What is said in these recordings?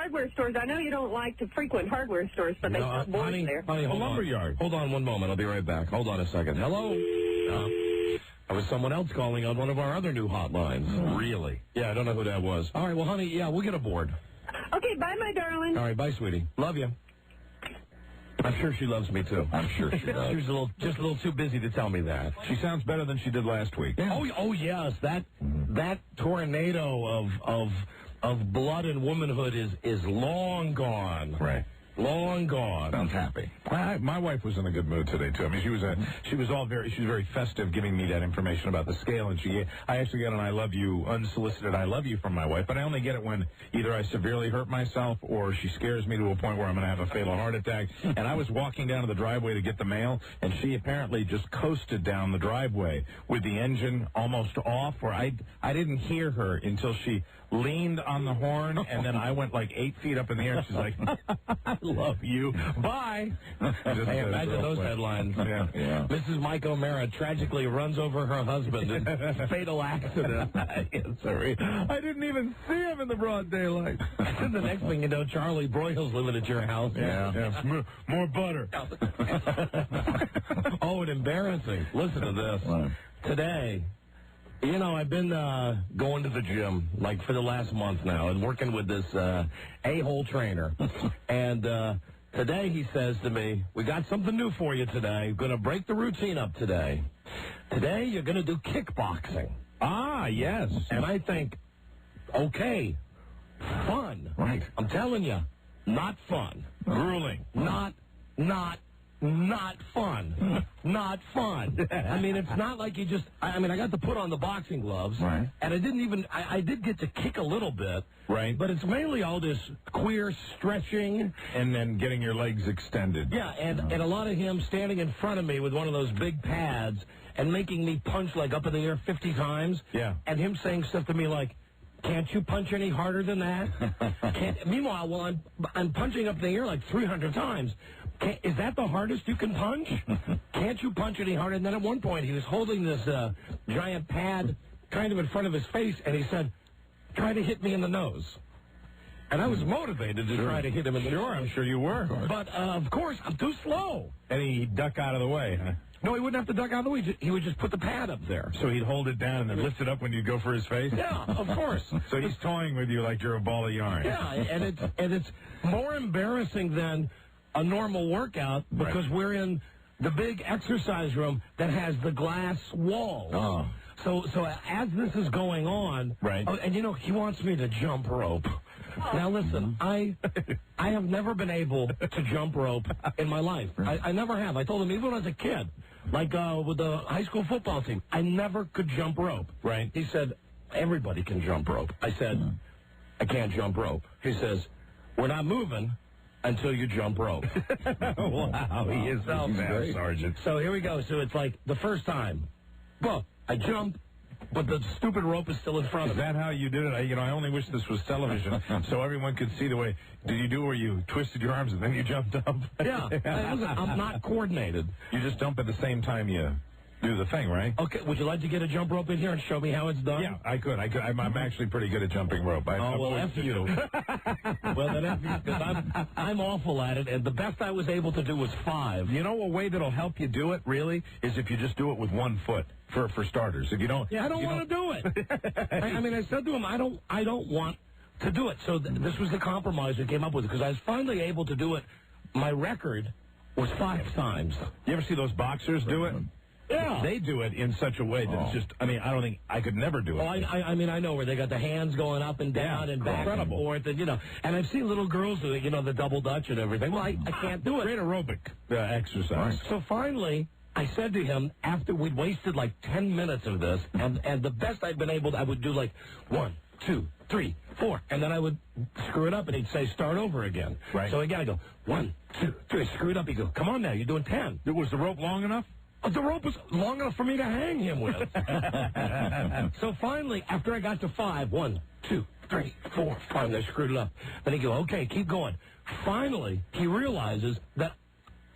hardware stores. I know you don't like to frequent hardware stores, but they sell boards there. Honey, hold on. Lumberyard. Hold on one moment. I'll be right back. Hold on a second. Hello? That was someone else calling on one of our other new hotlines. Really? Yeah, I don't know who that was. All right, well, honey, yeah, we'll get a board. Okay, bye, my darling. All right, bye, sweetie. Love you. I'm sure she loves me, too. I'm sure she does. She was just a little too busy to tell me that. She sounds better than she did last week. Yeah. Oh, yes. That tornado of blood and womanhood is long gone. Right. Long gone. Sounds happy. My wife was in a good mood today too. I mean, she was very festive, giving me that information about the scale, and I actually got an unsolicited I love you from my wife, but I only get it when either I severely hurt myself or she scares me to a point where I'm going to have a fatal heart attack. And I was walking down to the driveway to get the mail, and she apparently just coasted down the driveway with the engine almost off, where I didn't hear her until she leaned on the horn, and then I went like 8 feet up in the air, and she's like, I love you. Bye. Hey, imagine those headlines. Yeah. Mrs. Mike O'Mara tragically runs over her husband in fatal accident. Sorry. I didn't even see him in the broad daylight. And the next thing you know, Charlie Broyhill's living at your house. Yeah. More butter. Oh, and embarrassing. Listen to this. What? Today, you know, I've been going to the gym, like, for the last month now, and working with this a-hole trainer. And today he says to me, we got something new for you today. We're going to break the routine up today. Today you're going to do kickboxing. Ah, yes. And I think, okay, fun. Right. I'm telling you, not fun. Grueling. Not fun. Not fun. I mean, it's not like you just... I got to put on the boxing gloves. Right. And I did get to kick a little bit. Right. But it's mainly all this queer stretching. And then getting your legs extended. Yeah, and a lot of him standing in front of me with one of those big pads and making me punch, like, up in the air 50 times. Yeah. And him saying stuff to me like, can't you punch any harder than that? Meanwhile, while I'm punching up in the air like 300 times, is that the hardest you can punch? Can't you punch any harder? And then at one point, he was holding this giant pad kind of in front of his face, and he said, try to hit me in the nose. And I was motivated to try to hit him in the nose. Sure, I'm sure you were. But, of course, I'm too slow. And he'd duck out of the way, huh? No, he wouldn't have to duck out of the way. He would just put the pad up there. So he'd hold it down and then lift it up when you go for his face? Yeah, of course. So he's toying with you like you're a ball of yarn. Yeah, and it's more embarrassing than a normal workout because we're in the big exercise room that has the glass walls. Oh. So as this is going on, and you know, he wants me to jump rope. Now listen, I have never been able to jump rope in my life. I never have. I told him even when I was a kid, like with the high school football team, I never could jump rope. Right. He said, everybody can jump rope. I said, I can't jump rope. He says, we're not moving until you jump rope. Wow, he is so fast, Sergeant. So here we go. So it's like the first time. Well, I jump, but the stupid rope is still in front of me. Is that how you did it? I only wish this was television so everyone could see the way. Did you do where you twisted your arms and then you jumped up? Yeah. I'm not coordinated. You just jump at the same time you do the thing, right? Okay. Would you like to get a jump rope in here and show me how it's done? Yeah, I could. I'm actually pretty good at jumping rope. Well, F you. Well, then F you, because I'm awful at it, and the best I was able to do was 5. You know a way that'll help you do it, really, is if you just do it with one foot, for starters. If you don't... Yeah, I don't want to do it. I said to him, I don't want to do it. So this was the compromise we came up with, because I was finally able to do it. My record was 5 times. You ever see those boxers do it? Yeah. They do it in such a way that it's just, I don't think I could never do it. Oh, I know where they got the hands going up and down and back and forth, and, and I've seen little girls do it, the double dutch and everything. Well, I can't do it. Great aerobic exercise. Right. So finally, I said to him, after we'd wasted like 10 minutes of this, and the best I'd been able to, I would do like 1, 2, 3, 4, and then I would screw it up, and he'd say, start over again. Right. So again, I go, 1, 2, 3, screw it up. He'd go, come on now, you're doing 10. Was the rope long enough? The rope was long enough for me to hang him with. So finally, after I got to 5, 1, 2, 3, 4, 5, and I screwed it up. Then he goes, okay, keep going. Finally, he realizes that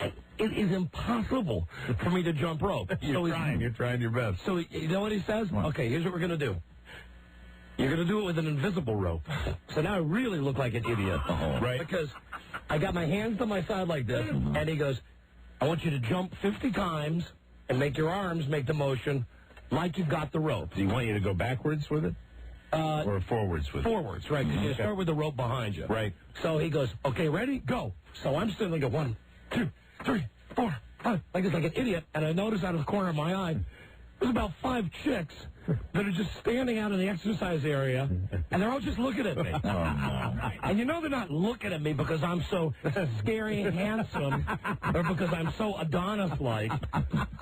it is impossible for me to jump rope. You're trying your best. So you know what he says? What? Okay, here's what we're going to do. You're going to do it with an invisible rope. So now I really look like an idiot. Right. Because I got my hands to my side like this, and he goes, I want you to jump 50 times and make your arms make the motion like you've got the rope. Do you want you to go backwards with it? Or forwards with it? Forwards, right. Because you start with the rope behind you. Right. So he goes, okay, ready? Go. So I'm still like 1, 2, 3, 4, 5, like this, like an idiot. And I notice out of the corner of my eye, there's about 5 chicks that are just standing out in the exercise area, and they're all just looking at me. Oh, no. And you know they're not looking at me because I'm so scary and handsome, or because I'm so Adonis-like.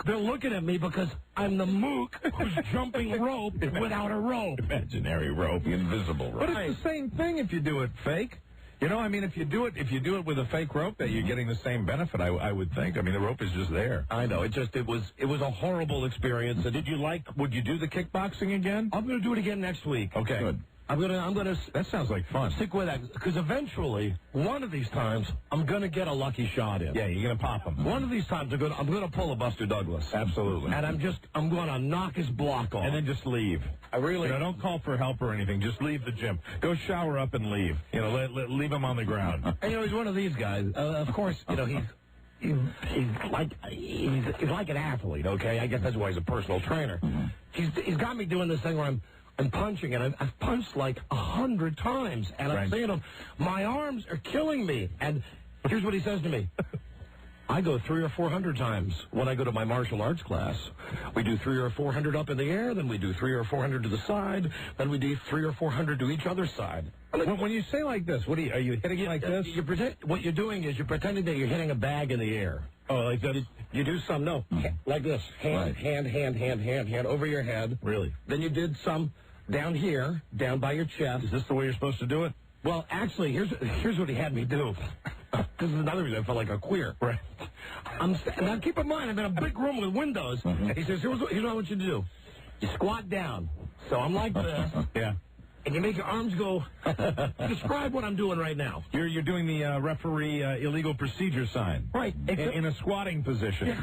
They're looking at me because I'm the mook who's jumping rope without a rope. Imaginary rope, invisible rope. But it's the same thing if you do it fake. You know, I mean, if you do it with a fake rope, that you're getting the same benefit, I would think. I mean, the rope is just there. I know. It was a horrible experience. Would you do the kickboxing again? I'm going to do it again next week. Okay. Good. I'm gonna. That sounds like fun. Stick with that, because eventually, one of these times, I'm gonna get a lucky shot in. Yeah, you're gonna pop him. One of these times, I'm gonna pull a Buster Douglas. Absolutely. And I'm gonna knock his block off. And then just leave. I really. You know, don't call for help or anything. Just leave the gym. Go shower up and leave. You know, leave him on the ground. And he's one of these guys. Of course, he's like an athlete. Okay, I guess that's why he's a personal trainer. He's got me doing this thing where I'm punching, and I've punched like 100 times, and I'm saying to him, my arms are killing me. And here's what he says to me. I go 300 or 400 times when I go to my martial arts class. We do 300 or 400 up in the air, then we do 300 or 400 to the side, then we do 300 or 400 to each other's side. When you say like this, are you hitting it like this? What you're doing is you're pretending that you're hitting a bag in the air. Oh, like that? You do some, like this. Hand, over your head. Really? Then you did some down here, down by your chest. Is this the way you're supposed to do it? Well, actually, here's what he had me do. This is another reason I felt like a queer. Right. Now, keep in mind, I'm in a big room with windows. He says, here's what I want you to do. You squat down. So I'm like this. Yeah. And you make your arms go. Describe what I'm doing right now. You're doing the referee illegal procedure sign. Right. In a squatting position.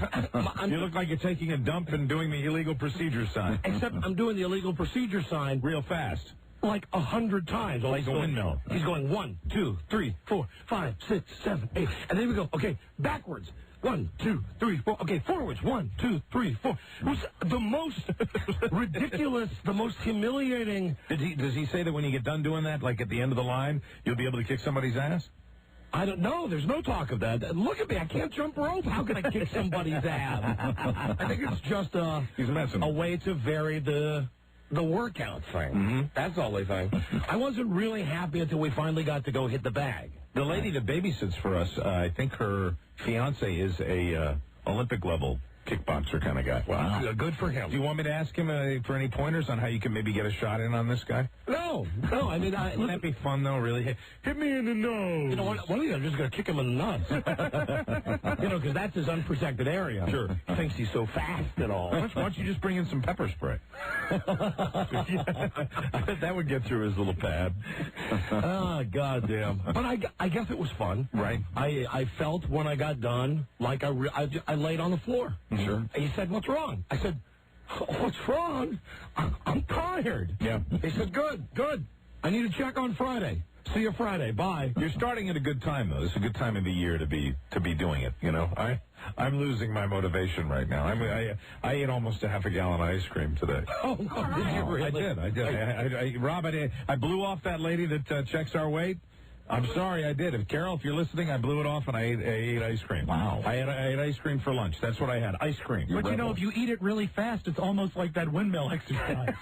You look like you're taking a dump and doing the illegal procedure sign. Except I'm doing the illegal procedure sign real fast. Like 100 times. Like a windmill. He's going 1, 2, 3, 4, 5, 6, 7, 8. And then we go, okay, backwards. 1, 2, 3, 4. Okay, forwards. 1, 2, 3, 4. It was the most ridiculous, the most humiliating. Does he say that when you get done doing that, like at the end of the line, you'll be able to kick somebody's ass? I don't know. There's no talk of that. Look at me. I can't jump rope. How can I kick somebody's ass? I think it's just a way to vary the workout thing. That's all they think. I wasn't really happy until we finally got to go hit the bag. The lady that babysits for us, I think her fiance is a Olympic level kickboxer kind of guy. Wow. Good for him. Do you want me to ask him for any pointers on how you can maybe get a shot in on this guy? No. I mean, wouldn't that be fun though? Really, hit me in the nose. You know what? One of you, I'm just going to kick him in the nuts. Because that's his unprotected area. Sure. He thinks he's so fast and all. Why don't you just bring in some pepper spray? I bet that would get through his little pad. Oh, goddamn. But I guess it was fun. Right. I felt when I got done like I laid on the floor. Sure. He said, what's wrong? I said, what's wrong? I'm tired. Yeah. He said, good. I need to check on Friday. See you Friday. Bye. You're starting at a good time, though. It's a good time of the year to be doing it. You know, I'm losing my motivation right now. I ate almost a half a gallon of ice cream today. Oh, did you really? I did. Rob, I blew off that lady that checks our weight. I'm sorry, I did. Carol, if you're listening, I blew it off and I ate ice cream. Wow. I ate ice cream for lunch. That's what I had, ice cream. But you know, if you eat it really fast, it's almost like that windmill exercise.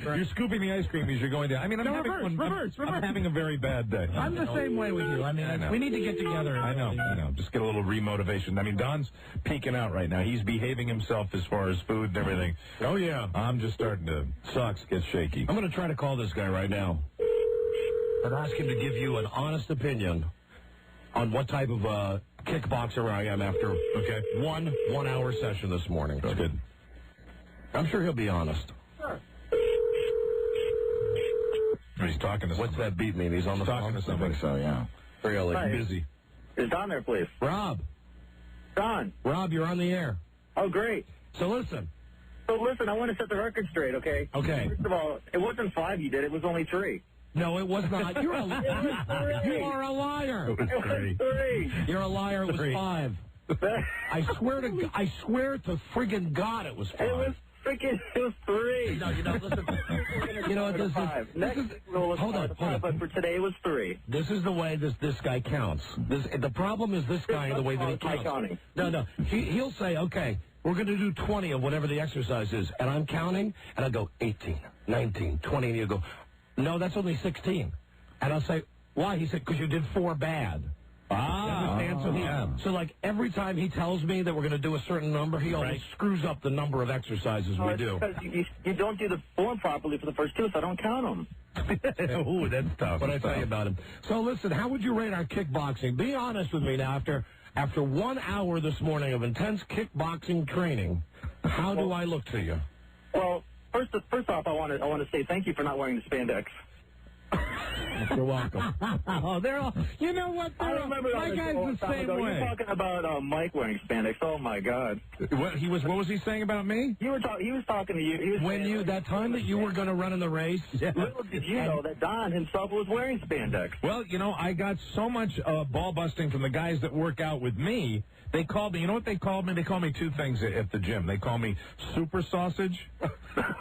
You're scooping the ice cream as you're going down. I mean, I'm having a very bad day. I'm the same way with you. I mean, we need to get together. I know. Just get a little remotivation. I mean, Don's peeking out right now. He's behaving himself as far as food and everything. Oh, yeah. I'm just starting to get shaky. I'm going to try to call this guy right now and ask him to give you an honest opinion on what type of kickboxer I am after one hour session this morning. That's good. I'm sure he'll be honest. Sure. He's talking to somebody. What's that beat mean? He's on the phone? Talking to somebody. So, yeah. Really Hi. busy. Is Don there, please? Rob, Don. you're on the air. Oh, great. So listen, So listen, I want to set the record straight, okay? Okay. First of all, it wasn't 5 you did. It was only 3. No, it was not. You are a liar. It was 3. 3. You're a liar. It was 5. I swear to friggin' God it was 5. It was 3. No, listen. You know, this is hold on. But for today, it was 3. This is the way this guy counts. The problem is this guy and the way that he counts. No. He'll say, okay, we're going to do 20 of whatever the exercise is, and I'm counting, and I go 18, 19, 20, and he'll go, no, that's only 16. And I'll say, why? He said, because you did 4 bad. So like every time he tells me that we're going to do a certain number, he always screws up the number of exercises we do. Because you don't do the form properly for the first 2, so I don't count them. Ooh, that's tough. What I tell you about him. So listen, how would you rate our kickboxing? Be honest with me now. After 1 hour this morning of intense kickboxing training, how do I look to you? Well, first off, I want to say thank you for not wearing the spandex. You're welcome. They're all. You know what? I remember my guy's the same way. You were talking about Mike wearing spandex. Oh my God! What was he saying about me? He was talking to you. That time that you were going to run in the race. Yeah. Little did you know that Don himself was wearing spandex. Well, you know, I got so much ball busting from the guys that work out with me. They called me. You know what they called me? They call me 2 things at the gym. They call me Super Sausage,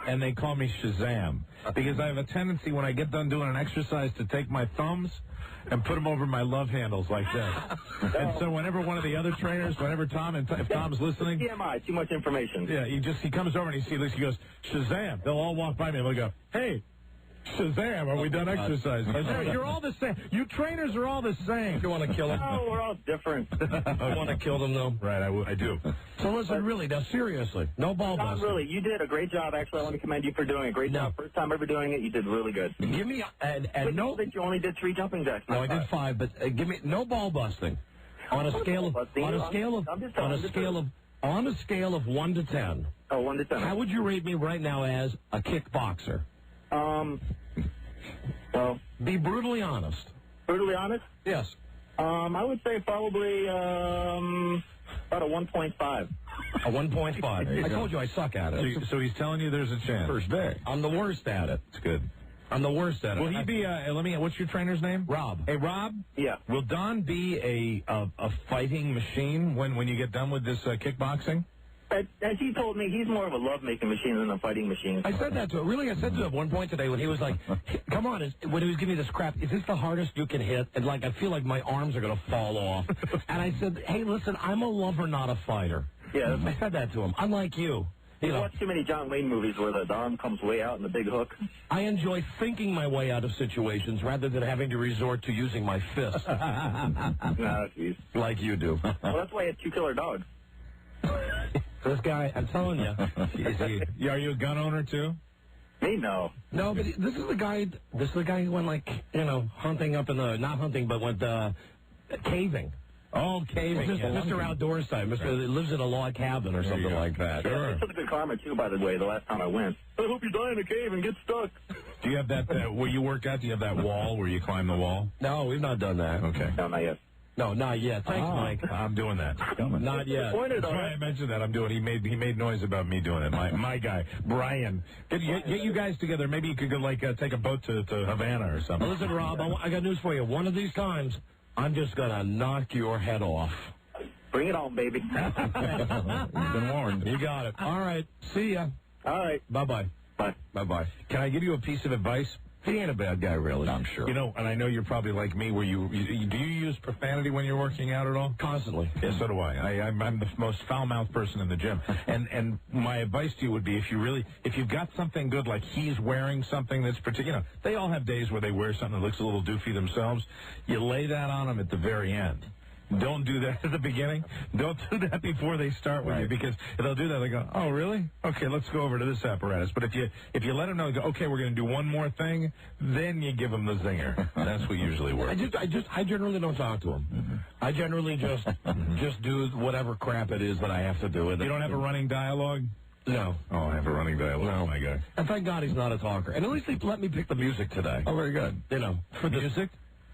and they call me Shazam, because I have a tendency when I get done doing an exercise to take my thumbs and put them over my love handles like this. And so whenever one of the other trainers, whenever Tom, if Tom's listening, TMI, too much information. Yeah, he comes over and he goes, Shazam. They'll all walk by me and they'll go, hey, Shazam, are we done exercising? You're all the same. You trainers are all the same. You want to kill him? Oh, we're all different. You want to kill them, though? Right, I do. So listen, really, now seriously, no ball Not busting. really. You did a great job. Actually, I want to commend you for doing a great job. First time ever doing it, you did really good. Give me and no. That you only did 3 jumping jacks. No, I did 5, but give me no ball busting. On a scale of 1 to 10. Oh, 1 to 10. How would you rate me right now as a kickboxer? Well, be brutally honest. Brutally honest? Yes. I would say probably about a 1.5. A 1.5. I told you I suck at it. So he's telling you there's a chance. First day. I'm the worst at it. It's good. I'm the worst at it. Will he be? What's your trainer's name? Rob. Hey, Rob. Yeah. Will Don be a fighting machine when you get done with this kickboxing? As he told me, he's more of a love-making machine than a fighting machine. I said that to him. Really, I said to him at one point today when he was like, come on, when he was giving me this crap, is this the hardest you can hit? And, like, I feel like my arms are going to fall off. And I said, hey, listen, I'm a lover, not a fighter. Yeah. I said that to him. Unlike you. You watch too many John Wayne movies where the arm comes way out in the big hook. I enjoy thinking my way out of situations rather than having to resort to using my fist. Nah, jeez. Like you do. Well, that's why he had 2 killer dogs. This guy, I'm telling you. Are you a gun owner, too? Me, no. No, but this is the guy who went, like, hunting up in the, not hunting, but went caving. Oh, caving. Mr. Outdoors type. Lives in a log cabin or something like that. Sure. It's good karma, too, by the way, the last time I went. I hope you die in a cave and get stuck. Do you have that, where you work out, do you have that wall where you climb the wall? No, we've not done that. Okay. No, not yet. No, not yet. Thanks, Mike. I'm doing that. Not yet. That's why I mentioned that. I'm doing. He made noise about me doing it. My guy, Brian. Get you guys together. Maybe you could go take a boat to Havana or something. Well, listen, Rob, I got news for you. One of these times, I'm just gonna knock your head off. Bring it on, baby. You've been warned. You got it. All right. See ya. All right. Bye-bye. Bye. Bye-bye. Can I give you a piece of advice? He ain't a bad guy, really. I'm sure. You know, and I know you're probably like me, where do you use profanity when you're working out at all? Constantly. Yeah, so do I. I'm the most foul-mouthed person in the gym. And my advice to you would be, if you've got something good, like he's wearing something that's particular, they all have days where they wear something that looks a little doofy themselves. You lay that on them at the very end. Don't do that at the beginning. Don't do that before they start with you, because they'll do that. They go, oh, really? Okay, let's go over to this apparatus. But if you let them know, go, okay, we're going to do one more thing, then you give them the zinger. That's what usually works. I generally don't talk to them. Mm-hmm. I generally just do whatever crap it is that I have to do. You don't have a running dialogue? No. Oh, I have a running dialogue. No. My guy. And thank God he's not a talker. And at least he let me pick the music today. Oh, very good. For the music?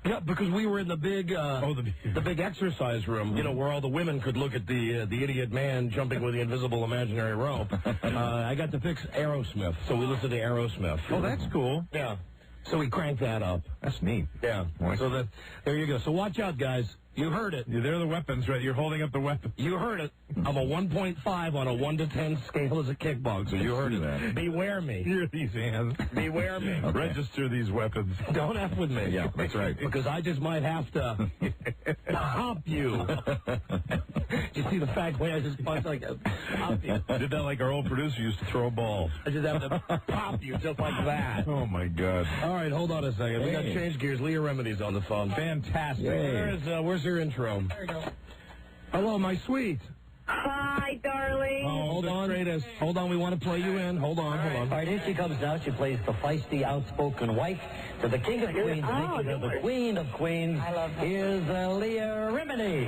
Yeah, because we were in the big, the big exercise room, you know, where all the women could look at the idiot man jumping with the invisible imaginary rope. I got to fix Aerosmith, so we listened to Aerosmith. Oh, that's cool. Yeah. So we cranked that up. That's neat. Yeah. So there you go. So watch out, guys. You heard it. They're the weapons, right? You're holding up the weapon. You heard it. I'm a 1.5 on a 1 to 10 scale as a kickboxer. You heard it. Beware me. Hear these hands. Beware me. Okay. Register these weapons. Don't F with me. Yeah, that's right. Because I just might have to hop you. You see the fact way I just punched like a hop you. I did that like our old producer used to throw a ball. I just have to pop you just like that. Oh, my God. All right, hold on a second. We got to change gears. Leah Remedy's on the phone. Fantastic. Where's her intro? There we go. Hello, my sweet. Hi, darling. Oh, hold on. Hold on, we want to play you in. Hold on. All right, here she comes now. She plays the feisty, outspoken wife to the King of Queens, making her the Queen of Queens. I love her. Here's Leah Remini.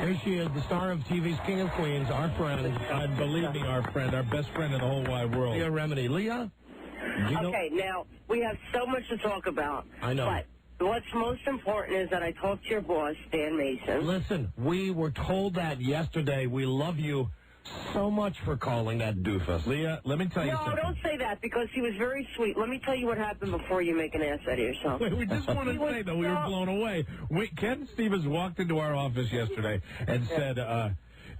Here she is, the star of TV's King of Queens, our friend. And believe me, our friend, our best friend in the whole wide world. Leah Remini. Leah? Okay, now, we have so much to talk about. I know. But what's most important is that I talked to your boss, Dan Mason. Listen, we were told that yesterday. We love you so much for calling that doofus. Leah, let me tell you No, something. don't say that, because he was very sweet. Let me tell you what happened before you make an ass out of yourself. We just want to say, though, we were blown away. Ken Stevens walked into our office yesterday and said,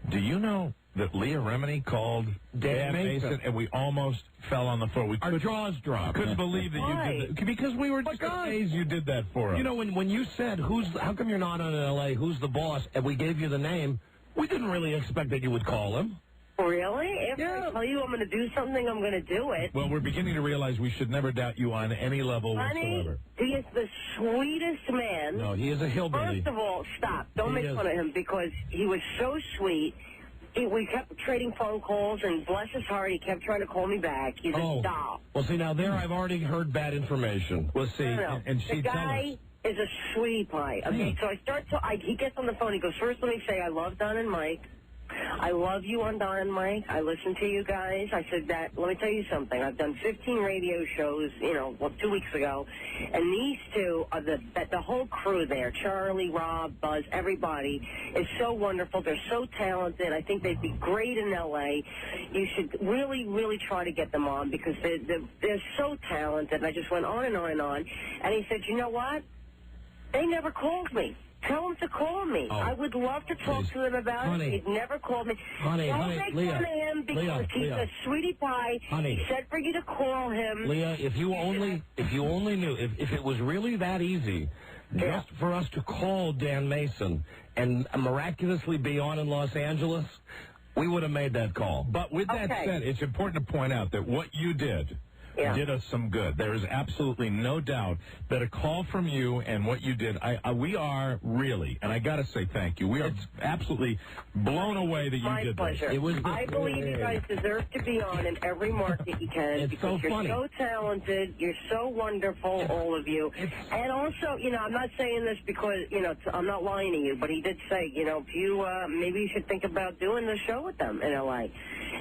do you know that Leah Remini called Dan Mason, and we almost fell on the floor. Our jaws dropped. Couldn't believe that you did that. Because we were just amazed you did that for us. You know, when you said, how come you're not on in L.A., who's the boss, and we gave you the name, we didn't really expect that you would call him. Really? If I tell you I'm going to do something, I'm going to do it. Well, we're beginning to realize we should never doubt you on any level whatsoever. He is the sweetest man. No, he is a hillbilly. First of all, stop. Don't make fun of him, because he was so sweet. We kept trading phone calls, and bless his heart, he kept trying to call me back. He's a doll. Well, see, now there I've already heard bad information. Well, see, No. and she the guy is a sweetie pie. Okay, so I start to. He gets on the phone. He goes, first, let me say I love Don and Mike. I love you on Don and Mike. I listen to you guys. I said that. Let me tell you something. I've done 15 radio shows, 2 weeks ago, and these two are the whole crew there. Charlie, Rob, Buzz, everybody is so wonderful. They're so talented. I think they'd be great in L.A. You should really, really try to get them on, because they're so talented. And I just went on and on and on. And he said, you know what? They never called me. Tell him to call me. I would love to talk to him about it. He'd never called me. Don't make fun of him, because he's a sweetie pie. He said for you to call him. Leah, if you only knew, if it was really that easy, just for us to call Dan Mason and miraculously be on in Los Angeles, we would have made that call. But with that said, it's important to point out that what you did did us some good. There is absolutely no doubt that a call from you and what you did, we are really, and I got to say thank you, we are absolutely blown away that you did pleasure. this. I believe you guys deserve to be on in every market you can, because you're so talented, you're so wonderful, all of you. And also, I'm not saying this because, I'm not lying to you, but he did say, if you, maybe you should think about doing the show with them in L.A.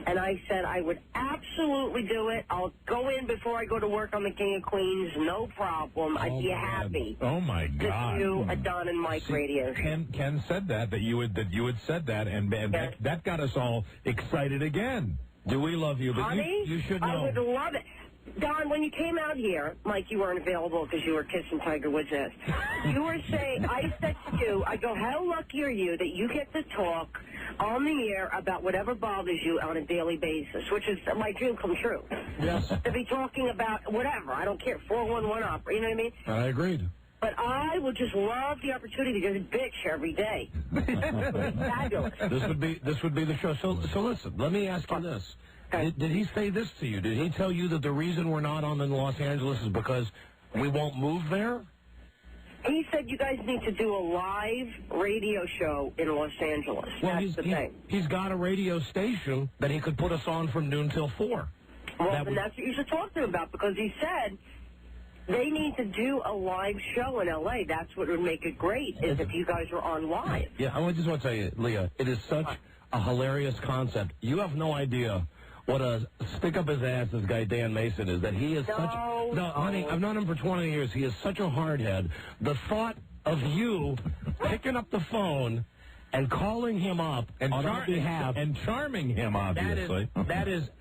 And I said I would absolutely do it. I'll go in before I go to work on the King of Queens, no problem. I'd be happy. Oh my God! To do a Don and Mike radio show. Ken said that you had said that, and that got us all excited again. Do we love you? But honey, you should know. I would love it. Don, when you came out here, Mike, you weren't available because you were kissing Tiger Woods' ass. You were saying, I said to you, I go, how lucky are you that you get to talk on the air about whatever bothers you on a daily basis, which is my dream come true. Yes. To be talking about whatever. I don't care, 411 opera, you know what I mean? I agreed. But I would just love the opportunity to just bitch every day. Fabulous. This would be the show. So listen, let me ask you this. Did he say this to you? Did he tell you that the reason we're not on in Los Angeles is because we won't move there? He said you guys need to do a live radio show in Los Angeles. Well, that's the thing. He's got a radio station that he could put us on from noon till 4. Well, that's what you should talk to him about, because he said they need to do a live show in L.A. That's what would make it great, is if you guys were on live. Yeah, I just want to tell you, Leah, it is such a hilarious concept. You have no idea what a stick up his ass this guy Dan Mason is. That he is honey, I've known him for 20 years. He is such a hardhead. The thought of you picking up the phone and calling him up on our behalf and charming him, obviously.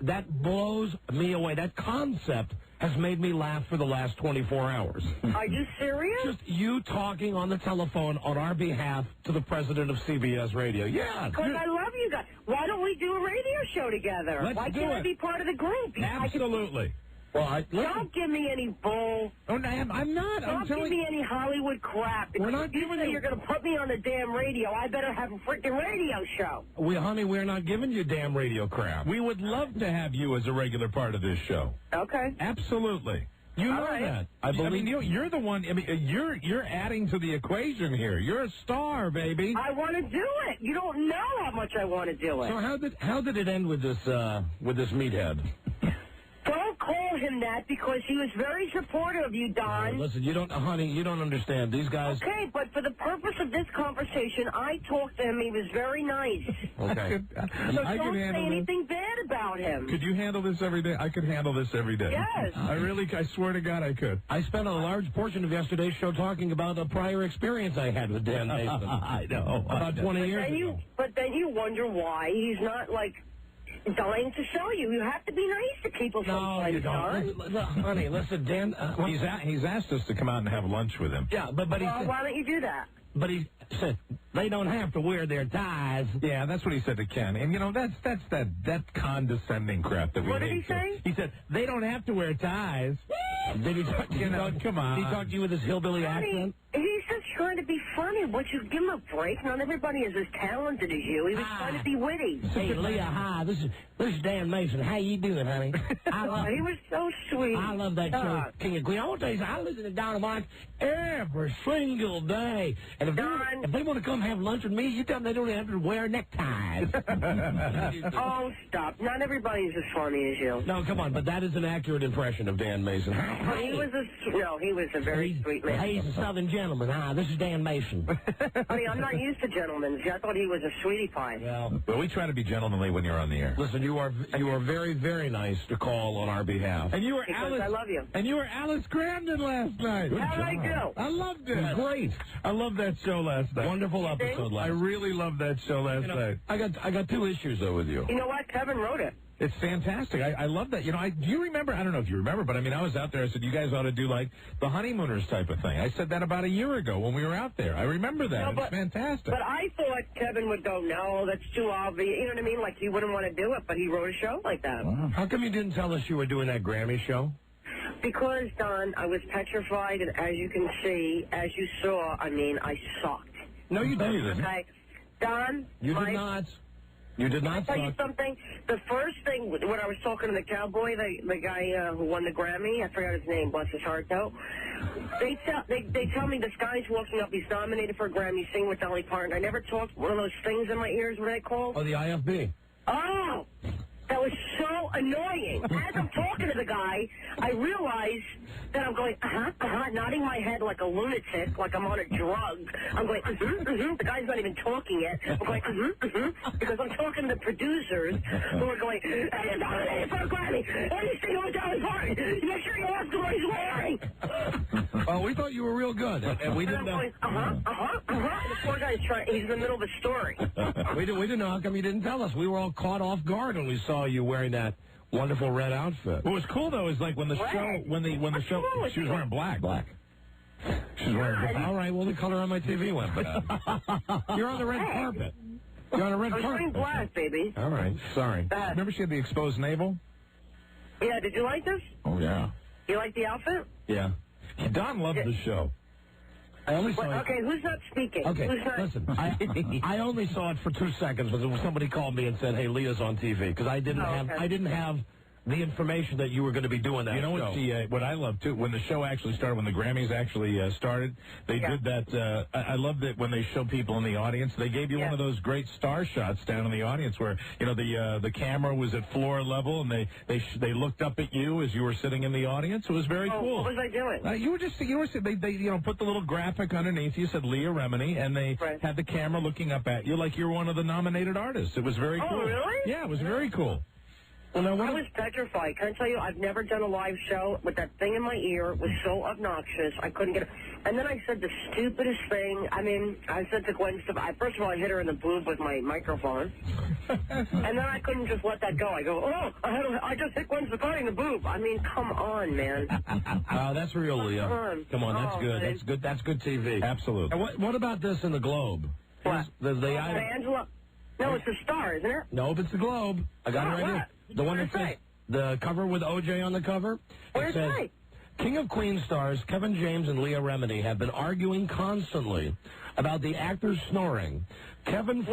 That blows me away. That concept has made me laugh for the last 24 hours. Are you serious? Just you talking on the telephone on our behalf to the president of CBS Radio. Yeah. Because I love you guys. Why don't we do a radio show together? Why can't I be part of the group? Absolutely. Well, don't give me any bull. Oh, I'm not. Don't give me any Hollywood crap. We're not giving you. You're going to put me on the damn radio. I better have a freaking radio show. Honey, we're not giving you damn radio crap. We would love to have you as a regular part of this show. Okay. Absolutely. You know that. I believe you're the one. I mean, you're adding to the equation here. You're a star, baby. I want to do it. You don't know how much I want to do it. So how did it end with this meathead? Don't call him that because he was very supportive of you, Don. Listen, you don't understand. These guys... Okay, but for the purpose of this conversation, I talked to him. He was very nice. Okay. So don't say anything bad about him. Could you handle this every day? I could handle this every day. Yes. I swear to God I could. I spent a large portion of yesterday's show talking about a prior experience I had with Dan Mason. I know. About 20 years ago. But then you wonder why he's not, dying to show you. You have to be nice to people sometimes. No, you don't. Look, honey, listen, Dan... he's asked us to come out and have lunch with him. Yeah, but he said... Why don't you do that? But he said they don't have to wear their ties. Yeah, that's what he said to Ken. And, that's that condescending crap that we What did he say? He said, they don't have to wear ties. Did he talk to you? Come on. Did he talk to you with his hillbilly accent? He's just trying to be funny. Would you give him a break? Not everybody is as talented as you. He was trying to be witty. Hey, Leah, hi. This is Dan Mason. How you doing, honey? He was so sweet. I love that show, King of Queen. I want to tell you something. I listen to Dynamite every single day. And if they want to come have lunch with me, you tell them they don't have to wear neckties. Oh, stop. Not everybody's as funny as you. No, come on. But that is an accurate impression of Dan Mason. He was a very sweet man. He's a Southern gentleman. Hi, this is Dan Mason. Honey, I'm not used to gentlemen. I thought he was a sweetie pie. Well, we try to be gentlemanly when you're on the air. Listen, you are very, very nice to call on our behalf. And you were Alice. I love you. And you were Alice Grandin last night. How did I do? I loved it. It was great. I loved that show last night. Wonderful episode last night. I really loved that show last night. I got two issues though with you. You know what? Kevin wrote it. It's fantastic. I love that. Do you remember? I don't know if you remember, but I was out there. I said, you guys ought to do the honeymooners type of thing. I said that about a year ago when we were out there. I remember that. It's fantastic. But I thought Kevin would go, no, that's too obvious. You know what I mean? He wouldn't want to do it, but he wrote a show like that. Wow. How come you didn't tell us you were doing that Grammy show? Because, Don, I was petrified, and as you can see, as you saw, I sucked. No, you didn't. Okay. Don, you did not. You did not. I'll tell you something. The first thing, when I was talking to the cowboy, the guy who won the Grammy, I forgot his name, bless his heart, though. They tell me this guy's walking up, he's nominated for a Grammy, singing with Dolly Parton. I never talked, one of those things in my ears, what are they called? Oh, the IFB. Oh! That was so annoying. As I'm talking to the guy, I realize that I'm going, nodding my head like a lunatic, like I'm on a drug. I'm going, The guy's not even talking yet. I'm going, because I'm talking to the producers who are going, hey, it's nominated for a Grammy. And he's singing with Dolly Parton. Make sure you ask him what he's wearing. Oh, we thought you were real good, and we didn't know. And the poor guy's he's in the middle of a story. We didn't know. How come you didn't tell us? We were all caught off guard when we saw you wearing that wonderful red outfit. What was cool though is when the show when the show she was wearing black. She was wearing black. All right, well the color on my TV went. But you're on the red carpet. You're on a red carpet. I was wearing black, baby. All right, sorry. Remember she had the exposed navel? Yeah, did you like this? Oh yeah. You like the outfit? Yeah. Don loved the show. I only saw okay, who's not speaking? Okay, listen. I only saw it for 2 seconds when somebody called me and said, "Hey, Leah's on TV," because I didn't have the information that you were going to be doing that. You know what I love too, when the show actually started, when the Grammys actually started, they did that. I loved it when they show people in the audience. They gave you one of those great star shots down in the audience where the camera was at floor level and they looked up at you as you were sitting in the audience. It was very cool. What was I doing? You were they put the little graphic underneath you, said Leah Remini, and they had the camera looking up at you like you're one of the nominated artists. It was very cool. Oh, really? Yeah, it was very cool. Well, I was petrified. Can I tell you, I've never done a live show with that thing in my ear. It was so obnoxious. I couldn't get it. And then I said the stupidest thing. I mean, I said to Gwen, first of all, I hit her in the boob with my microphone. And then I couldn't just let that go. I go, oh, I just hit Gwen Stefani in the boob. I mean, come on, man. That's real, Leah. Come on, that's good. That's good. That's good TV. Absolutely. And what about this in the Globe? What? Angela? No, it's a Star, isn't it? Nope, it's the Globe. I got it right here. The one that says the cover with OJ on the cover. Where's it says, King of Queens stars Kevin James and Leah Remini have been arguing constantly about the actor's snoring. Kevin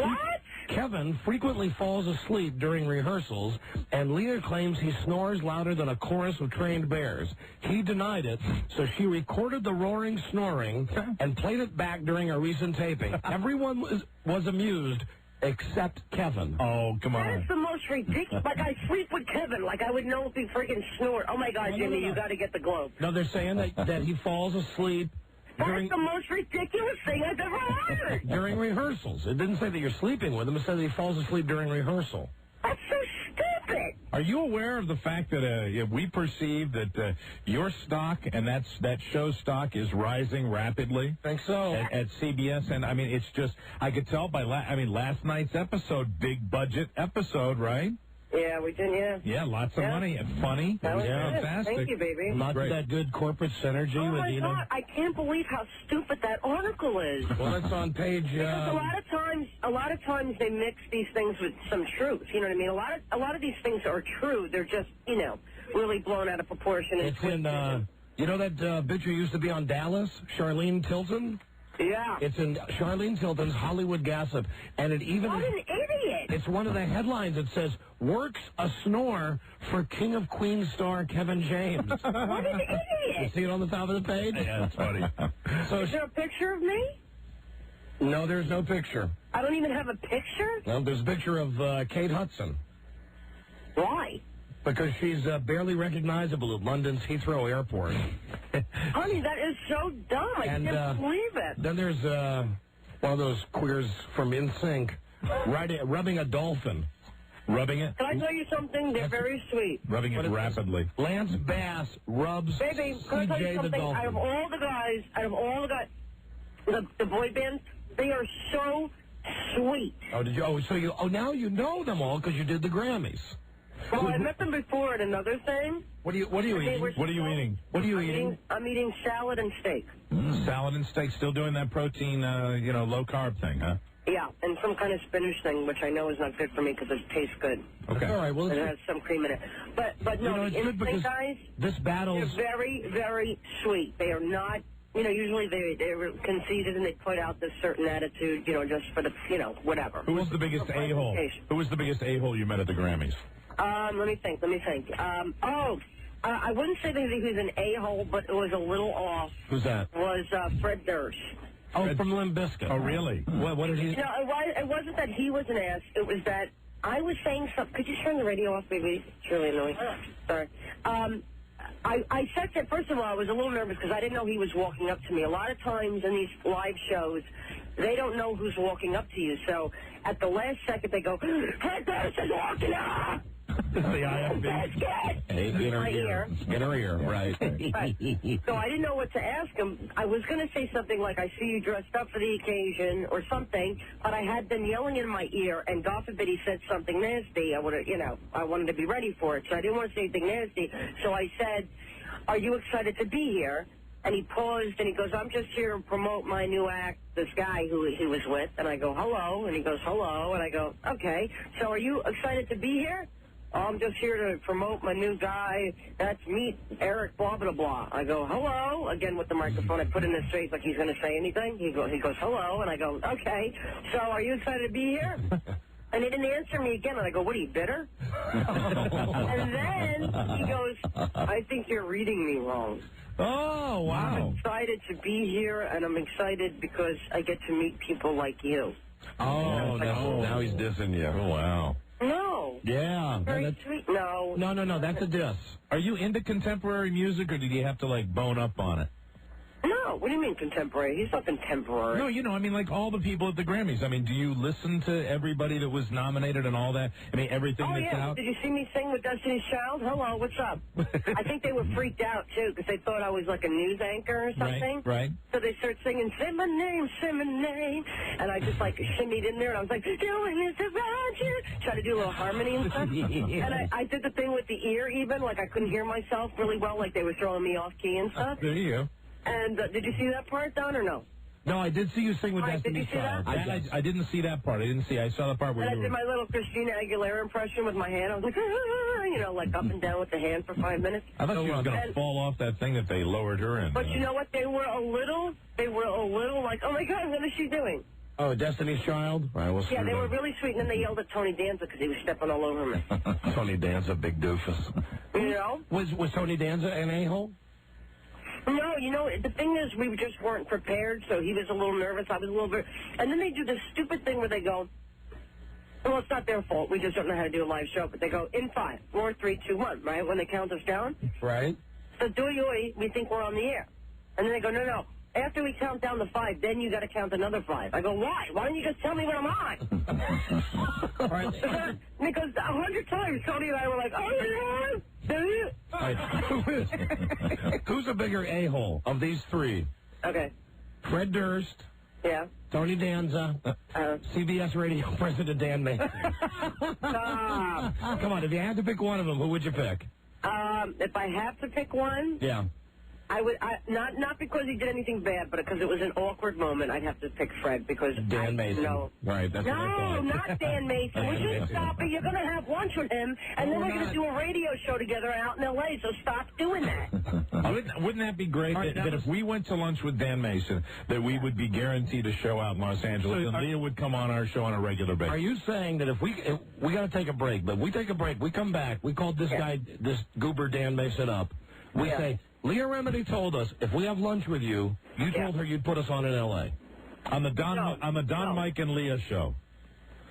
frequently falls asleep during rehearsals, and Leah claims he snores louder than a chorus of trained bears. He denied it, so she recorded the roaring snoring and played it back during a recent taping. Everyone was amused, except Kevin. Oh, come on. That's the most ridiculous. Like, I sleep with Kevin. Like, I would know if he freaking snored. Oh, my God, Jimmy, you got to get the Globe. No, they're saying that he falls asleep. That's the most ridiculous thing I've ever heard. During rehearsals. It didn't say that you're sleeping with him. It said that he falls asleep during rehearsal. That's so stupid. Are you aware of the fact that we perceive that your stock and that show's stock is rising rapidly? I think so. At CBS, and I mean, it's just, I could tell by, last night's episode, big budget episode, right? Yeah, we did, yeah. Yeah, lots of money and funny. That was fantastic. Thank you, baby. Lots of that good corporate synergy. Oh, with, my God, I can't believe how stupid that article is. Well, it's on page... Because a lot of times they mix these things with some truth. You know what I mean? A lot of these things are true. They're just, really blown out of proportion. It's in, you know that bitch who used to be on Dallas, Charlene Tilton? Yeah. It's in Charlene Tilton's Hollywood Gossip, and it even... What an idiot! It's one of the headlines. It says, works a snore for King of Queens star Kevin James. What an idiot! You see it on the top of the page? Yeah, that's funny. So is there a picture of me? No, there's no picture. I don't even have a picture? No, there's a picture of Kate Hudson. Why? Because she's barely recognizable at London's Heathrow Airport. Honey, that is so dumb. I can't believe it. Then there's one of those queers from NSYNC rubbing a dolphin. Rubbing it? Can I tell you something? They're very sweet. Rubbing it rapidly. Lance Bass rubs Baby, can I tell you CJ the something? dolphin. Out of all the guys, the boy bands, they are so sweet. Oh, did you? Oh, now you know them all because you did the Grammys. Well, I met them before at another thing. What are you eating? What are you eating? What are you eating? I'm eating salad and steak. Salad and steak. Still doing that protein, low carb thing, huh? Yeah, and some kind of spinach thing, which I know is not good for me because it tastes good. Okay. All right. Well, it has some cream in it. But no, it's the good because guys, this battle's they're very, very sweet. They are not. Usually they're conceited and they put out this certain attitude, just for the, whatever. Who was the biggest a-hole? Who was the biggest a-hole you met at the Grammys? Let me think. I wouldn't say that he was an a-hole, but it was a little off. Who's that? Was Fred Durst. Oh, from Limp Bizkit. Oh, really? What did he... No, it wasn't that he was an ass. It was that I was saying something. Could you turn the radio off, baby? It's really annoying. Sorry. I said that, first of all, I was a little nervous because I didn't know he was walking up to me. A lot of times in these live shows, they don't know who's walking up to you. So at the last second, they go, Fred Durst is walking up! The IFB. In her ear. In her ear, right. Right. So I didn't know what to ask him. I was going to say something like, I see you dressed up for the occasion or something, but I had them yelling in my ear, and God forbid he said something nasty. I would have, I wanted to be ready for it, so I didn't want to say anything nasty. So I said, are you excited to be here? And he paused, and he goes, I'm just here to promote my new act, this guy who he was with. And I go, hello. And he goes, hello. And I go, okay. So are you excited to be here? Oh, I'm just here to promote my new guy. That's me, Eric, blah, blah, blah. I go, hello, again with the microphone. I put in his face like he's going to say anything. He goes, hello, and I go, okay. So are you excited to be here? And he didn't answer me again, and I go, what, are you bitter? And then he goes, I think you're reading me wrong. Oh, wow. I'm excited to be here, and I'm excited because I get to meet people like you. Oh, now he's dissing you. Oh, wow. No. Yeah. Very sweet. No. No, that's a diss. Are you into contemporary music, or did you have to, bone up on it? No, No, what do you mean contemporary? He's not contemporary. No, I mean, like all the people at the Grammys. I mean, do you listen to everybody that was nominated and all that? I mean, everything that's out? Did you see me sing with Destiny's Child? Hello, what's up? I think they were freaked out, too, because they thought I was like a news anchor or something. Right. So they started singing, say my name, say my name. And I just, like, shimmied in there, and I was like, doing this around you. Try to do a little harmony and stuff. And I did the thing with the ear, even. Like, I couldn't hear myself really well, like they were throwing me off key and stuff. There you go. And did you see that part, Don, or no? No, I did see you sing with Destiny's Child. I didn't see that part. I saw the part where and I did my little Christina Aguilera impression with my hand. I was like, like up and down with the hand for 5 minutes. I thought she was going to fall off that thing that they lowered her in. But you know what? They were a little like, oh my God, what is she doing? Oh, Destiny's Child? Yeah, they were really sweet, and then they yelled at Tony Danza because he was stepping all over me. Tony Danza, big doofus. You know? Was Tony Danza an a-hole? No, the thing is, we just weren't prepared, so he was a little nervous, I was a little bit... And then they do this stupid thing where they go, well, it's not their fault, we just don't know how to do a live show, but they go, in 5, 4, 3, 2, 1, right, when they count us down? Right. So, doi, we think we're on the air. And then they go, no. After we count down to 5, then you got to count another 5. I go, why? Why don't you just tell me when I'm on? All right. Because 100 times Tony and I were like, oh, yeah. Who's a bigger a-hole of these three? Okay. Fred Durst. Yeah. Tony Danza. CBS Radio President Dan Mason. Stop. Come on, if you had to pick one of them, who would you pick? If I have to pick one... Yeah. I would not because he did anything bad, but because it was an awkward moment. I'd have to pick Fred because Dan Mason. No, right? That's what I thought. Not Dan Mason. Would you stop it? You're going to have lunch with him, and then we're going to do a radio show together out in L.A. So stop doing that. Wouldn't that be great that if we went to lunch with Dan Mason, that we would be guaranteed a show out in Los Angeles, and Leah would come on our show on a regular basis? Are you saying that if we got to take a break, but we take a break, we come back, we called this guy, this goober Dan Mason up, we say, Leah Remedy told us if we have lunch with you, you told her you'd put us on in L.A. On the Don, Mike, and Leah show.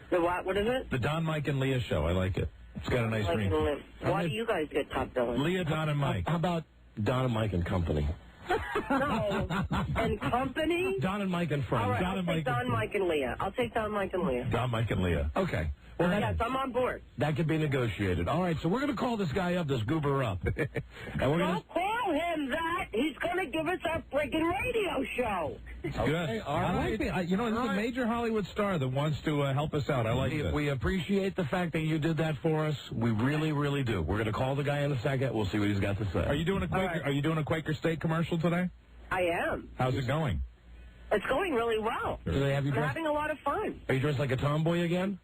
The what? What is it? The Don, Mike, and Leah show. I like it. It's got a nice ring. Why do you guys get top billing? Leah, Don, and Mike. How about Don and Mike and Company? No. And Company? Don and Mike and Friends. All right, I'll take Don, Mike, and Leah. I'll take Don, Mike, and Leah. Don, Mike, and Leah. Okay. Well, yes, I'm on board. That could be negotiated. All right, so we're going to call this guy up, this goober up. And we're Don't call him that. He's going to give us our freaking radio show. It's good. All right. This is a major Hollywood star that wants to help us out. I like it. We appreciate the fact that you did that for us. We really, really do. We're going to call the guy in a second. We'll see what he's got to say. Are you doing a Quaker? Right. Are you doing a Quaker State commercial today? I am. How's it going? It's going really well. Do they have you I'm having a lot of fun. Are you dressed like a tomboy again?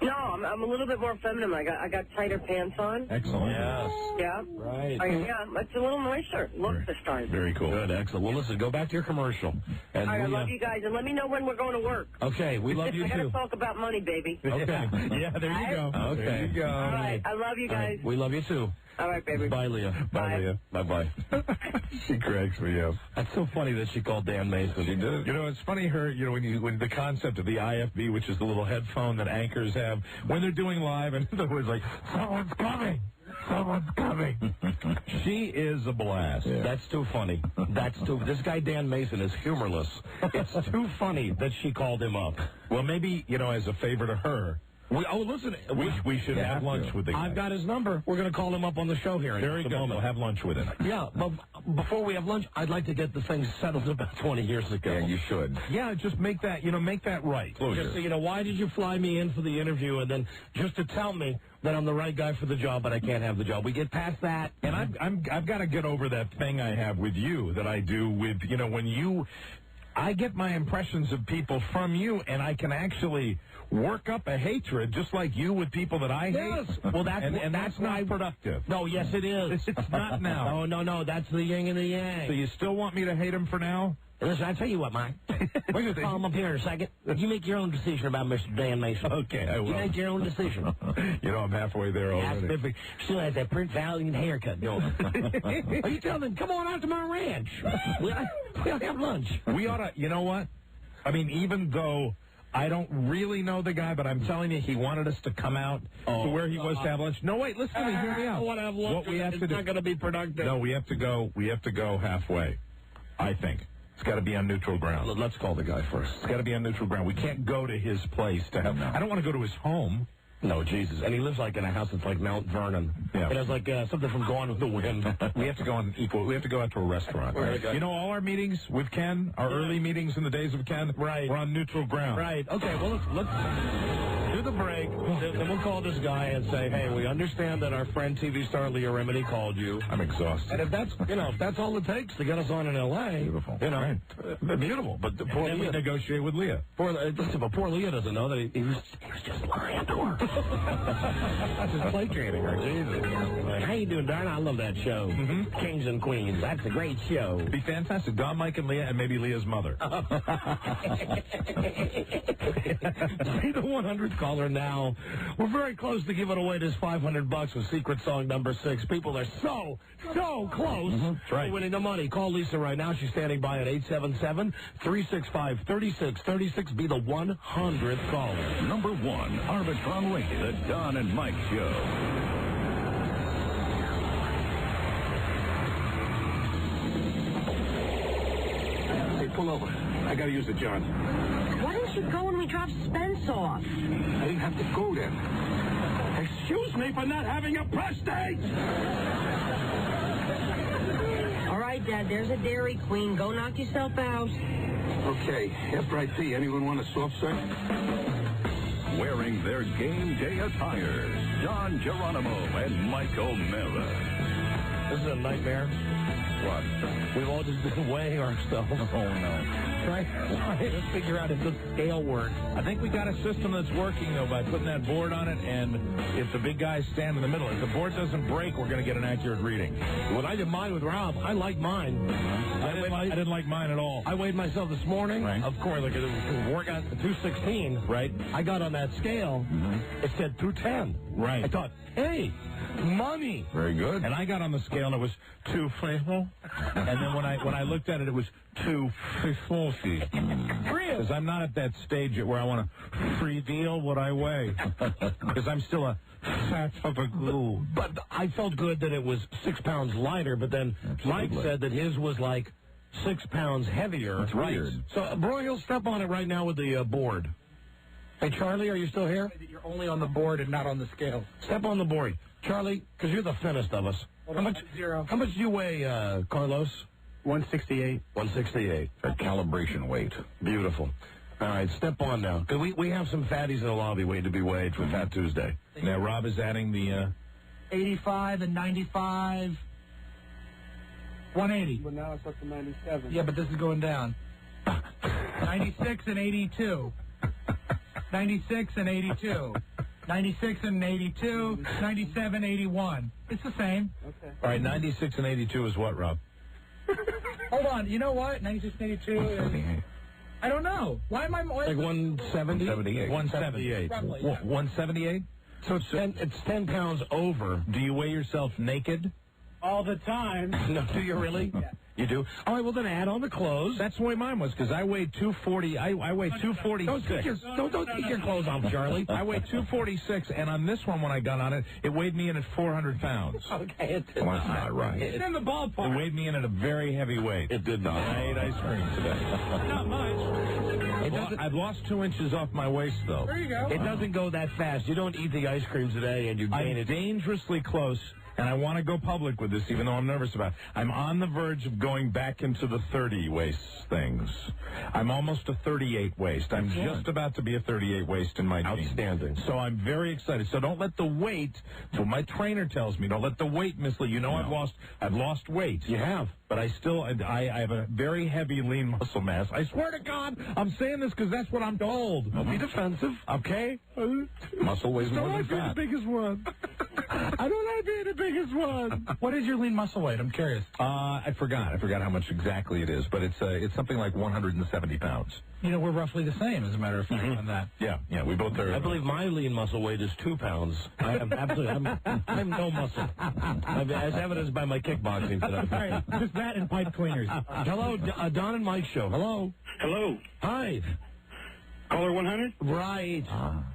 No, I'm a little bit more feminine. I got tighter pants on. Excellent. Yes. Yeah. Right. Yeah, it's a little nicer look this time. Very cool. Good, excellent. Well, listen, go back to your commercial. And I love you guys, and let me know when we're going to work. Okay, we love you I too. got to talk about money, baby. Okay. Yeah, there you go. Okay. There you go. All right, I love you guys. Right. We love you too. All right, baby. Bye, Leah. Bye, Leah. Bye-bye. She cracks me up. That's so funny that she called Dan Mason. She did. It's funny when the concept of the IFB, which is the little headphone that anchors have, when they're doing live, and the words like, someone's coming. Someone's coming. She is a blast. Yeah. That's too funny. This guy Dan Mason is humorless. It's too funny that she called him up. Well, maybe, as a favor to her, we should have lunch with the guy. I've got his number. We're going to call him up on the show here. Very good. We'll have lunch with him. Yeah, but before we have lunch, I'd like to get the thing settled about 20 years ago. Yeah, you should. Yeah, just make that, right. Closure. Just so, why did you fly me in for the interview and then just to tell me that I'm the right guy for the job, but I can't have the job? We get past that. And I've got to get over that thing I have with you that I do with, when I get my impressions of people from you, and I can actually work up a hatred just like you with people that I hate. Well, that's not productive. No, yes, it is. It's not now. No. That's the yin and the yang. So you still want me to hate him for now? Listen, I'll tell you what, Mike. We're going to call him up here in a second. You make your own decision about Mr. Dan Mason. Okay, I will. You make your own decision. I'm halfway there already. Still has that Prince Valiant haircut going. Are you telling them, come on out to my ranch? We'll have lunch. We ought to, you know what? I mean, even though I don't really know the guy, but I'm telling you, he wanted us to come out to where he was to have lunch. No, wait, listen to me. Hear me out. I want to have lunch. What we have to do, not going to be productive. No, we have to go halfway, I think. It's got to be on neutral ground. Let's call the guy first. It's got to be on neutral ground. We can't go to his place to have. I don't want to go to his home. No, Jesus. And he lives like in a house that's like Mount Vernon. Yeah. It has like something from Gone with the Wind. We have to go on equal. We have to go out to a restaurant. Right. You know, all our meetings with Ken, our early meetings in the days of Ken, right, we're on neutral ground. Right. Okay. Well, let's do the break. Then we'll call this guy and say, hey, we understand that our friend TV star Leah Remini called you. I'm exhausted. And if that's all it takes to get us on in L.A., beautiful. Right. Beautiful. But poor Leah, we negotiate with Leah. Poor Leah doesn't know that he was just lying to her. Just placating her. Jesus. How you doing, darling? I love that show. Mm-hmm. Kings and Queens. That's a great show. It'd be fantastic. Don, Mike, and Leah, and maybe Leah's mother. Be the 100th caller now. We're very close to giving away this $500 with secret song number 6. People are so close to winning the money. Call Lisa right now. She's standing by at 877-365-3636. Be the 100th caller. Number 1, Arbitron Lake, the Don and Mike Show. Hey, pull over. I got to use the John. Why didn't you go when we dropped Spence off? I didn't have to go then. Excuse me for not having a prostate! All right, Dad, there's a Dairy Queen. Go knock yourself out. Okay, after I pee, anyone want a soft serve? Wearing their game day attire, Don Geronimo and Mike O'Mara. This is a nightmare. What? We've all just been weighing ourselves. Oh, no. Trying to figure out if the scale works. I think we got a system that's working, though, by putting that board on it, and if the big guys stand in the middle, if the board doesn't break, we're going to get an accurate reading. When I did mine with Rob, I liked mine. I didn't like mine at all. I weighed myself this morning. Right. Of course, like it was workout 216. Right. I got on that scale. It said 210. Right. I thought, hey, money. Very good. And I got on the scale, and it was 250. And then when I looked at it, it was 250. Because I'm not at that stage yet where I want to free deal what I weigh. Because I'm still a fat of a glue. But I felt good that it was 6 pounds lighter, but then Mike said that his was like 6 pounds heavier. That's weird. So, Broy, he'll step on it right now with the board. Hey, Charlie, are you still here? You're only on the board and not on the scale. Step on the board. Charlie, because you're the thinnest of us. How much do you weigh, Carlos? 168. 168. A calibration weight. Beautiful. All right, step on now. Because we have some fatties in the lobby waiting to be weighed for Fat Tuesday. Now, Rob is adding the... 85 and 95. 180. But now it's up to 97. Yeah, but this is going down. 96 and 82. 96 and 82. 96 and 82. 97, 81. It's the same. Okay. All right, 96 and 82 is what, Rob? Hold on. You know what? 96 and 82 is... I don't know. Why am I... Like 170? 78. 178. Roughly, yeah. 178? So it's 10 pounds over. Do you weigh yourself naked? All the time. No, do you really? Yeah. You do? All right, well, then add on the clothes. That's the way mine was, because I weighed 240. I weighed 246. Don't take your clothes off, Charlie. I weighed 246, and on this one, when I got on it, it weighed me in at 400 pounds. Okay, it did Well, that's not right. It's in the ballpark. It weighed me in at a very heavy weight. It did not. I ate ice cream today. Not much. I've lost 2 inches off my waist, though. There you go. It doesn't go that fast. You don't eat the ice cream today and you gain I'm it. dangerously close, and I want to go public with this, even though I'm nervous about it. I'm on the verge of going back into the 30 waist things. I'm almost a 38 waist. I'm just about to be a 38 waist in my jeans. Outstanding. So I'm very excited. So don't let the weight, so my trainer tells me, don't let the weight mislead. You know, No. I've lost weight. You have. But I have a very heavy lean muscle mass. I swear to God, I'm saying this because that's what I'm told. Don't be defensive. Okay? Muscle weighs more than fat. the biggest one. I don't like being the biggest one. What is your lean muscle weight? I'm curious. I forgot how much exactly it is, but it's something like 170 pounds. You know, we're roughly the same, as a matter of fact, on that. Yeah, we both are. I believe my lean muscle weight is 2 pounds. I am absolutely, I'm no muscle. As evidenced by my kickboxing today. All right, just that and pipe cleaners. Hello, Don and Mike show. Hello. Hello. Hi. Caller 100? Right.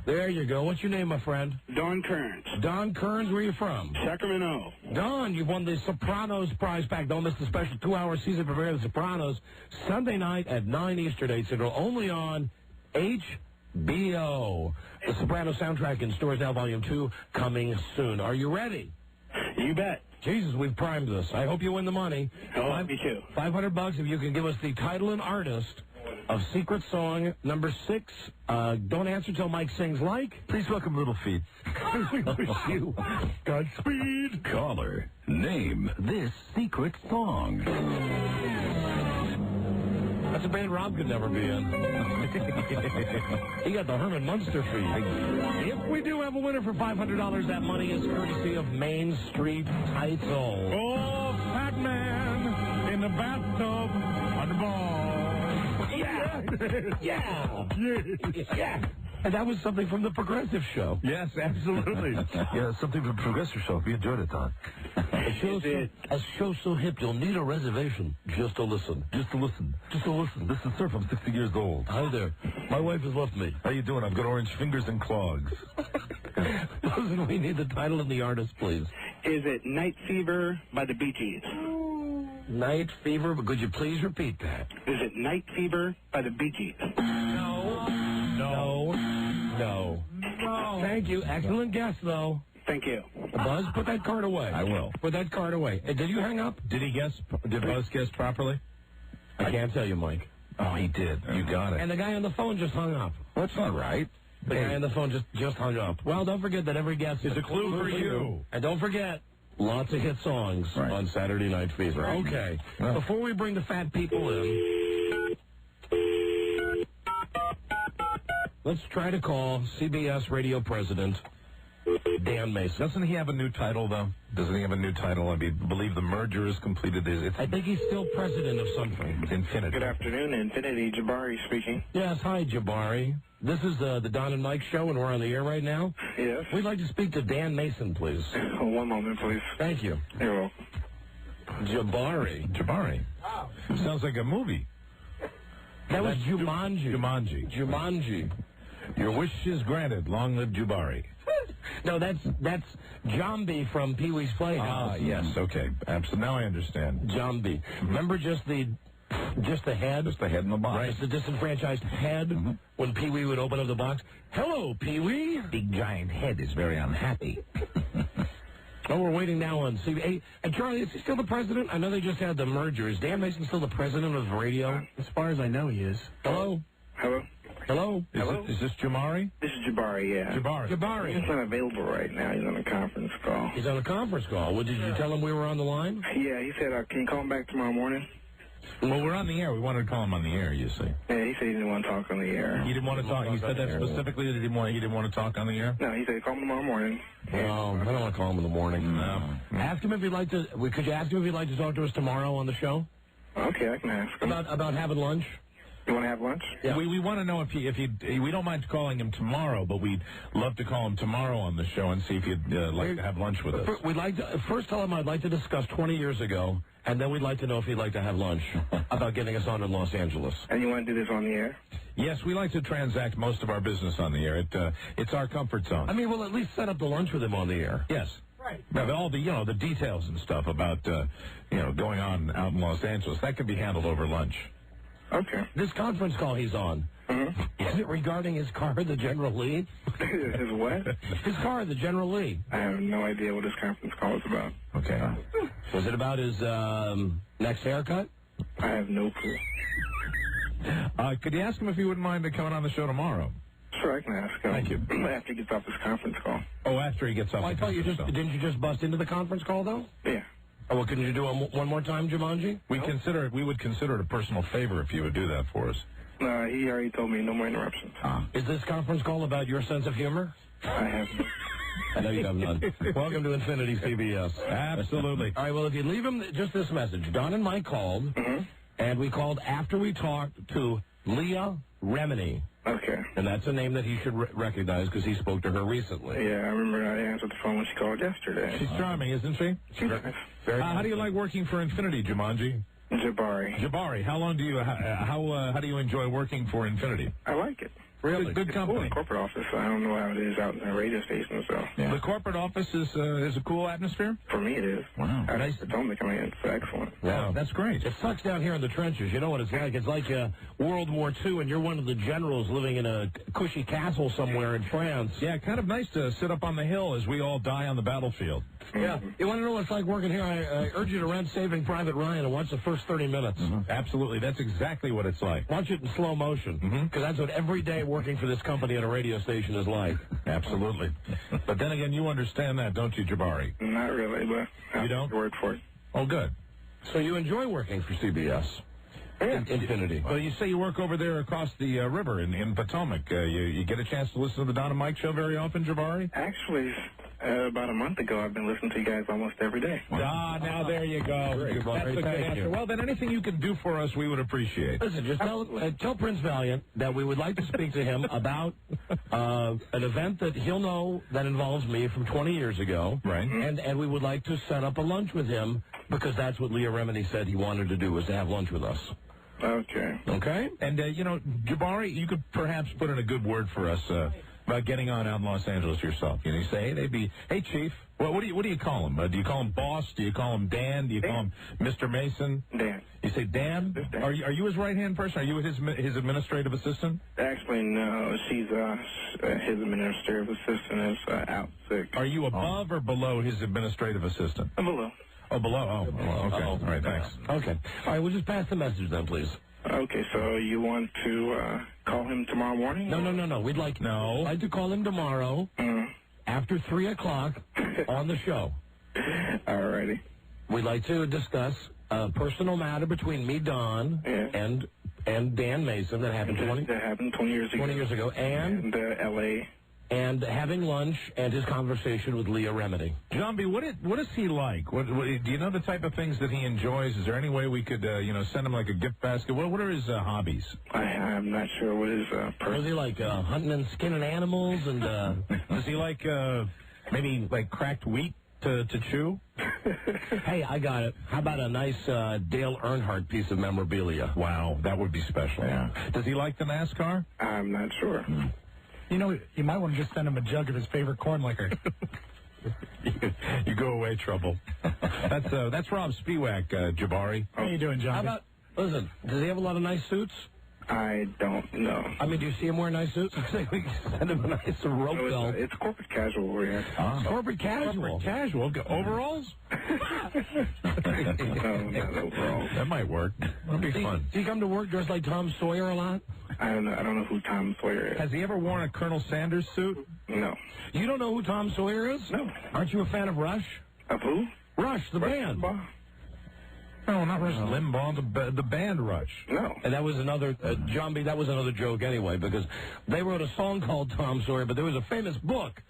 There you go. What's your name, my friend? Don Kearns. Don Kearns, where are you from? Sacramento. Don, you've won the Sopranos prize pack. Don't miss the special 2-hour season premiere of The Sopranos, Sunday night at 9 Eastern, 8 Central, only on HBO. The Sopranos soundtrack in stores now, Volume 2, coming soon. Are you ready? You bet. Jesus, we've primed this. I hope you win the money. Oh, me too. $500 if you can give us the title and artist of Secret Song number 6. Don't answer till Mike sings like. Please welcome Little Feet. We wish you Godspeed. Caller, name this secret song. That's a band Rob could never be in. He got the Herman Munster fee. If we do have a winner for $500, that money is courtesy of Main Street Title. Oh, fat man in the bathtub on the ball. Yeah. And that was something from the Progressive Show. Yes, absolutely. Yeah, something from Progressive Show. We enjoyed it, Don. A show so hip you'll need a reservation just to listen. Just to listen. Just to listen. Listen, sir, I'm 60 years old. Hi there. My wife has left me. How you doing? I've got orange fingers and clogs. Listen, we need the title and the artist, please. Is it Night Fever by the Bee Gees? Night Fever, but could you please repeat that? Is it Night Fever by the Bee Gees? No. Thank you. Excellent guess, though. Thank you. Buzz, put that card away. I will. Put that card away. Did you hang up? Did Buzz guess properly? I can't tell you, Mike. Oh, he did. You got it. And the guy on the phone just hung up. That's not right. The guy on the phone just hung up. Well, don't forget that every guess is a clue for you. And don't forget, lots of hit songs on Saturday Night Fever. Okay. Well. Before we bring the fat people in, let's try to call CBS radio president Dan Mason. Doesn't he have a new title, though? Doesn't he have a new title? I believe the merger is completed. I think he's still president of something. Infinity. Good afternoon, Infinity. Jabari speaking. Yes, hi, Jabari. This is the Don and Mike show, and we're on the air right now. Yes. We'd like to speak to Dan Mason, please. Oh, one moment, please. Thank you. You're welcome. Jabari. Sounds like a movie. That was Jumanji. Jumanji. Your wish is granted. Long live Jabari. No, that's Jambi from Pee-wee's Playhouse. Yes, okay. Absolutely. Now I understand. Jambi. Remember just the head? Just the head in the box. Right, the disenfranchised head when Pee-wee would open up the box. Hello, Pee-wee. Big giant head is very unhappy. Oh, we're waiting now on CB. Hey, and Charlie, is he still the president? I know they just had the merger. Is Dan Mason still the president of radio? As far as I know, he is. Hello? Hello? Hello? Is this Jamari? This is Jabari, yeah. Jabari. He's not available right now. He's on a conference call. He's on a conference call. Well, did you tell him we were on the line? Yeah, he said, can you call him back tomorrow morning? Well, we're on the air. We wanted to call him on the air, you see. Yeah, he said he didn't want to talk on the air. He didn't want to talk. He said that specifically that he didn't want to talk on the air? No, he said call him tomorrow morning. No, I don't want to call him in the morning. No. Ask him if he'd like to. Could you ask him if he'd like to talk to us tomorrow on the show? Okay, I can ask him. About having lunch? You want to have lunch? Yeah. We want to know if he we don't mind calling him tomorrow, but we'd love to call him tomorrow on the show and see if he'd like to have lunch with us. We'd like to first tell him I'd like to discuss 20 years ago, and then we'd like to know if he'd like to have lunch about getting us on in Los Angeles. And you want to do this on the air? Yes, we like to transact most of our business on the air. It's our comfort zone. I mean, we'll at least set up the lunch with him on the air. Yes. Right. Now, all the details and stuff about going on out in Los Angeles, that can be handled over lunch. Okay. This conference call he's on, is it regarding his car, the General Lee? His what? His car, the General Lee. I have no idea what this conference call is about. Okay. Was it about his next haircut? I have no clue. Could you ask him if he wouldn't mind coming on the show tomorrow? Sure, I can ask him. Thank you. After he gets off this conference call. Oh, after he gets off I the thought conference call. didn't you just bust into the conference call, though? Yeah. Oh, well, couldn't you do it one more time, Jumanji? We would consider it a personal favor if you would do that for us. No, he already told me no more interruptions. Is this conference call about your sense of humor? I have. I know you have none. Welcome to Infinity CBS. Absolutely. All right, well, if you leave him just this message. Don and Mike called, and we called after we talked to Leah Remini. Okay. And that's a name that he should recognize because he spoke to her recently. Yeah, I remember I answered the phone when she called yesterday. She's charming, isn't she? She's nice. How do you like working for Infinity, Jumanji? Jabari. Jabari, how long do you how do you enjoy working for Infinity? I like it. Really? Good It's company. cool in the corporate office. I don't know how it is out in the radio station, so. Yeah. The corporate office is a cool atmosphere? For me, it is. Wow. Nice. Potomac, I mean, it's excellent. Wow, that's great. It sucks down here in the trenches. You know what it's like? It's like World War II, and you're one of the generals living in a cushy castle somewhere in France. Yeah, kind of nice to sit up on the hill as we all die on the battlefield. Yeah. You want to know what it's like working here? I urge you to rent Saving Private Ryan and watch the first 30 minutes. Absolutely. That's exactly what it's like. Watch it in slow motion, because that's what every day working for this company at a radio station is like. Absolutely. But then again, you understand that, don't you, Jabari? Not really, but You don't? Word for it. Oh, good. So you enjoy working for CBS? Yeah. Infinity. Well, you say you work over there across the river in Potomac. You get a chance to listen to the Don and Mike show very often, Jabari? Actually, about a month ago, I've been listening to you guys almost every day. Now there you go. Great. That's a good Thank answer. you. Well, then anything you can do for us, we would appreciate. Listen, just tell Prince Valiant that we would like to speak to him about an event that he'll know that involves me from 20 years ago. Right. And we would like to set up a lunch with him because that's what Leah Remini said he wanted to do, was to have lunch with us. Okay. Okay? And, Jabari, you could perhaps put in a good word for us about getting on out in Los Angeles yourself. You say, hey, Chief. Well, what do you call him? Do you call him Boss? Do you call him Dan? Do you call him Mr. Mason? Dan. You say Dan? Dan. Are you his right-hand person? Are you his administrative assistant? Actually, no. She's his administrative assistant is out sick. Are you above or below his administrative assistant? I'm below. Oh, below. Oh, okay. All right, thanks. Okay. All right, we'll just pass the message then, please. Okay, so you want to call him tomorrow morning? No. We'd like to call him tomorrow after 3 o'clock on the show. All righty. We'd like to discuss a personal matter between me, Don, and Dan Mason that happened 20 years ago. 20 years ago, and L.A. And having lunch and his conversation with Leah Remini. John B., what is he like? What, do you know the type of things that he enjoys? Is there any way we could, send him like a gift basket? What are his hobbies? I'm not sure what his Is he like hunting and skinning animals? And does he like maybe like cracked wheat to chew? Hey, I got it. How about a nice Dale Earnhardt piece of memorabilia? Wow, that would be special. Yeah. Does he like the NASCAR? I'm not sure. You know, you might want to just send him a jug of his favorite corn liquor. You go away, trouble. That's Rob Spiewak, Jabari. How you doing, John? How about, listen, does he have a lot of nice suits? I don't know. I mean, do you see him wear nice suits? I think we can send him a nice rope belt. It's corporate casual over here. Corporate casual. Corporate casual. Overalls? No, not overalls. That might work. That'll be fun. Do you come to work dressed like Tom Sawyer a lot? I don't know who Tom Sawyer is. Has he ever worn a Colonel Sanders suit? No. You don't know who Tom Sawyer is? No. Aren't you a fan of Rush? Of who? Rush, the band. No, not Rush Limbaugh, the band Rush. No. And that was another, John B., that was another joke anyway, because they wrote a song called Tom Sawyer, but there was a famous book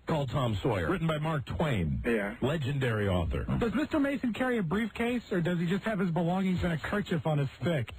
called Tom Sawyer. Written by Mark Twain. Yeah. Legendary author. Does Mr. Mason carry a briefcase, or does he just have his belongings in a kerchief on his stick?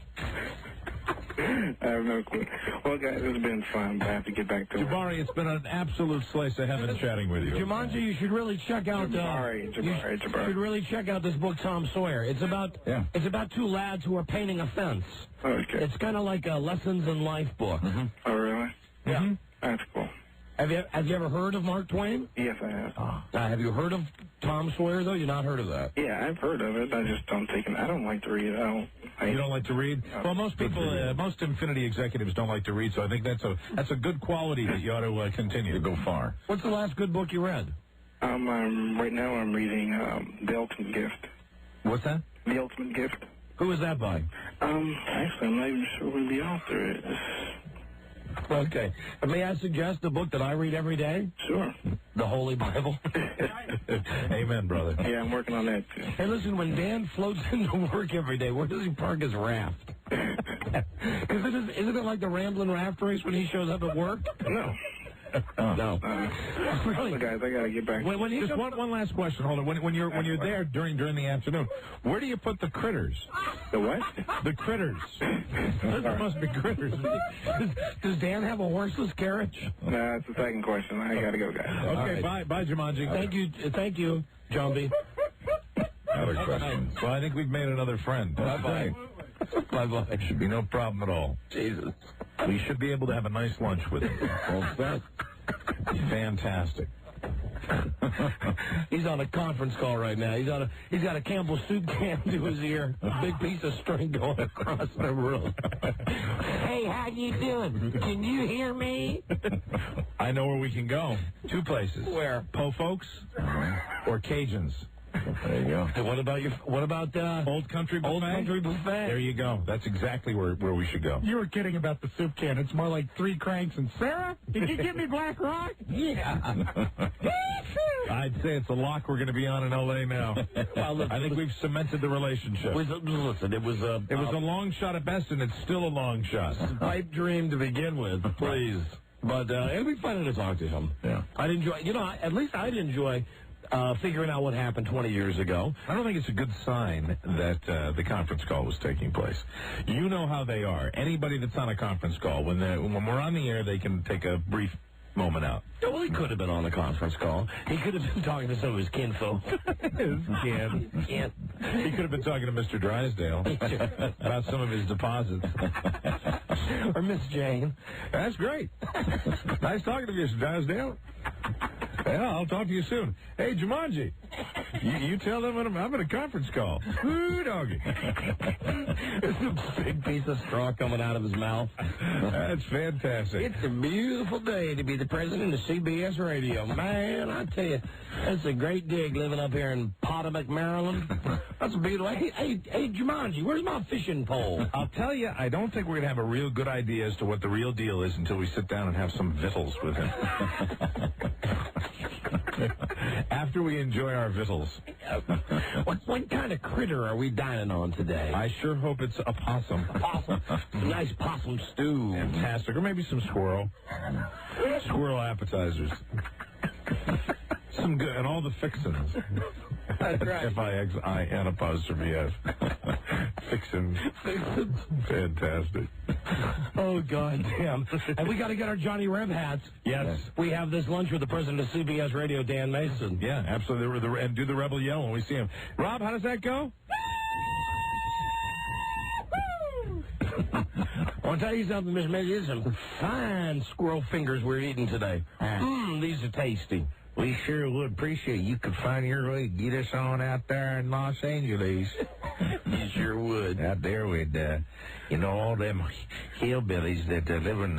I have no clue. Well, guys, it's been fun, but I have to get back to work. Jabari, it's been an absolute slice of heaven chatting with you. Jumanji, you should really check out. Jabari. You should really check out this book, Tom Sawyer. It's about two lads who are painting a fence. Okay. It's kind of like a lessons in life book. Oh, really? Yeah. That's cool. Have you ever heard of Mark Twain? Yes, I have. Have you heard of Tom Sawyer though? You've not heard of that? Yeah, I've heard of it. I just don't take it. I don't like to read. You don't like to read? Well, most people, most Infinity executives don't like to read, so I think that's a good quality that you ought to continue to go far. What's the last good book you read? Right now I'm reading The Ultimate Gift. What's that? The Ultimate Gift. Who is that by? Actually, I'm not even sure who the author is. Okay. May I suggest a book that I read every day? Sure. The Holy Bible. Amen, brother. Yeah, I'm working on that, too. Hey, listen, when Dan floats into work every day, where does he park his raft? Isn't it like the Ramblin' Raft Race when he shows up at work? No. No. Really? Guys, I gotta get back. Just one last question. Hold on. When you're there during the afternoon, where do you put the critters? The what? The critters. There must be critters. Does Dan have a horseless carriage? No, that's the second question. I gotta go, guys. Okay, bye, Jumanji. Thank you, John B. Another question. Well, I think we've made another friend. Bye. Bye-bye. Should be no problem at all. Jesus. We should be able to have a nice lunch with him. Well, fantastic. He's on a conference call right now. He's got a Campbell soup can to his ear, a big piece of string going across the room. Hey, how you doing? Can you hear me? I know where we can go. 2 places. Where? Po Folks or Cajuns. There you go. Hey, what about Old Country Buffet? Old Country Buffet. There you go. That's exactly where we should go. You were kidding about the soup can. It's more like 3 cranks and Sarah, did you give me Black Rock? Yeah. I'd say it's a lock we're going to be on in L.A. now. Well, look, I think we've cemented the relationship. Listen, it was a long shot at best, and it's still a long shot. pipe dream to begin with, please. But it'll be fun to talk to him. Yeah. I'd enjoy, at least I'd enjoy figuring out what happened 20 years ago. I don't think it's a good sign that the conference call was taking place. You know how they are. Anybody that's on a conference call, when we're on the air, they can take a brief moment out. Well, he could have been on a conference call. He could have been talking to some of his kinfolk. He could have been talking to Mr. Drysdale about some of his deposits. Or Miss Jane. That's great. Nice talking to you, Mr. Drysdale. Yeah, I'll talk to you soon. Hey, Jumanji, you tell them I'm in a conference call. Ooh, doggy. There's a big piece of straw coming out of his mouth. That's fantastic. It's a beautiful day to be the president of CBS Radio. Man, I tell you, that's a great gig living up here in Potomac, Maryland. That's a beautiful. Hey, Jumanji, where's my fishing pole? I'll tell you, I don't think we're going to have a real good idea as to what the real deal is until we sit down and have some victuals with him. After we enjoy our victuals. What kind of critter are we dining on today? I sure hope it's a possum. Possum. Some nice possum stew. Fantastic. Or maybe some squirrel. Squirrel appetizers. Some good, and all the fixins. That's right. F-I-X-I-N apostrophe S. Fixins. Fantastic. Oh, God damn. And we got to get our Johnny Reb hats. Yes. We have this lunch with the president of CBS Radio, Dan Mason. Yeah, absolutely. And do the rebel yell when we see him. Rob, how does that go? I want to tell you something, Miss Mason. These are some fine squirrel fingers we're eating today. These are tasty. We sure would appreciate you could find your way to get us on out there in Los Angeles. You sure would. Out there with, all them hillbillies that live in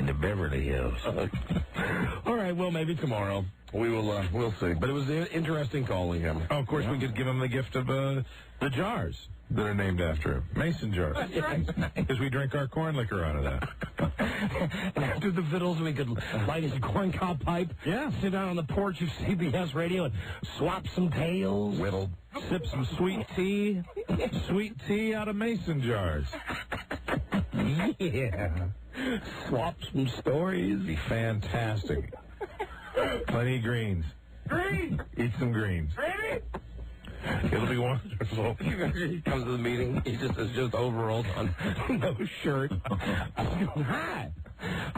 the Beverly Hills. All right, well, maybe tomorrow. We'll see. But it was interesting calling him. Oh, of course, we could give him the gift of the jars that are named after him. Mason jars. That's right. Because we drink our corn liquor out of that. And after the fiddles, we could light his corncob pipe. Yeah. Sit down on the porch of CBS Radio and swap some tales. Whittle. Sip some sweet tea. Sweet tea out of Mason jars. Yeah. Swap some stories. Be fantastic. Plenty of greens. Green! Eat some greens. Green! It'll be wonderful. He comes to the meeting. He just has overalls on, no shirt. Hi,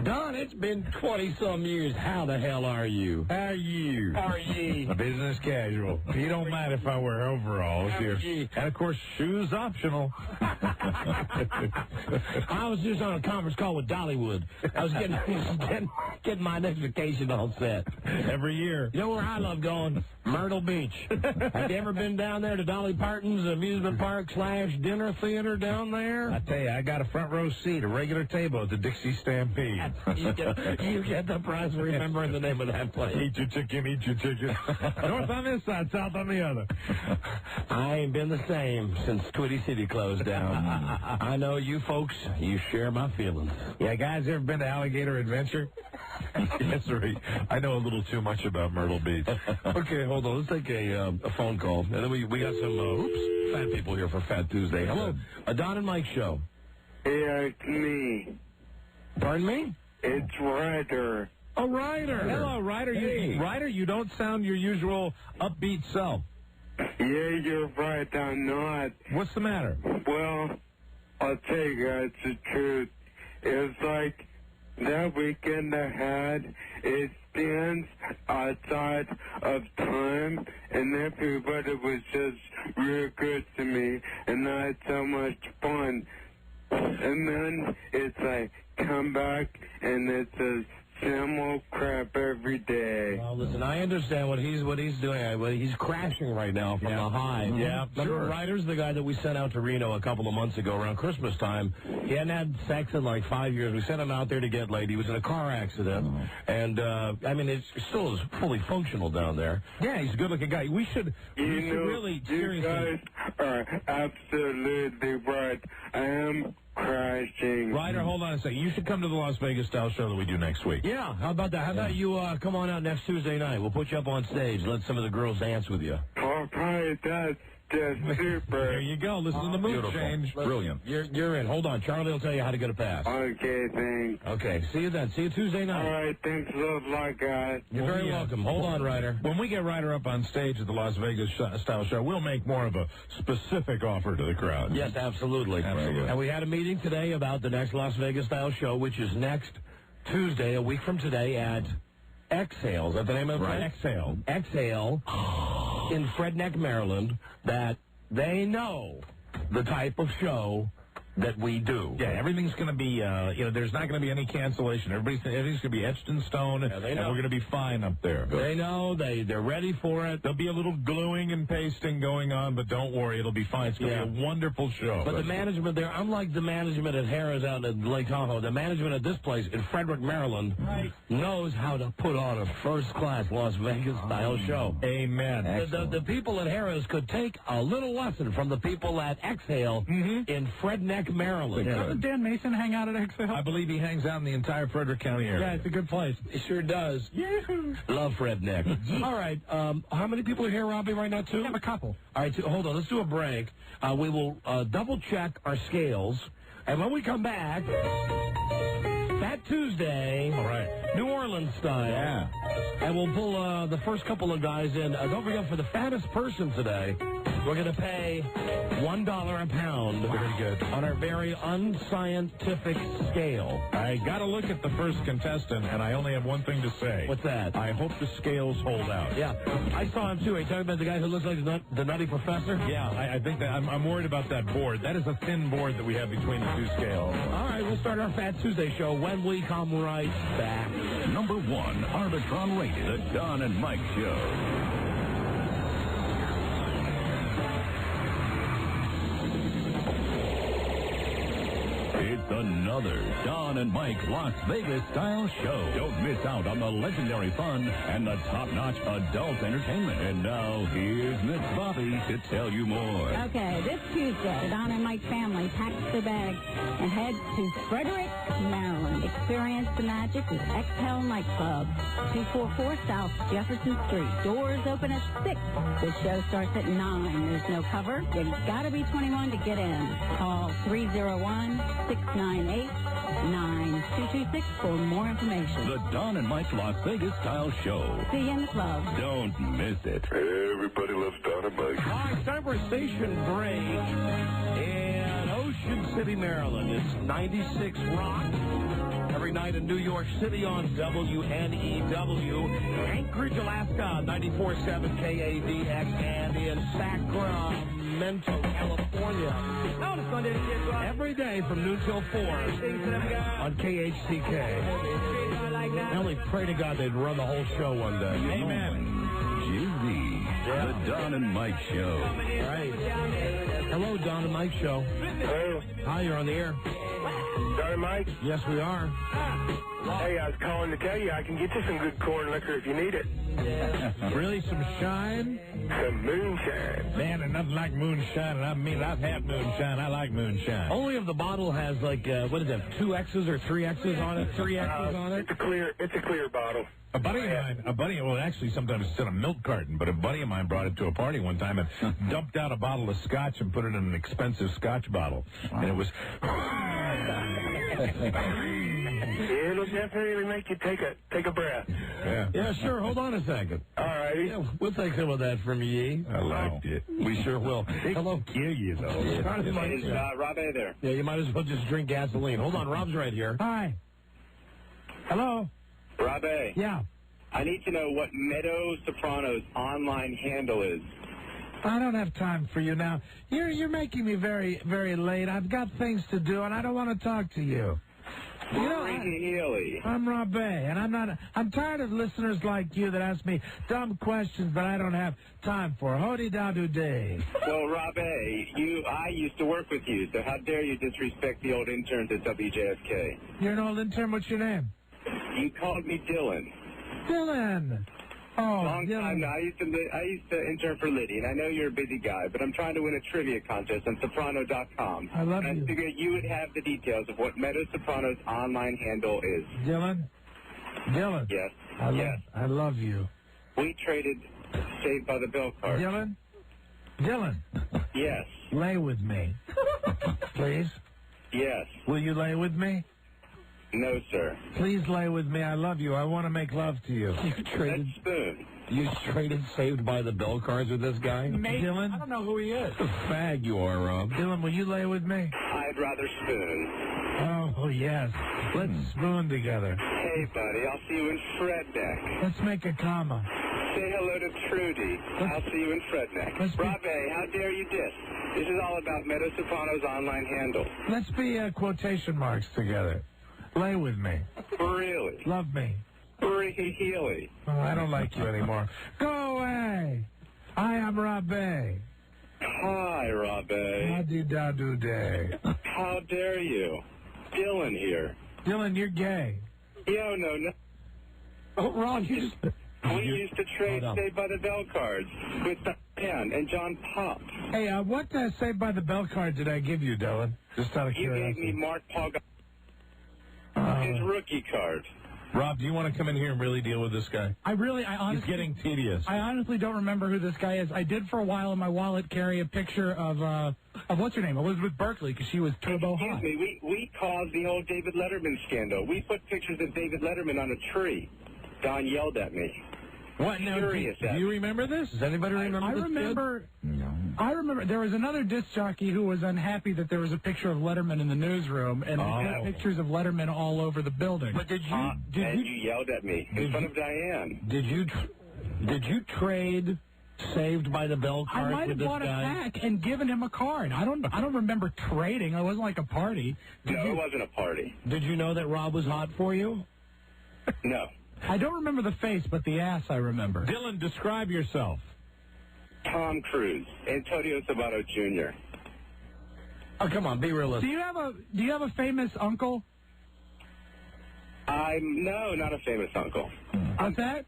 Don. It's been 20-some years. How the hell are you? How are you? How are ye? Business casual. You don't mind if I wear overalls here. And of course, shoes optional. I was just on a conference call with Dollywood. I was getting my next vacation all set. Every year. You know where I love going? Myrtle Beach. Have you ever been down there to Dolly Parton's amusement park / dinner theater down there? I tell you, I got a front row seat, a regular table at the Dixie Stampede. You get the prize for remembering the name of that place. Eat your chicken, eat your chicken. North on this side, south on the other. I ain't been the same since Twitty City closed down. I know you folks, you share my feelings. Yeah, guys, ever been to Alligator Adventure? Yes, sir. I know a little too much about Myrtle Beach. Okay, hold on. Let's take a phone call. And then we got some, fat people here for Fat Tuesday. Hello, a Don and Mike show. Yeah, it's me. Pardon me? It's Ryder. Oh, Ryder. Hello, Ryder. Hey. Ryder, you don't sound your usual upbeat self. Yeah, you're right, I'm not. What's the matter? Well, I'll tell you guys the truth. It's like that weekend I had, it stands outside of time, and everybody was just real good to me, and I had so much fun. And then it's like, come back, and it's a similar crap every day. Well, listen, I understand what he's doing. He's crashing right now from the high. Yeah, Remember, Ryder's the guy that we sent out to Reno a couple of months ago around Christmas time. He hadn't had sex in like 5 years. We sent him out there to get laid. He was in a car accident. And, I mean, it still is fully functional down there. Yeah, he's a good-looking guy. We should You guys are absolutely right. I am crashing. Ryder, hold on a second. You should come to the Las Vegas style show that we do next week. Yeah, how about that? How about you come on out next Tuesday night? We'll put you up on stage. Let some of the girls dance with you. All right, that's just super. There you go. Listen to the mood change. Brilliant. You're in. Hold on. Charlie will tell you how to get a pass. Okay, thanks. Okay, see you then. See you Tuesday night. All right, thanks a lot, guys. You're very welcome. Hold on, Ryder. When we get Ryder up on stage at the Las Vegas style show, we'll make more of a specific offer to the crowd. Yes, absolutely. Absolutely. And we had a meeting today about the next Las Vegas style show, which is next Tuesday, a week from today, at Exhale. Is that the name of it? Right. Exhale. Exhale in Fredneck, Maryland, that they know the type of show that we do. Yeah, everything's going to be, there's not going to be any cancellation. Everything's going to be etched in stone, and we're going to be fine up there. They know. They're ready for it. There'll be a little gluing and pasting going on, but don't worry, it'll be fine. It's going to be a wonderful show. But the management there, unlike the management at Harrah's out at Lake Tahoe, the management at this place in Frederick, Maryland, knows how to put on a first-class Las Vegas-style show. Amen. The people at Harrah's could take a little lesson from the people at Exhale in Fredneck, Maryland. Doesn't Dan Mason hang out at Exhale? I believe he hangs out in the entire Frederick County area. Yeah, it's a good place. It sure does. Love Fredneck. All right. How many people are here, Robbie, right now, too? We have a couple. All right, hold on. Let's do a break. We will double-check our scales. And when we come back, Fat Tuesday, all right, New Orleans style. Yeah. And we'll pull the first couple of guys in. Don't forget, for the fattest person today, we're going to pay $1 a pound. Very good. On our very unscientific scale. I got to look at the first contestant, and I only have one thing to say. What's that? I hope the scales hold out. Yeah, I saw him too. Are you talking about the guy who looks like the Nutty Professor? Yeah, I think that I'm worried about that board. That is a thin board that we have between the two scales. All right, we'll start our Fat Tuesday show when we come right back. Number 1, Arbitron rated, the Don and Mike Show. It's another Don and Mike Las Vegas style show. Don't miss out on the legendary fun and the top-notch adult entertainment. And now here's Miss Bobby to tell you more. Okay, this Tuesday, the Don and Mike family packs their bags and heads to Frederick, Maryland. Experience the magic with Exhale Nightclub, 244 South Jefferson Street. Doors open at 6. The show starts at 9. There's no cover. You gotta be 21 to get in. Call 301-698-9226 for more information. The Don and Mike Las Vegas style show. See you in the club. Don't miss it. Everybody loves Don and Mike. All right, it's time for a station break in Ocean City, Maryland. It's 96 Rock. Every night in New York City on WNEW. Anchorage, Alaska, 94.7 KADX. And in Sacramento, California. Every day from noon till 4 on KHCK. I only pray to God they'd run the whole show one day. Amen. Jizzy, the Don and Mike Show. Right. Hello, Don and Mike Show. Hello, Hi, you're on the air. Don and Mike. Yes, we are. Hey, I was calling to tell you I can get you some good corn liquor if you need it. Really, some shine? Some moonshine. Man, and nothing like moonshine. And I mean, I've had moonshine. I like moonshine. Only if the bottle has, like, what is it, 2 X's or 3 X's on it? 3 X's on it? It's a clear bottle. A buddy of mine, well, actually, sometimes it's in a milk carton, but a buddy of mine brought it to a party one time and dumped out a bottle of scotch and put it in an expensive scotch bottle. Wow. And it was... It'll definitely make you take a breath. Yeah, sure. Hold on a second. All righty. Yeah, we'll take some of that from ye. I liked it. We sure will. Hello. Kill you, though. Is Rob there? Yeah, you might as well just drink gasoline. Hold on, Rob's right here. Hi. Hello? Robbie. Yeah. I need to know what Meadow Soprano's online handle is. I don't have time for you now. You're making me very, very late. I've got things to do, and I don't want to talk to you. You know, I'm Robbie, and I'm tired of listeners like you that ask me dumb questions that I don't have time for. Hody-da-do-day. Well, Robbie, I used to work with you, so how dare you disrespect the old interns at WJFK? You're an old intern. What's your name? You called me Dylan. Dylan. Oh, Long time now. I used to intern for Liddy, and I know you're a busy guy, but I'm trying to win a trivia contest on Soprano.com. I love you. I figured you would have the details of what Meadow Soprano's online handle is. Dylan? Yes. I love you. We traded Saved by the Bell card. Dylan? Yes. Lay with me. Please? Yes. Will you lay with me? No, sir. Please lay with me. I love you. I want to make love to you. Let's spoon. You traded Saved by the Bell cards with this guy? Dylan? I don't know who he is. What a fag you are, Rob. Dylan, will you lay with me? I'd rather spoon. Oh, yes. Let's spoon together. Hey, buddy, I'll see you in Fredneck. Let's make a comma. Say hello to Trudy. I'll see you in Fredneck. Robbie, how dare you diss? This is all about Meadow Soprano's online handle. Let's be quotation marks together. Lay with me. Really? Love me. Really? Oh, I don't like you anymore. Go away. I am Robbie. Hi, Robbie. Howdy-da-do-day. How dare you? Dylan here. Dylan, you're gay. Yo, no. Oh, Ron, you just... We used to trade Saved by the Bell cards with Dan and John Pop. Hey, what Saved by the Bell card did I give you, Dylan? Just out of You curiosity. gave me Mark Paul his rookie card. Rob, do you want to come in here and really deal with this guy? I honestly... He's getting tedious. I honestly don't remember who this guy is. I did for a while in my wallet carry a picture of what's her name? Elizabeth Berkley, because she was turbo hot. Excuse me, we caused the whole David Letterman scandal. We put pictures of David Letterman on a tree. Don yelled at me. What? Now, do you remember this? Does anybody remember I this? remember. No. I remember there was another disc jockey who was unhappy that there was a picture of Letterman in the newsroom, and there were pictures of Letterman all over the building. But you yelled at me in front of Diane. Did you trade Saved by the Bell I card might with have this bought guy? a pack and given him a card. I don't remember trading. It wasn't like a party. It wasn't a party. Did you know that Rob was hot for you? No. I don't remember the face, but the ass I remember. Dylan, describe yourself. Tom Cruise, Antonio Sabato Jr. Oh, come on, be realistic. Do you have a famous uncle? No, not a famous uncle. What's that?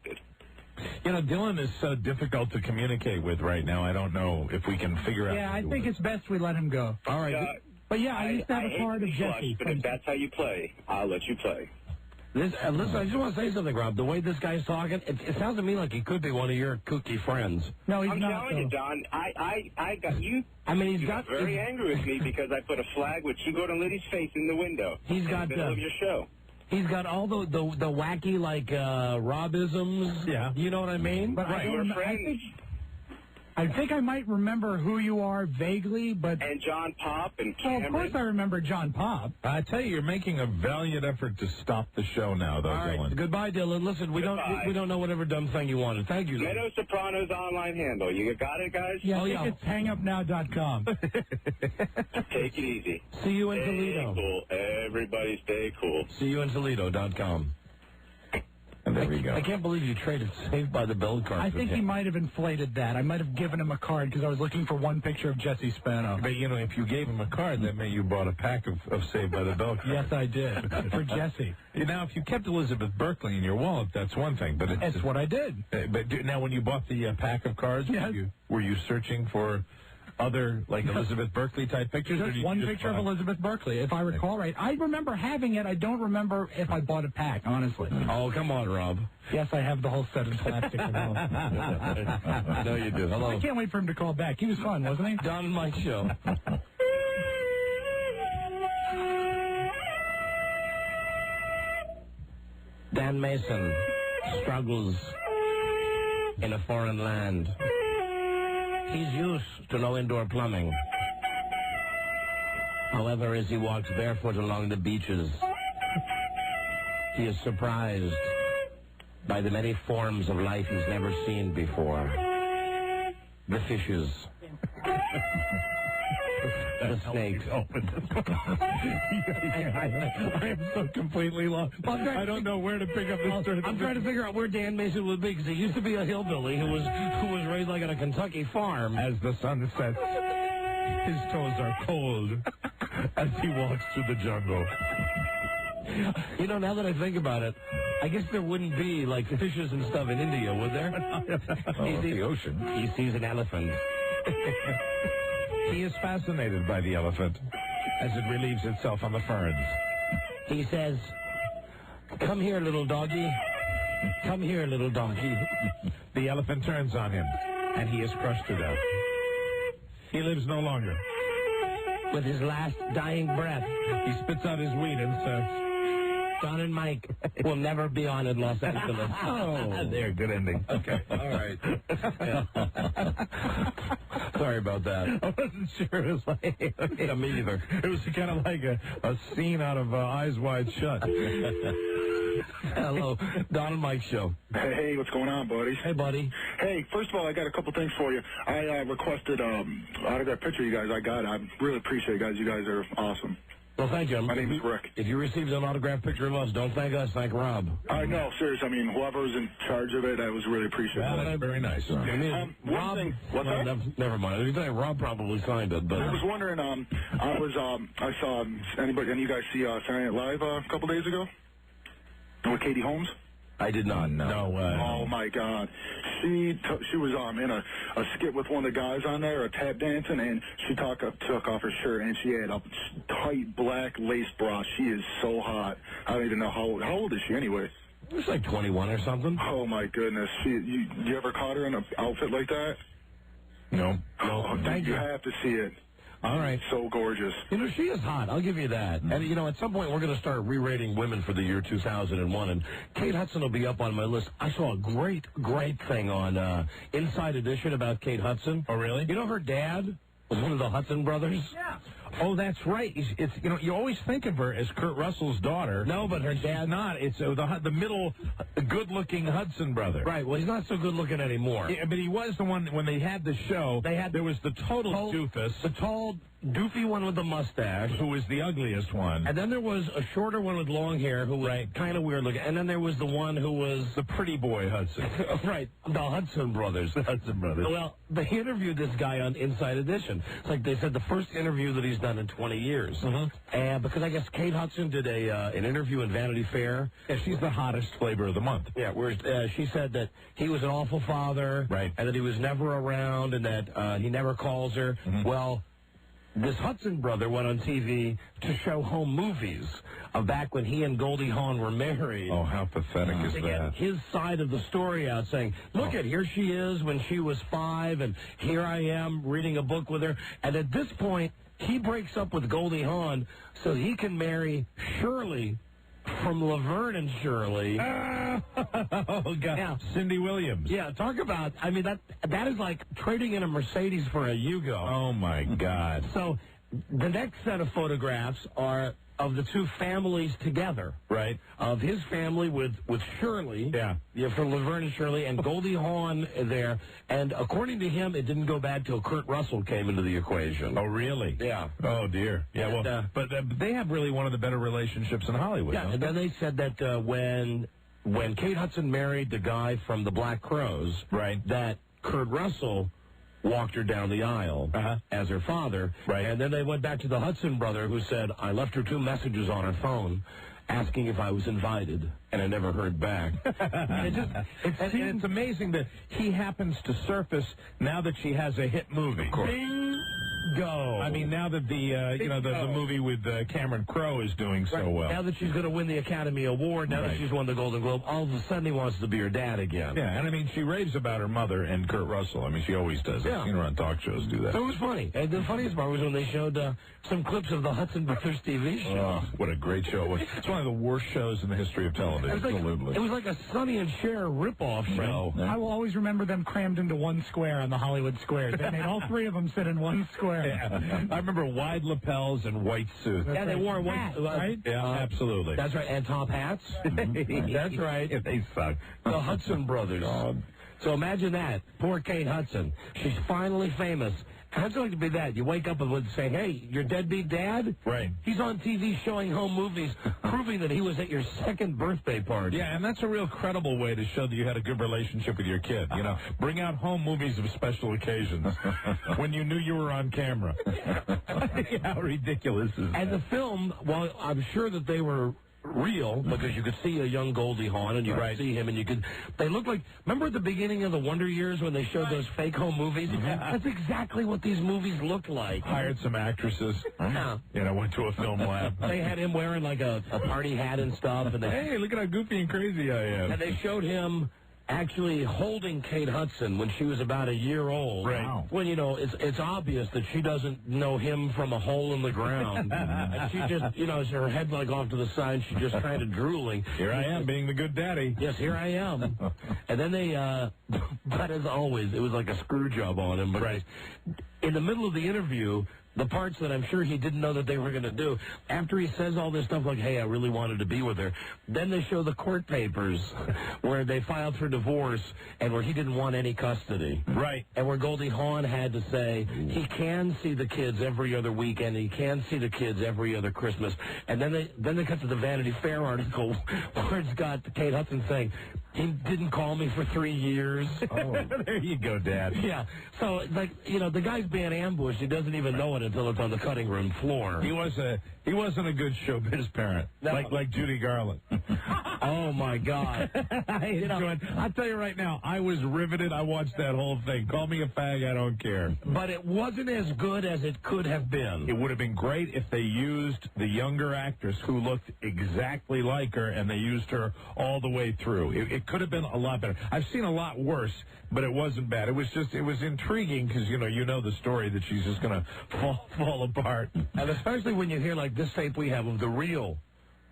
You know, Dylan is so difficult to communicate with right now. I don't know if we can figure out. Yeah, I think it's best we let him go. All right. But yeah, I used to have a hate card to of be Jesse. flush, but if that's how you play, I'll let you play. Listen, I just want to say something, Rob. The way this guy's talking, it sounds to me like he could be one of your kooky friends. No, he's I'm not. telling you, Don, I got you. I mean, You got very angry with me because I put a flag with Chico and Liddy's face in the window. He's got in the middle of your show. He's got all the wacky, like, Robisms. Yeah. You know what I mean? But Right, we're friends. I think I might remember who you are vaguely, but... And John Pop and Well, Cameron. of course I remember John Pop. I tell you, you're making a valiant effort to stop the show now, though, All right. Dylan. Goodbye, Dylan. Listen, we don't know whatever dumb thing you wanted. Thank you. Meadow Soprano's online handle. You got it, guys? Yeah, I think it's hangupnow.com. Take it easy. See you in Stay Toledo. cool. Everybody stay cool. See you in Toledo.com. And there we go. I can't believe you traded Saved by the Bell card. I think he might have inflated that. I might have given him a card because I was looking for one picture of Jesse Spano. But, you know, if you gave him a card, that meant you bought a pack of Saved by the Bell cards. Yes, I did. For Jesse. Now, if you kept Elizabeth Berkley in your wallet, that's one thing. But That's what I did. now, when you bought the pack of cards, Yes. were you searching for other, like, Elizabeth Berkley-type pictures? or did Just you one just picture of buy- Elizabeth Berkley, if I recall right. I remember having it. I don't remember if I bought a pack, honestly. Oh, come on, Rob. Yes, I have the whole set of plastic at home. No, you do. Hello. I can't wait for him to call back. He was fun, wasn't he? Don and Mike Show. Dan Mason struggles in a foreign land. He's used to no indoor plumbing. However, as he walks barefoot along the beaches, He is surprised by the many forms of life he's never seen before. The fishes. The snakes. I am so completely lost. I don't know where to pick up this story. I'm trying to figure out where Dan Mason would be, because he used to be a hillbilly who was raised like on a Kentucky farm. As the sun sets, his toes are cold as he walks through the jungle. You know, now that I think about it, I guess there wouldn't be, like, fishes and stuff in India, would there? The ocean. He sees an elephant. He is fascinated by the elephant as it relieves itself on the ferns. He says, "Come here, little doggy. Come here, little doggy." The elephant turns on him, and he is crushed to death. He lives no longer. With his last dying breath, He spits out his weed and says, Don and Mike will never be on in Los Angeles. "Oh, there, good ending." Okay, all right. Sorry about that. I wasn't sure. It was like, Yeah, me either. It was kind of like a scene out of Eyes Wide Shut. Hello, Don and Mike show. Hey, what's going on, buddies? Hey, buddy. Hey, first of all, I got a couple things for you. I requested autograph picture of you guys. I got it. I really appreciate it, guys. You guys are awesome. Well, thank you. My name is Rick. If you received an autographed picture of us, don't thank us, thank Rob. No, seriously. I mean, whoever's in charge of it, I was really appreciative. Well, that's very nice. One Rob, thing. What's well, that? never mind. Rob probably signed it, but I was wondering. I saw any of you guys see Saturday Night Live a couple days ago with Katie Holmes. I did not know. Oh my God, she was in a skit with one of the guys on there, tap dancing, and she took off her shirt and she had a tight black lace bra. She is so hot. I don't even know how old is she anyway. It was like 21 or something. Oh my goodness, you ever caught her in an outfit like that? No. Oh, you have to see it. All right. So gorgeous. You know, she is hot. I'll give you that. And, you know, at some point we're going to start re-rating women for the year 2001, and Kate Hudson will be up on my list. I saw a great thing on Inside Edition about Kate Hudson. Oh, really? You know her dad was one of the Hudson brothers? Yeah. Oh, that's right. It's you always think of her as Kurt Russell's daughter. No, but her Dad's not. It's the middle, good-looking Hudson brother. Right. Well, he's not so good-looking anymore. Yeah, but he was the one when they had the show. There was the total doofus, the tall, doofy one with the mustache, who was the ugliest one, and then there was a shorter one with long hair who was kind of weird looking, and then there was the one who was the pretty boy Hudson. Right. The Hudson brothers. The Hudson brothers. Well, they interviewed this guy on Inside Edition. It's like they said the first interview that he's done in 20 years. And because I guess Kate Hudson did an interview in Vanity Fair. Yeah, she's the hottest flavor of the month. Yeah, where she said that he was an awful father, right, and that he was never around, and that he never calls her. Well, this Hudson brother went on TV to show home movies of back when he and Goldie Hawn were married. Oh, how pathetic is to that? get his side of the story out, saying, look here she is when she was 5, and here I am reading a book with her. And at this point, he breaks up with Goldie Hawn so he can marry Shirley from Laverne and Shirley. Oh, God. Yeah. Cindy Williams. Yeah, talk about, I mean, that is like trading in a Mercedes for a Yugo. Oh, my God. So the next set of photographs are of the two families together. Right. Of his family with Shirley. Yeah, from Laverne and Shirley, and Goldie Hawn there. And according to him, it didn't go back till Kurt Russell came into the equation. Oh, really? Yeah. Oh, dear. Yeah, and, well, but they have really one of the better relationships in Hollywood. Yeah, and then they said that when Kate Hudson married the guy from the Black Crowes, right, that Kurt Russell walked her down the aisle as her father. Right. And then they went back to the Hudson brother, who said, I left her 2 messages on her phone asking if I was invited, and I never heard back. It's amazing that he happens to surface now that she has a hit movie. Bingo! I mean, now that the movie with Cameron Crowe is doing so well. Now that she's going to win the Academy Award, now that she's won the Golden Globe, all of a sudden he wants to be her dad again. Yeah, and I mean, she raves about her mother and Kurt Russell. I mean, she always does. Yeah. I've seen her on talk shows do that. So it was funny. And the funniest part was when they showed some clips of the Hudson Brothers TV show. Oh, what a great show it was. It's one of the worst shows in the history of television. It was like a Sonny and Cher ripoff show. I will always remember them crammed into one square on the Hollywood Square. They made all 3 of them sit in one square. Yeah. I remember wide lapels and white suits. Yeah, they wore white, right? Yeah, absolutely. That's right, and top hats. That's right. They suck. The Hudson brothers. So imagine that. Poor Kate Hudson. She's finally famous. How'd you like to be that? You wake up and would say, hey, your deadbeat dad? Right. He's on TV showing home movies, proving that he was at your second birthday party. Yeah, and that's a real credible way to show that you had a good relationship with your kid. You know, bring out home movies of special occasions when you knew you were on camera. How ridiculous is that? And the film, well, I'm sure that they were real because you could see a young Goldie Hawn and you could see him and you could, they look like, remember at the beginning of the Wonder Years when they showed those fake home movies? That's exactly what these movies looked like. Hired some actresses. Yeah. You know, went to a film lab. They had him wearing like a party hat and stuff. And hey, look at how goofy and crazy I am. And they showed him actually holding Kate Hudson when she was about a year old. Right. Wow. When, you know, it's obvious that she doesn't know him from a hole in the ground. And she just, you know, her head like off to the side, she's just kind of drooling. Here I am being the good daddy. Yes, here I am. And then they, but as always, it was like a screw job on him. Because in the middle of the interview, the parts that I'm sure he didn't know that they were going to do, after he says all this stuff like, hey, I really wanted to be with her, then they show the court papers where they filed for divorce and where he didn't want any custody. Right. And where Goldie Hawn had to say he can see the kids every other weekend, he can see the kids every other Christmas. And then they cut to the Vanity Fair article where it's got Kate Hudson saying, he didn't call me for 3 years. Oh, there you go, Dad. Yeah. So, like, you know, the guy's being ambushed. He doesn't even know it until it's on the cutting room floor. He wasn't a good showbiz parent, like Judy Garland. Oh, my God. I'll tell you right now, I was riveted. I watched that whole thing. Call me a fag, I don't care. But it wasn't as good as it could have been. It would have been great if they used the younger actress who looked exactly like her, and they used her all the way through. It could have been a lot better. I've seen a lot worse, but it wasn't bad. It was intriguing because, you know the story that she's just going to fall apart. And especially when you hear, like, this tape we have of the real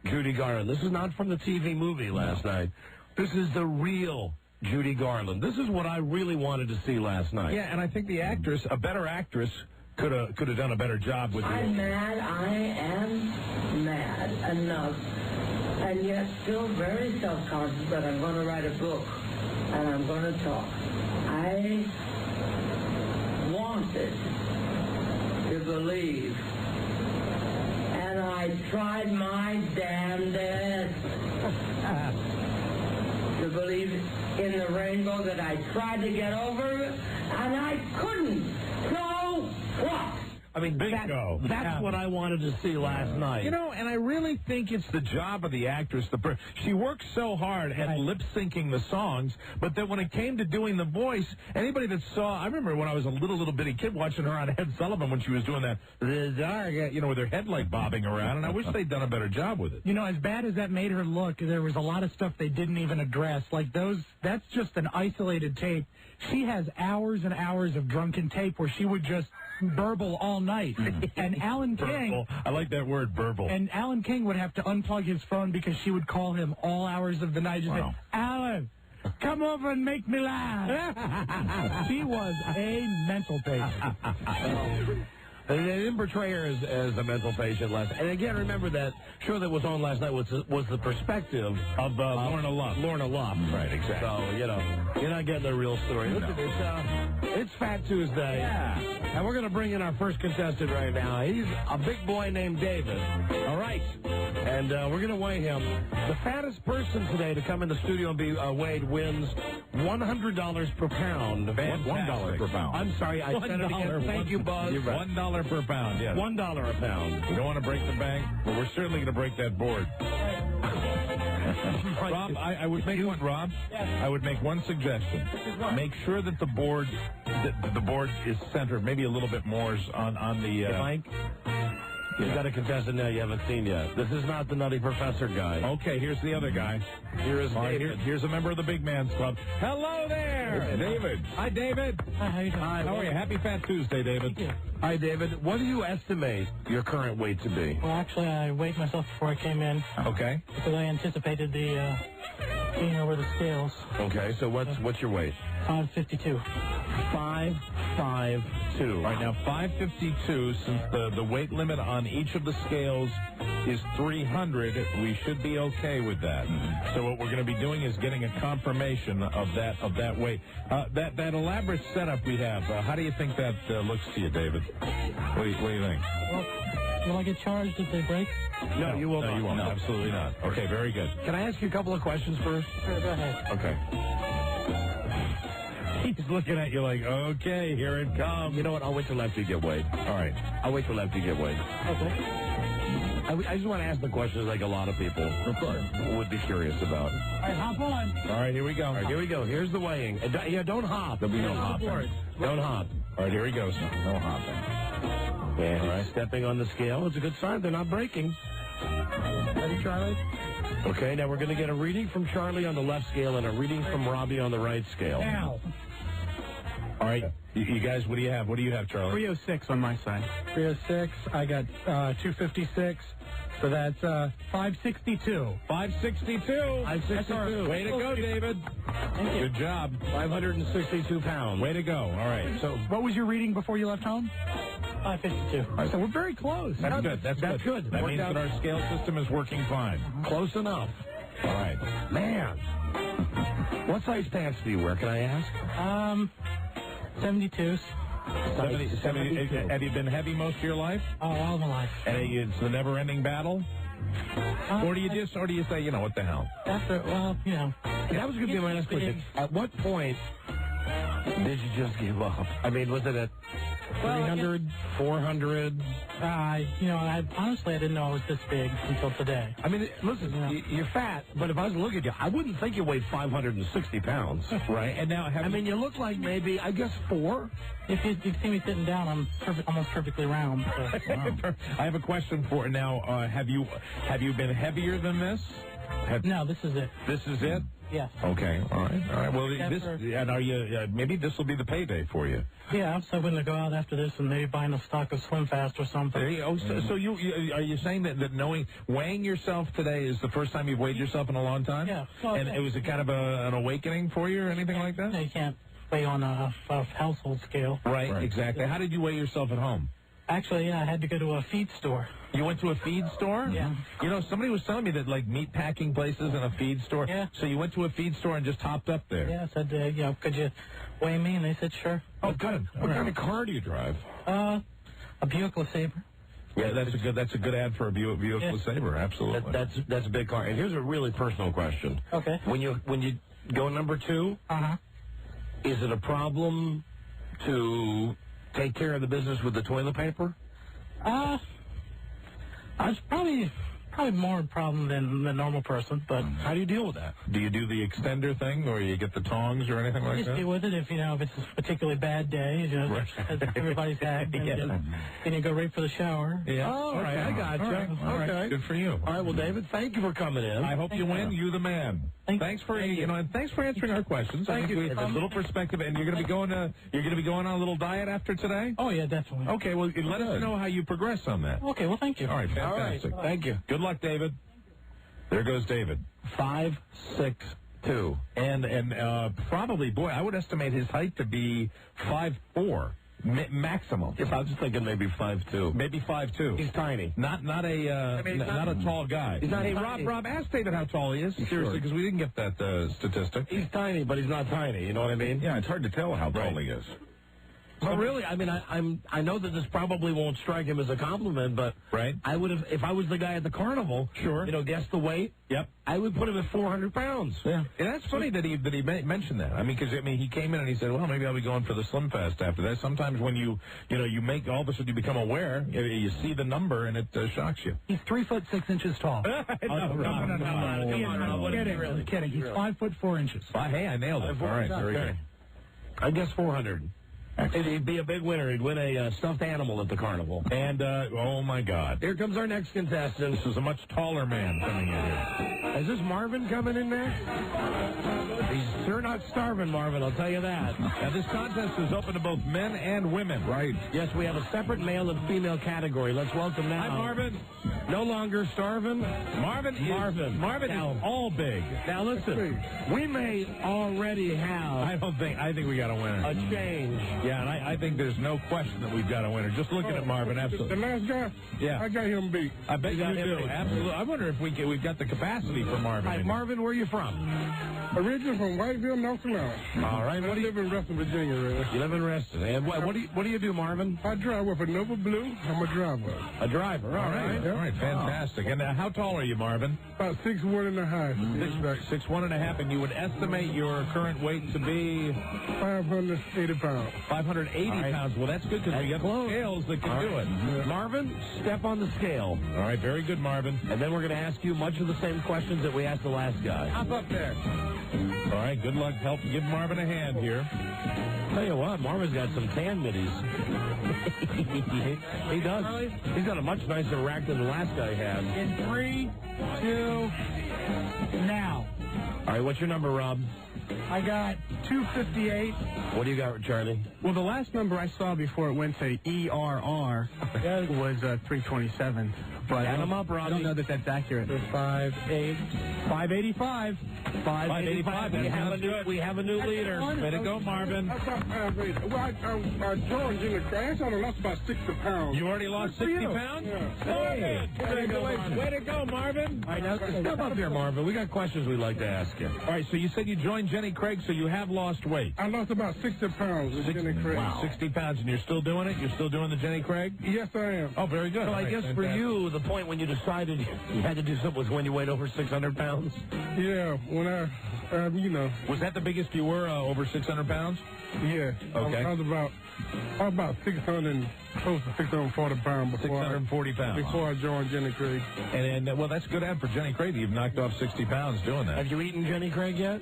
Judy Garland. This is not from the TV movie last night. This is the real Judy Garland. This is what I really wanted to see last night. Yeah, and I think the actress, a better actress, could have done a better job with I'm mad. I am mad enough. And yet still very self-conscious that I'm going to write a book and I'm going to talk. I wanted to believe, and I tried my damnedest to believe in the rainbow that I tried to get over, and I couldn't. So what? I mean, bingo. That's what I wanted to see last night. You know, and I really think it's the job of the actress. She worked so hard at lip-syncing the songs, but then when it came to doing the voice, anybody that saw, I remember when I was a little bitty kid watching her on Ed Sullivan when she was doing that, you know, with her head like bobbing around, and I wish they'd done a better job with it. You know, as bad as that made her look, there was a lot of stuff they didn't even address. Like that's just an isolated tape. She has hours and hours of drunken tape where she would just burble all night. And Alan King... I like that word, burble. And Alan King would have to unplug his phone because she would call him all hours of the night. Just say, Alan, come over and make me laugh. She was a mental patient. They didn't portray her as a mental patient last night. And again, remember that show that was on last night was the perspective of Lorna Luft. Lorna Luft. Right, exactly. So, you know, you're not getting the real story. No. Listen, it's Fat Tuesday. Yeah. And we're going to bring in our first contestant right now. He's a big boy named David. All right. And we're going to weigh him. The fattest person today to come in the studio and be weighed wins $100 per pound. $1 per pound. I'm sorry, I said it again. Thank you, Buzz. You're right. $1 per pound, yes. $1 a pound. We don't want to break the bank, but we're certainly going to break that board. Rob, I would make one. Rob, I would make one suggestion. Make sure that the board is centered, maybe a little bit more on the Mike. You've got a contestant now you haven't seen yet. This is not the Nutty Professor guy. Okay, here's the other guy. Here is David. Here's a member of the Big Man's Club. Hello there, David. Hi, David. Hi, how you doing? Hi, how are you? Happy Fat Tuesday, David. Thank you. Hi, David. What do you estimate your current weight to be? Well, actually, I weighed myself before I came in. Okay. Because I anticipated the being over the scales. Okay, so what's your weight? 552. 552. Right now, 552. Since the weight limit on each of the scales is 300, we should be okay with that. So what we're going to be doing is getting a confirmation of that weight. That elaborate setup we have. How do you think that looks to you, David? What do you think? Well, will I get charged if they break? No, you will not. You won't. No, absolutely not. Okay, very good. Can I ask you a couple of questions first? Sure, go ahead. Okay. He's looking at you like, okay, here it comes. You know what? I'll wait till after you get weighed. All right. I'll wait till after you get weighed. Okay. I just want to ask the questions like a lot of people would be curious about. All right, hop on. All right, here we go. All right, here we go. Here's the weighing. Don't hop. There'll be no hopping. Don't hop. All right, here he goes. No hopping. And he's stepping on the scale. It's a good sign. They're not breaking. Ready, Charlie? Okay, now we're going to get a reading from Charlie on the left scale and a reading from Robbie on the right scale. Now. All right, you guys, what do you have? What do you have, Charlie? 306 on my side. 306. I got 256. So that's 562. 562. 562. Way to go, David. Thank you. Good job. 562 pounds. Way to go. All right. So what was your reading before you left home? 552. All right, so we're very close. That's good. That's good. That means that our scale system is working fine. Close enough. All right. Man. What size pants do you wear, can I ask? 72s. 70. Have you been heavy most of your life? Oh, all my life. And it's the never-ending battle? Or do you say, you know, what the hell? After, well, you know. That was going to be my next question. At what point did you just give up? I mean, was it at 300, 400? You know, honestly, I didn't know I was this big until today. I mean, listen, you're fat, but if I was to look at you, I wouldn't think you weighed 560 pounds. Right. And now, you look like maybe, I guess, 4. If you see me sitting down, I'm almost perfectly round. So. Wow. I have a question for now. Have you been heavier than this? No, this is it. This is it? Yes. Okay. All right. Well, and are you? Maybe this will be the payday for you. Yeah, I'm so going to go out after this and maybe buying a stock of Slim Fast or something. So you are you saying that weighing yourself today is the first time you've weighed yourself in a long time? Yeah. Well, and it was a kind of an awakening for you or anything like that? No, you can't weigh on a household scale. Right. Exactly. How did you weigh yourself at home? Actually, I had to go to a feed store. You went to a feed store? Yeah. You know, somebody was telling me that, like, meat packing places and a feed store. Yeah. So you went to a feed store and just hopped up there? Yeah, I said, could you weigh me? And they said, sure. Oh, good. What kind of car do you drive? A Buick LeSabre. Yeah, that's a good ad for a Buick LeSabre. Absolutely. That's a big car. And here's a really personal question. Okay. When you go number 2, is it a problem to take care of the business with the toilet paper? It's probably more a problem than the normal person, but... How do you deal with that? Do you do the extender thing, or you get the tongs or anything like that? Just deal with it if it's a particularly bad day, as everybody's had, then you go right for the shower. Yeah. All right, I got you. All right. Good for you. All right, well, David, thank you for coming in. I hope you win. You the man. Thanks for answering our questions. Thank you. A little perspective, and you're going to be going on a little diet after today. Oh yeah, definitely. Okay, well, let us know how you progress on that. Okay, well, thank you. All right, fantastic. All right. Thank you. Good luck, David. There goes David. 5'6". And probably, boy, I would estimate his height to be 5'4". Maximum. If I was just thinking maybe 5'2". Maybe 5'2". He's tiny. Not a tall guy. He's not hey, tiny. Rob, ask David how tall he is. Seriously, because we didn't get that statistic. He's tiny, but he's not tiny. You know what I mean? Yeah, it's hard to tell how tall he is. Well, really, I mean, I know that this probably won't strike him as a compliment, but I would have, if I was the guy at the carnival, guess the weight. Yep. I would put him at 400 pounds. Yeah. And that's funny that he mentioned that. I mean, because he came in and he said, well, maybe I'll be going for the Slim Fast after that. Sometimes when you make all of a sudden you become aware, you see the number and it shocks you. He's 3'6" tall. No. Kidding. He's 5'4". Hey, I nailed it. All right, very good. I guess 400. He'd be a big winner. He'd win a stuffed animal at the carnival. And, oh, my God. Here comes our next contestant. This is a much taller man coming in here. Is this Marvin coming in next? He's sure not starving, Marvin, I'll tell you that. Now, this contest is open to both men and women, right? Yes, we have a separate male and female category. Let's welcome now. Hi, Marvin. No longer starving. Marvin is all big. Now, listen, we may already have... I think we got a winner. A change. Yeah, and I think there's no question that we've got a winner. Just looking at Marvin, absolutely. The last guy? Yeah. I got him beat. I bet you do. Absolutely. I wonder if we've got the capacity for Marvin. Hi, Marvin, where are you from? Originally from Whiteville, North Carolina. All right. I live in Reston, Virginia, really. You live in Reston. And what do you do, Marvin? I drive with a Nova Blue. I'm a driver. A driver. All right. All right. Fantastic. And how tall are you, Marvin? About 6'1.5". 6'1.5", and you would estimate your current weight to be 580 pounds. 580 pounds. Well, that's good because we got the scales that can do it. Yeah. Marvin, step on the scale. All right. Very good, Marvin. And then we're going to ask you much of the same questions that we asked the last guy. Hop up there. All right. Good luck. Help give Marvin a hand here. Tell you what, Marvin's got some tan middies. He does. He's got a much nicer rack than the last guy had. In 3, 2, now. All right, what's your number, Rob? I got 258. What do you got, Charlie? Well, the last number I saw before it went to ERR was 327. But add them up, Robbie. I don't know that that's accurate. 585. 585. We have a new leader. Way to go, Marvin. I joined in the crash. I lost about 60 pounds. You already lost 60 pounds? Yeah. Hey, way to go, Marvin. All right, now, step up here, Marvin. We got questions we'd like to ask you. All right, so you said you joined Jenny Craig, so you have lost weight. I lost about 60 pounds with Jenny Craig. Wow. 60 pounds, and you're still doing it? You're still doing the Jenny Craig? Yes, I am. Oh, very good. So I guess for you, the point when you decided you had to do something was when you weighed over 600 pounds? Yeah, when I, Was that the biggest you were, over 600 pounds? Yeah. Okay. I was about 600, close to 640 pounds before 640 pounds. Before I joined Jenny Craig. And well, that's good ad for Jenny Craig. You've knocked off 60 pounds doing that. Have you eaten Jenny Craig yet?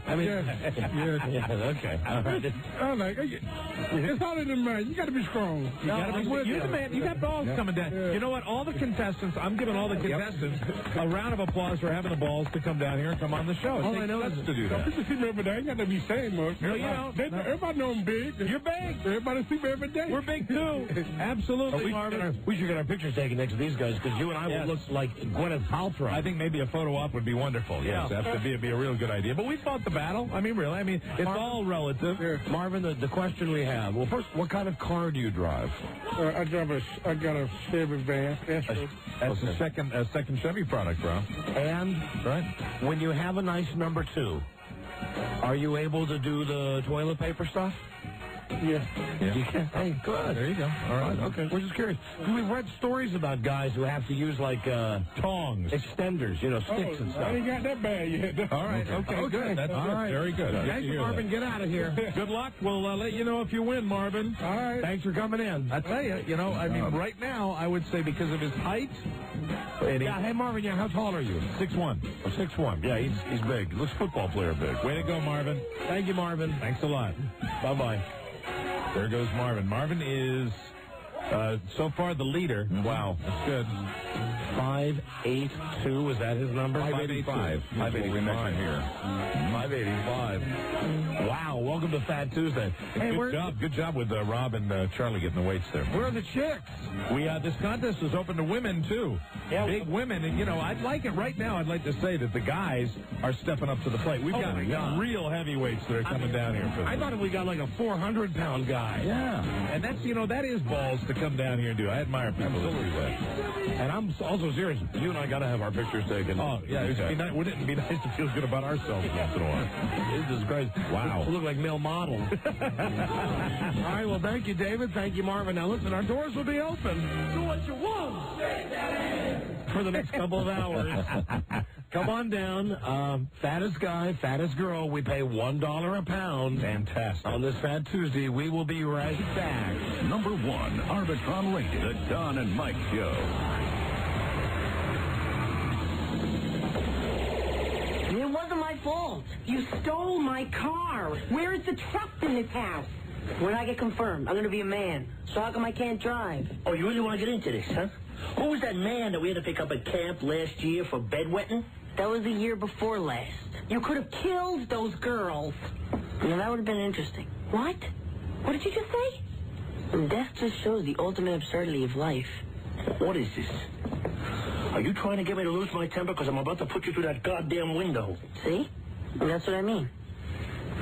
I mean, yeah. Okay. All right. I like it. It's harder than mine. You got to be strong. You got to be. You're the man. You got balls coming down. Yeah. You know what? All the contestants. I'm giving all the contestants a round of applause for having the balls to come down here and come on the show. All I know is to do that. People see me every day. I got to be saying much. Everybody know I'm big. You're big. Everybody see me every day. We're big too. Absolutely, Marvin. We should get our pictures taken next to these guys because you and I will look like Gwyneth Paltrow. I think maybe a photo op would be wonderful. Yes, that would be a real good idea. But we fought the battle. I mean, really. I mean, it's all relative. Yeah. Marvin, the question we have. Well, first, what kind of car do you drive? I got a Chevy van. That's a second Chevy product, bro. And when you have a nice number 2, are you able to do the toilet paper stuff? Yeah. You can. Hey, good. There you go. All right. Okay. We're just curious. We've read stories about guys who have to use, like, tongs, extenders, sticks and stuff. I ain't got that bad yet. All right. Okay. Good. That's all right. Very good. Thanks, Marvin. Get out of here. Good luck. We'll let you know if you win, Marvin. All right. Thanks for coming in. I tell you, I mean, right now, I would say because of his height. Yeah. Hey, Marvin. Yeah. How tall are you? 6'1". 6'1". Yeah. He's big. Looks football player big. Way to go, Marvin. Thank you, Marvin. Thanks a lot. Bye-bye. There goes Marvin. Marvin is, so far, the leader. Wow, that's good. 582, was that his number? 585. 585 here. 585. Wow, welcome to Fat Tuesday. Hey, Good job with Rob and Charlie getting the weights there. Where are the chicks? This contest is open to women, too. Yeah, big women. And, I'd like it right now. I'd like to say that the guys are stepping up to the plate. We've got real heavyweights that are coming down here for this. I thought we got like a 400-pound guy. Yeah. And that's, that is balls to come down here and do. I admire people that do that. And I'm also serious. You and I got to have our pictures taken. Oh, yeah. Wouldn't it be nice to feel good about ourselves once in a while? This is great. Wow. We look like male models. All right, well, thank you, David. Thank you, Marvin. Now, listen, our doors will be open. Do what you want. For the next couple of hours. Come on down. Fattest guy, fattest girl. We pay $1 a pound. Fantastic. On this Fat Tuesday, we will be right back. Number 1, Arbitron rated, The Don and Mike Show. It wasn't my fault. You stole my car. Where is the trust in this house? When I get confirmed, I'm going to be a man. So how come I can't drive? Oh, you really want to get into this, huh? Who was that man that we had to pick up at camp last year for bedwetting? That was the year before last. You could have killed those girls. Yeah, that would have been interesting. What? What did you just say? Death just shows the ultimate absurdity of life. What is this? Are you trying to get me to lose my temper because I'm about to put you through that goddamn window? See? That's what I mean.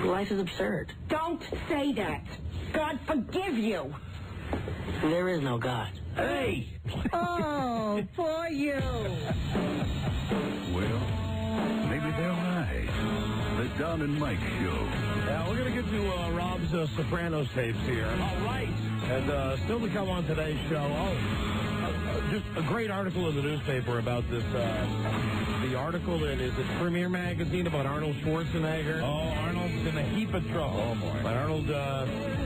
Life is absurd. Don't say that. God forgive you. There is no God. Hey! Oh, for you. Well, maybe they're right. The Don and Mike Show. We're going to get to Rob's Sopranos tapes here. All right. And still to come on today's show, just a great article in the newspaper about this, the article that is at Premier Magazine about Arnold Schwarzenegger. Oh, Arnold's in a heap of trouble. Oh, boy. But Arnold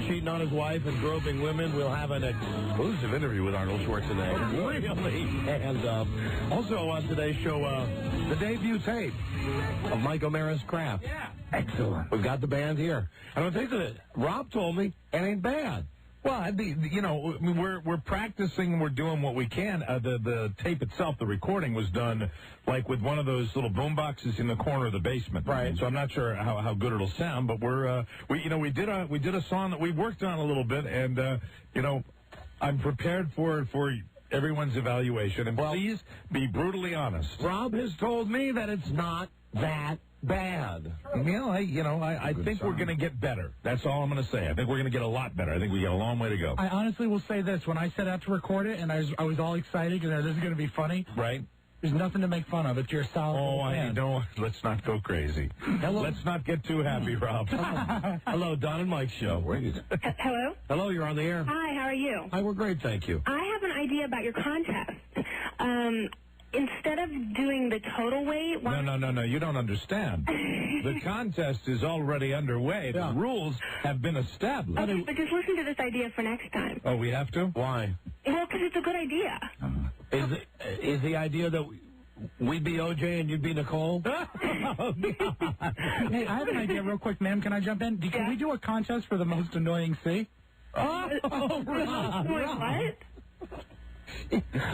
cheating on his wife and groping women. We'll have an exclusive interview with Arnold Schwarzenegger. Oh, really? And also on today's show, the debut tape of Mike O'Mara's Craft. Yeah. Excellent. We've got the band here. And I think that Rob told me it ain't bad. Well, we're practicing. We're doing what we can. The tape itself, the recording was done like with one of those little boom boxes in the corner of the basement. Right. So I'm not sure how good it'll sound, but we did a song that we worked on a little bit, and I'm prepared for everyone's evaluation. And please be brutally honest. Rob has told me that it's not that bad. I think we're going to get better. That's all I'm going to say. I think we're going to get a lot better. I think we got a long way to go. I honestly will say this. When I set out to record it, and I was all excited because this is going to be funny. Right. There's nothing to make fun of. It's your solid. Oh, I don't. Let's not go crazy. Hello. Let's not get too happy, Rob. Hello, Don and Mike Show. Hello? Hello, you're on the air. Hi, how are you? Hi, we're great, thank you. I have an idea about your contest. Instead of doing the total weight... No, you don't understand. The contest is already underway. The rules have been established. Okay, but just listen to this idea for next time. Oh, we have to? Why? Well, because it's a good idea. Is the idea that we'd be OJ and you'd be Nicole? Hey, I have an idea real quick, ma'am. Can I jump in? Can we do a contest for the most annoying C? Rob. What?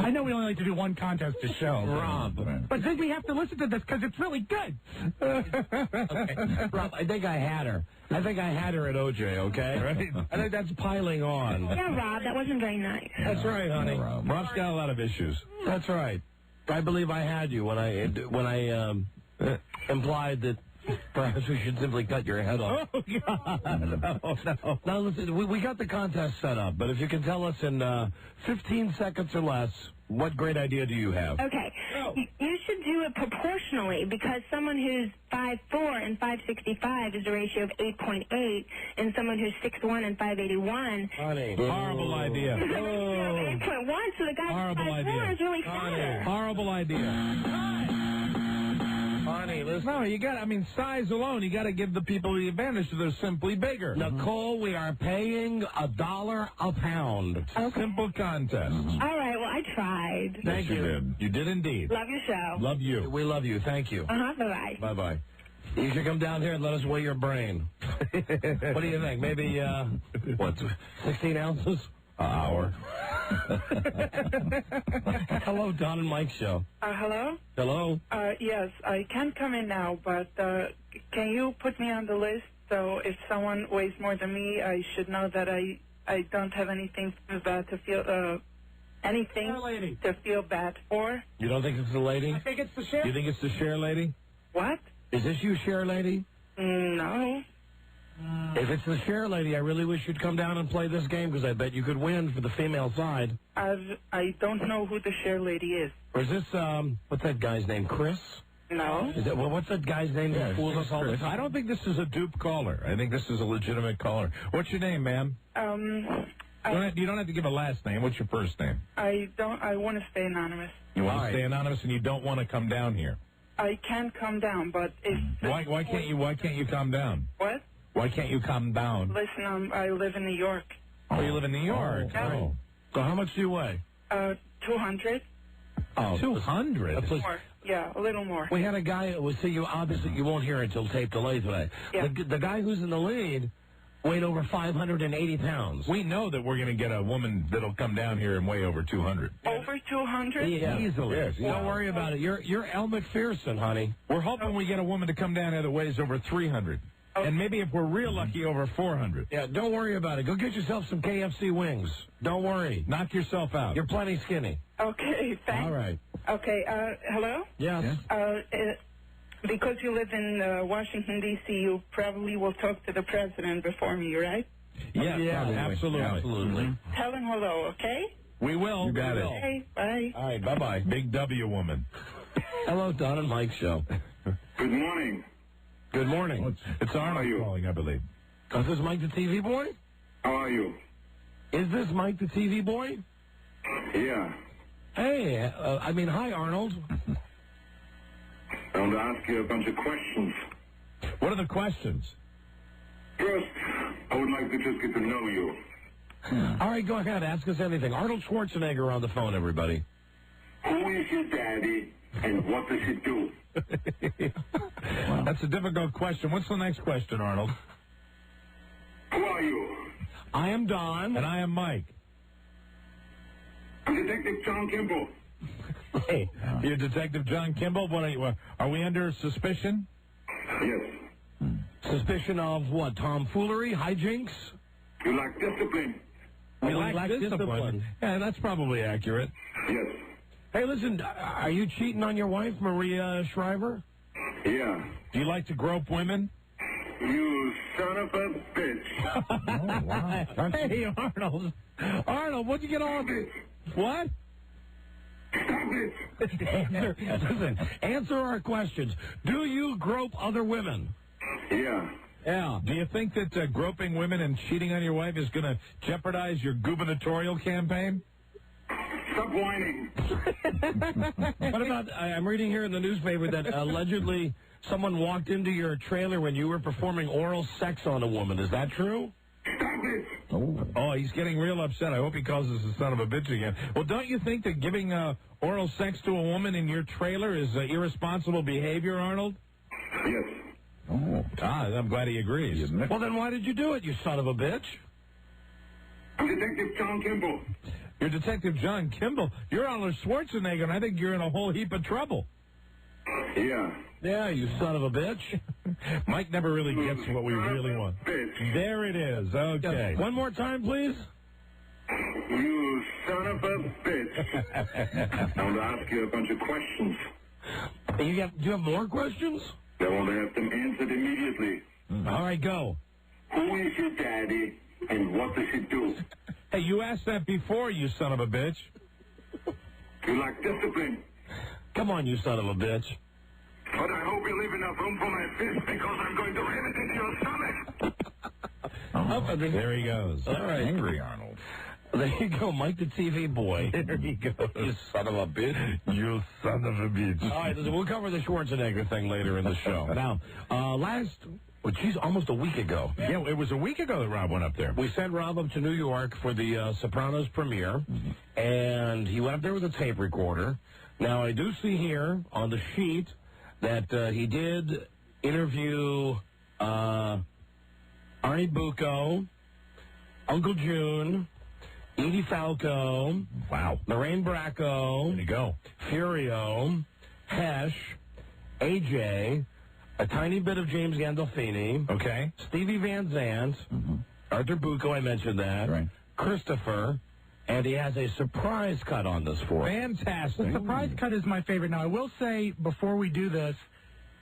I know we only like to do one contest a show. Rob. But then we have to listen to this because it's really good. Okay. Rob, I think I had her. I think I had her at OJ, okay? Right? I think that's piling on. Yeah, Rob, that wasn't very nice. That's right, honey. Rob's got a lot of issues. That's right. I believe I had you when I implied that perhaps we should simply cut your head off. Oh, God. No. Now, listen, we got the contest set up, but if you can tell us in 15 seconds or less, what great idea do you have? Okay. You should do it proportionally because someone who's 5'4" and 565 is a ratio of 8.8, and someone who's 6'1" and 581. Honey. Horrible idea. Is a ratio of 8.1, so the guy who's 5'4" is really fatter. Horrible idea. Honey, listen. No, size alone, you got to give the people the advantage so they're simply bigger. Nicole, we are paying $1 a pound. Okay. Simple contest. All right, well, I tried. Thank you. You did indeed. Love your show. Love you. We love you. Thank you. Bye-bye. Bye-bye. You should come down here and let us weigh your brain. What do you think? Maybe, 16 ounces? An hour. Hello, Don and Mike Show. Hello? Hello? Yes, I can't come in now, but can you put me on the list so if someone weighs more than me, I should know that I don't have anything bad to feel, to feel bad for? You don't think it's the lady? I think it's the share. You think it's the share lady? What? Is this you, share lady? No. If it's the share lady, I really wish you'd come down and play this game because I bet you could win for the female side. I don't know who the share lady is. Or is this, what's that guy's name, Chris? No. What's that guy's name that fools us all the time? I don't think this is a dupe caller. I think this is a legitimate caller. What's your name, ma'am? You don't have to give a last name. What's your first name? I want to stay anonymous. You want to stay anonymous and you don't want to come down here? I can come down, but if... Why can't you come down? What? Why can't you come down? Listen, I live in New York. Oh, you live in New York? Oh. So how much do you weigh? 200. Oh, 200? More. Yeah, a little more. We had a guy, obviously you won't hear it until tape delay today. Yeah. The guy who's in the lead weighed over 580 pounds. We know that we're going to get a woman that'll come down here and weigh over 200. Over 200? Yeah. Easily. Yes. Don't worry about it. You're Elle McPherson, honey. We're hoping we get a woman to come down here that weighs over 300. Okay. And maybe if we're real lucky, over 400. Yeah, don't worry about it. Go get yourself some KFC wings. Don't worry. Knock yourself out. You're plenty skinny. Okay, thanks. All right. Okay, hello? Yes. Because you live in Washington, D.C., you probably will talk to the president before me, right? Yes, absolutely. Absolutely. Tell him hello, okay? We will. You got it. Okay, bye. All right, bye-bye. Big W woman. Hello, Don and Mike Show. Good morning. Good morning. It's Arnold calling, I believe. Is this Mike the TV boy? How are you? Is this Mike the TV boy? Yeah. Hey, hi, Arnold. I want to ask you a bunch of questions. What are the questions? First, I would like to just get to know you. All right, go ahead. Ask us anything. Arnold Schwarzenegger on the phone, everybody. Who is your daddy, and what does he do? That's a difficult question. What's the next question, Arnold? Who are you? I am Don. And I am Mike. I'm Detective John Kimball. Hey, you're Detective John Kimball? What are we under suspicion? Yes. Suspicion of what? Tomfoolery? Hijinks? You lack discipline. We lack discipline. Yeah, that's probably accurate. Yes. Hey, listen, are you cheating on your wife, Maria Shriver? Yeah. Do you like to grope women? You son of a bitch. Oh, wow. Hey, Arnold. Arnold, what'd you get on? What? Stop it. Answer our questions. Do you grope other women? Yeah. Yeah. Do you think that groping women and cheating on your wife is going to jeopardize your gubernatorial campaign? Stop whining. What about, I'm reading here in the newspaper that allegedly someone walked into your trailer when you were performing oral sex on a woman. Is that true? Stop it. Oh, he's getting real upset. I hope he calls us a son of a bitch again. Well, don't you think that giving oral sex to a woman in your trailer is irresponsible behavior, Arnold? Yes. Oh. I'm glad he agrees. Well, then why did you do it, you son of a bitch? I'm Detective John Kimball. You're Detective John Kimball. You're Arnold Schwarzenegger, and I think you're in a whole heap of trouble. Yeah. Yeah, you son of a bitch. Mike never really gets what we really want. Bitch. There it is. Okay. One more time, please. You son of a bitch. I want to ask you a bunch of questions. Do you have more questions? I want to have them answered immediately. All right, go. Who is your daddy, and what does he do? Hey, you asked that before, you son of a bitch. You lack discipline. Come on, you son of a bitch. But I hope you leave enough room for my fist, because I'm going to ram it into your stomach. There he goes. All right. Angry Arnold. There you go, Mike the TV boy. There he goes. You son of a bitch. You son of a bitch. All right, listen, we'll cover the Schwarzenegger thing later in the show. Now, almost a week ago. Yeah, it was a week ago that Rob went up there. We sent Rob up to New York for the Sopranos premiere, and he went up there with a tape recorder. Now, I do see here on the sheet that he did interview Arnie Bucco, Uncle June, Edie Falco, wow, Lorraine Bracco, there you go, Furio, Hesh, AJ, a tiny bit of James Gandolfini, okay, Stevie Van Zandt, Arthur Bucco, I mentioned that, right, Christopher, and he has a surprise cut on this for us. Fantastic. The surprise cut is my favorite. Now, I will say, before we do this,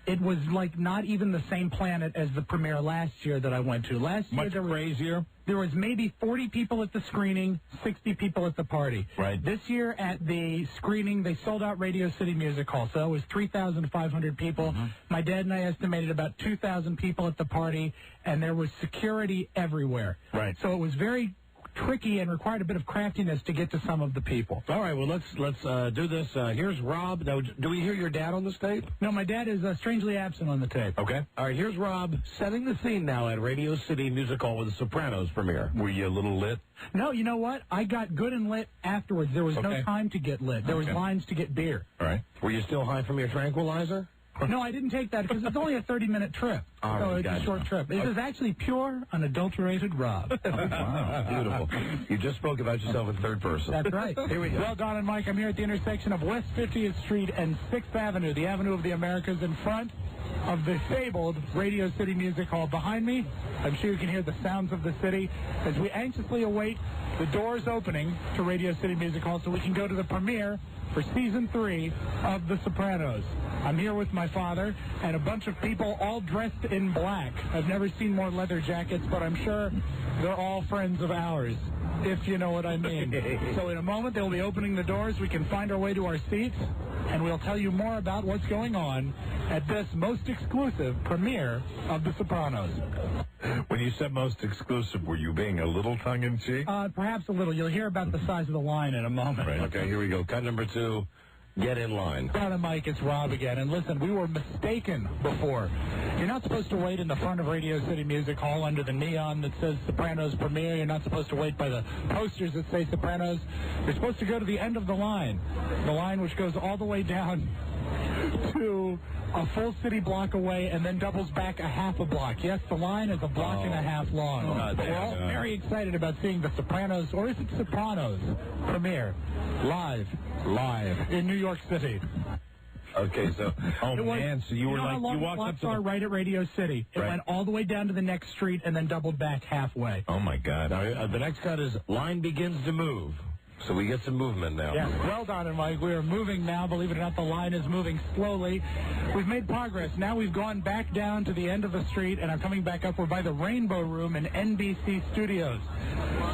it was like not even the same planet as the premiere last year that I went to. Last year, Much crazier. There was maybe 40 people at the screening, 60 people at the party. Right. This year at the screening, they sold out Radio City Music Hall, so it was 3,500 people. My dad and I estimated about 2,000 people at the party, and there was security everywhere. Right. So it was very tricky and required a bit of craftiness to get to some of the people. All right, well, let's do this. Here's Rob. Now, do we hear your dad on this tape? No, my dad is strangely absent on the tape. Okay. All right, here's Rob setting the scene now at Radio City Music Hall with the Sopranos premiere. Were you a little lit? No, you know what? I got good and lit afterwards. There was no time to get lit. There was lines to get beer. All right. Were you still high from your tranquilizer? No, I didn't take that because it's only a 30-minute trip. So it's a short trip. This is actually pure, unadulterated Rob. Wow, beautiful. You just spoke about yourself in third person. That's right. Here we go. Well, Don and Mike, I'm here at the intersection of West 50th Street and 6th Avenue, the Avenue of the Americas, in front of the fabled Radio City Music Hall. Behind me, I'm sure you can hear the sounds of the city as we anxiously await the doors opening to Radio City Music Hall so we can go to the premiere for Season 3 of The Sopranos. I'm here with my father and a bunch of people all dressed in black. I've never seen more leather jackets, but I'm sure they're all friends of ours, if you know what I mean. So in a moment, they'll be opening the doors. We can find our way to our seats, and we'll tell you more about what's going on at this most exclusive premiere of The Sopranos. When you said most exclusive, were you being a little tongue-in-cheek? Perhaps a little. You'll hear about the size of the line in a moment. Right, okay, here we go. Cut number 2. Get in line. Don and Mike, it's Rob again. And listen, we were mistaken before. You're not supposed to wait in the front of Radio City Music Hall under the neon that says Sopranos premiere. You're not supposed to wait by the posters that say Sopranos. You're supposed to go to the end of the line which goes all the way down to a full city block away and then doubles back a half a block. Yes, the line is a block and a half long. We're all very excited about seeing The Sopranos, or is it Sopranos, premiere live in New York City. Okay, so, so you were know like, how long you walked blocks up to are right at Radio City. It Right. went all the way down to the next street and then doubled back halfway. Oh, my God. Now, the next cut is line begins to move. So we get some movement now. Yes, well done, and Mike. We are moving now. Believe it or not, the line is moving slowly. We've made progress. Now we've gone back down to the end of the street, and I'm coming back up. We're by the Rainbow Room in NBC Studios.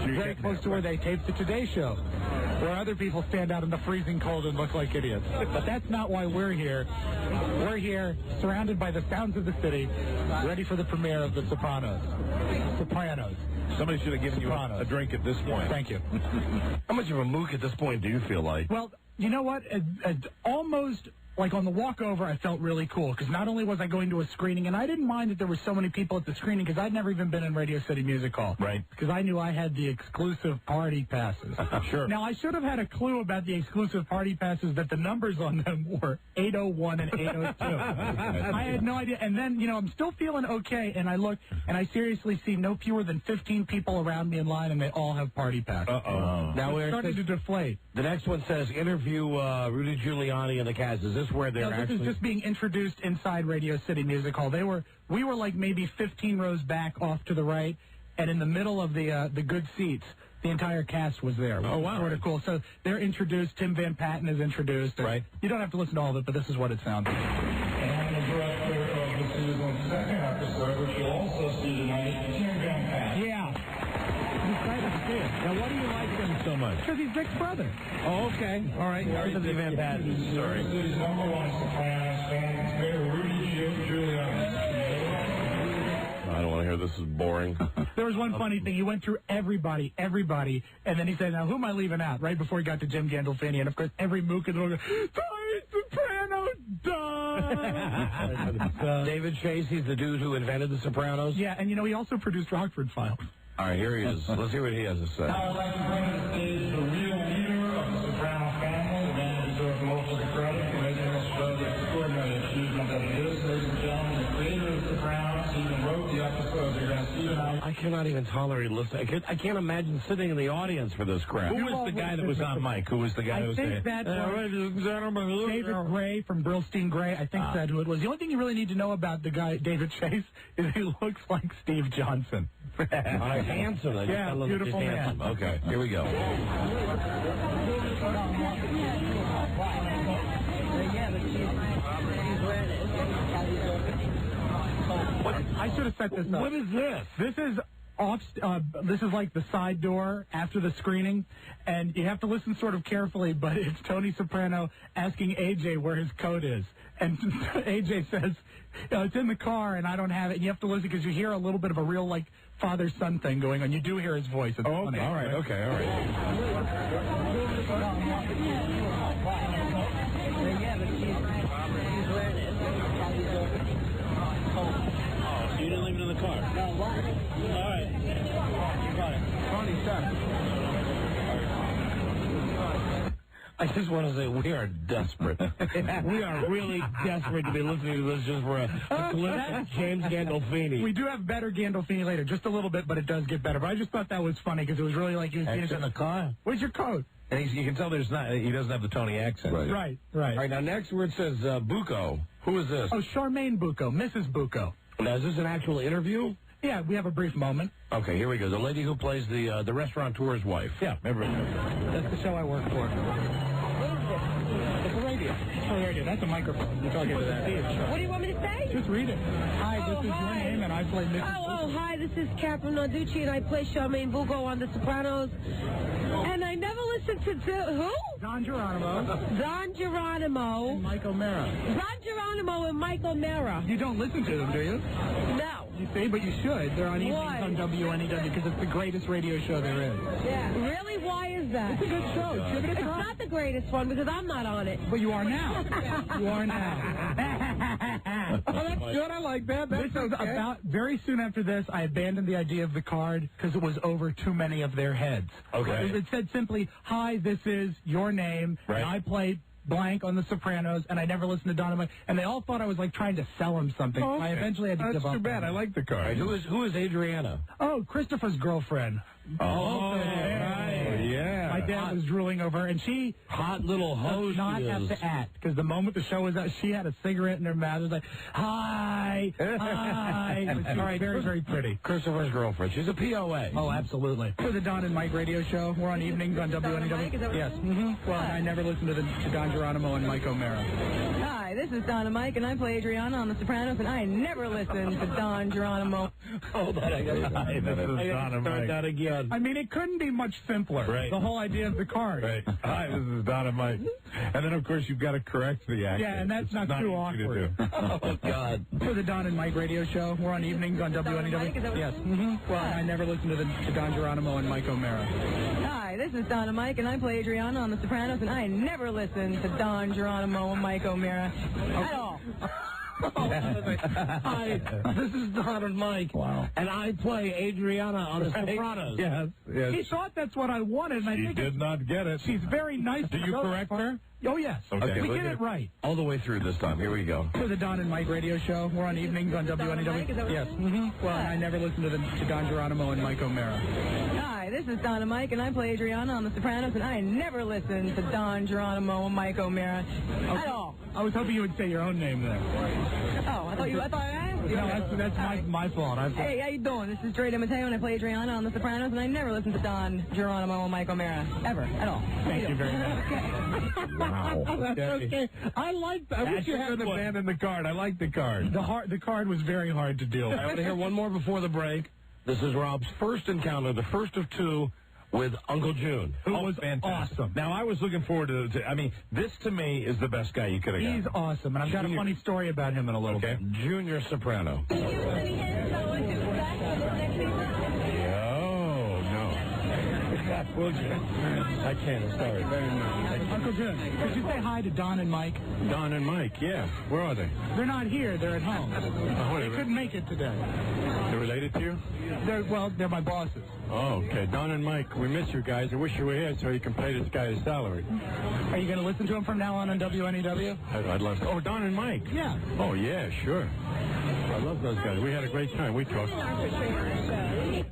Very close to where they taped the Today Show, where other people stand out in the freezing cold and look like idiots. But that's not why we're here. We're here surrounded by the sounds of the city, ready for the premiere of The Sopranos. Somebody should have given you a drink at this point. Thank you. How much of a mook at this point do you feel like? Well, you know what? Almost like on the walk over, I felt really cool because not only was I going to a screening, and I didn't mind that there were so many people at the screening because I'd never even been in Radio City Music Hall. Right. Because I knew I had the exclusive party passes. Sure. Now, I should have had a clue about the exclusive party passes that the numbers on them were 801 and 802. I had no idea. And then, I'm still feeling okay, and I look, and I seriously see no fewer than 15 people around me in line, and they all have party passes. Uh-oh. Now we're starting to deflate. The next one says interview Rudy Giuliani and the cast. Is this where they're actually... This is just being introduced inside Radio City Music Hall. We were like maybe 15 rows back off to the right, and in the middle of the good seats, the entire cast was there. Oh, wow. Sort of cool. So they're introduced. Tim Van Patten is introduced. Right. You don't have to listen to all of it, but this is what it sounds like. And the director of the season's second episode, which you'll also see tonight, Tim Van Patten. Yeah. I'm excited to see it. Now, why do you like him so much? Because he's Dick's brother. Oh, okay. All right. Here's the Van Patten. Sorry. City's number one Sopranos fan, Mayor Rudy Giuliani. I don't want to hear this is boring. There was one funny thing. He went through everybody, and then he said, now, who am I leaving out? Right before he got to Jim Gandolfini. And, of course, every mook in the room goes, Tony Soprano, duh! David Chase, he's the dude who invented The Sopranos? Yeah, and, he also produced Rockford Files. All right, here he is. Let's hear what he has to say. Now I'd like to bring to the stage the real leader of the Soprano family, the man who deserves most of the credit for making this show the extraordinary achievement that it is, ladies and gentlemen, the creator of The Sopranos. He even wrote the episodes you're going to see tonight. I cannot even tolerate listening. I can't imagine sitting in the audience for this crap. Who was the guy that was on mic? Who was the guy that was saying? I think that was David Gray from Brillstein Gray. I think that's who it was. The only thing you really need to know about the guy, David Chase, is he looks like Steve Johnson. Handsome. Yeah, beautiful man. Okay, here we go. I should have set this up. What is this? This is this is like the side door after the screening, and you have to listen sort of carefully, but it's Tony Soprano asking AJ where his coat is. And AJ says, it's in the car, and I don't have it. And you have to listen because you hear a little bit of a real, father-son thing going on. You do hear his voice. It's funny. All right, okay, all right. Oh, so you didn't leave it in the car? No, why? All right. You got it. Tony, stop. I just want to say we are desperate. We are really desperate to be listening to this just for a clip of James Gandolfini. We do have better Gandolfini later, just a little bit, but it does get better. But I just thought that was funny because it was really like he was being in the car. Where's your coat? And you can tell he doesn't have the Tony accent. Right. All right, now next where it says Bucco. Who is this? Oh, Charmaine Bucco, Mrs. Bucco. Now, is this an actual interview? Yeah, we have a brief moment. Okay, here we go. The lady who plays the restaurateur's wife. Yeah, everybody knows. That's the show I work for. It's a radio. It's a radio. That's a microphone. You're talking to that. What do you want me to say? Just read it. Hi, this is your name, and I play Mrs. Oh, hi, this is Catherine Narducci, and I play Charmaine Bucco on The Sopranos. And I never listened to who? Don Geronimo. Don Geronimo. And Mike O'Mara. Don Geronimo and Mike O'Mara. You don't listen to them, do you? No. You see, but you should. They're on evenings Why? on WNEW because it's the greatest radio show there is. Yeah. Really? Why is that? It's a good show. Give it a It's try. not the greatest one because I'm not on it. But you are now. You are now. Oh, that's good. I like that. That's This is okay. about very soon after this. I abandoned the idea of the card because it was over too many of their heads. Okay. It said simply, "Hi, this is your name, and I play blank on The Sopranos, and I never listened to Don and Mike." And they all thought I was like trying to sell them something. Oh, I okay. eventually had to That's give up. too bad. I like the card. Who is Adriana? Oh, Christopher's girlfriend. Oh, yeah. My dad was drooling over her, and she hot little hoe does not she have is. to act because the moment the show was out, she had a cigarette in her mouth. It was like, "Hi, hi." She was very, very pretty. Christopher's girlfriend. She's a POA. Oh, absolutely. For the Don and Mike radio show, we're on evenings on WNEW. Yes. Mm-hmm. Well, I never listened to Don Geronimo and Mike O'Mara. Hi, this is Don and Mike, and I play Adriana on The Sopranos, and I never listened to Don Geronimo. Hold on, I got to start that again. I mean, it couldn't be much simpler. Right. The whole idea of the card. Right. Hi, this is Don and Mike. And then, of course, you've got to correct the accent. Yeah, and that's It's not too easy awkward. to do. Oh, God. For the Don and Mike radio show, we're on evenings on WNEW. Yes. Mm-hmm. Well, I never listened to Don Geronimo and Mike O'Mara. Hi, this is Don and Mike, and I play Adriana on The Sopranos, and I never listened to Don Geronimo and Mike O'Mara at all. Hi, this is Don and Mike. Wow. And I play Adriana on The Sopranos. Yes, yes. He thought that's what I wanted, and I She think did not get it. she's very nice. Did you correct her? Oh, yes. Okay, we look get at it right. All the way through this time. Here we go. For the Don and Mike radio show, we're on evenings on WNEW. Yes. Mm-hmm. Well, I never listened to Don Geronimo and Mike O'Mara. Hi, this is Don and Mike, and I play Adriana on The Sopranos, and I never listened to Don Geronimo and Mike O'Mara at all. I was hoping you would say your own name there. Oh, I thought I asked you. No, that's my fault. Hey, how you doing? This is Dre DeMatteo, and I play Adriana on The Sopranos, and I never listened to Don Geronimo and Mike O'Mara ever, at all. Thank you very much. Wow. That's okay. I like that. I wish you had the one. band in the card. I like the card. The card was very hard to deal with. I want to hear one more before the break. This is Rob's first encounter, the first of two, with Uncle June. Who was fantastic. awesome. Now, I was looking forward to I mean, this to me is the best guy you could have He's gotten. awesome, and I've got a funny story about him in a little bit. Junior Soprano. Oh, no. Would you? I can't. I'm sorry. Uncle June, could you say hi to Don and Mike? Don and Mike, yeah. Where are they? They're not here. They're at home. what They are they? couldn't make it today. They're related to you? They're my bosses. Oh, okay. Don and Mike, we miss you guys. I wish you were here so you can pay this guy his salary. Are you going to listen to him from now on WNEW? I'd love to. Oh, Don and Mike? Yeah. Oh, yeah, sure. I love those guys. We had a great time. We talked.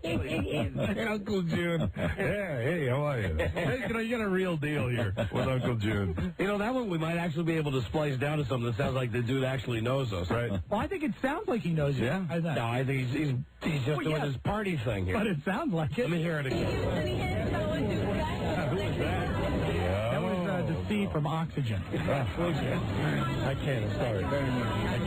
Hey, Uncle June. Yeah, hey, how are you? Hey, you got a real deal here with Uncle June. You know, that one we might actually be able to splice down to something that sounds like the dude actually knows us. Right. Well, I think it sounds like he knows you. Yeah? No, I think he's just doing his party thing here. But it sounds like it. Let me hear it again. Who was that? That was the C from Oxygen. I can't. I'm sorry.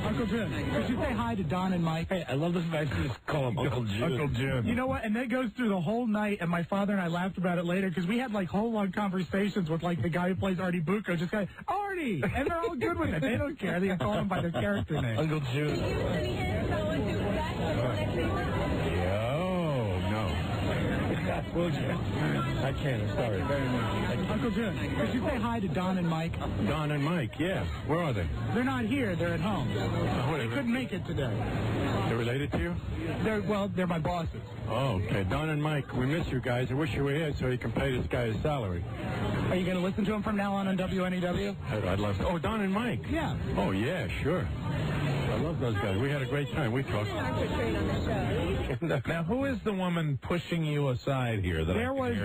Uncle June, could you say hi to Don and Mike? Hey, I love this fact you just call him Uncle June. Uncle June. You know what? And that goes through the whole night, and my father and I laughed about it later because we had like whole long conversations with like the guy who plays Artie Bucco, just going, Artie! And they're all good with it. They don't care. They can call him by their character name. Uncle June. Oh, no. Would you? I can't. I'm sorry. Uncle June, could you say hi to Don and Mike? Don and Mike, yeah. Where are they? They're not here. They're at home. What They are they? couldn't make it today. They're related to you? They're my bosses. Oh, okay. Don and Mike, we miss you guys. I wish you were here so you can pay this guy his salary. Are you going to listen to him from now on WNEW? I'd love to. Oh, Don and Mike? Yeah. Oh, yeah, sure. I love those guys. We had a great time. We talked. Now, who is the woman pushing you aside here? There was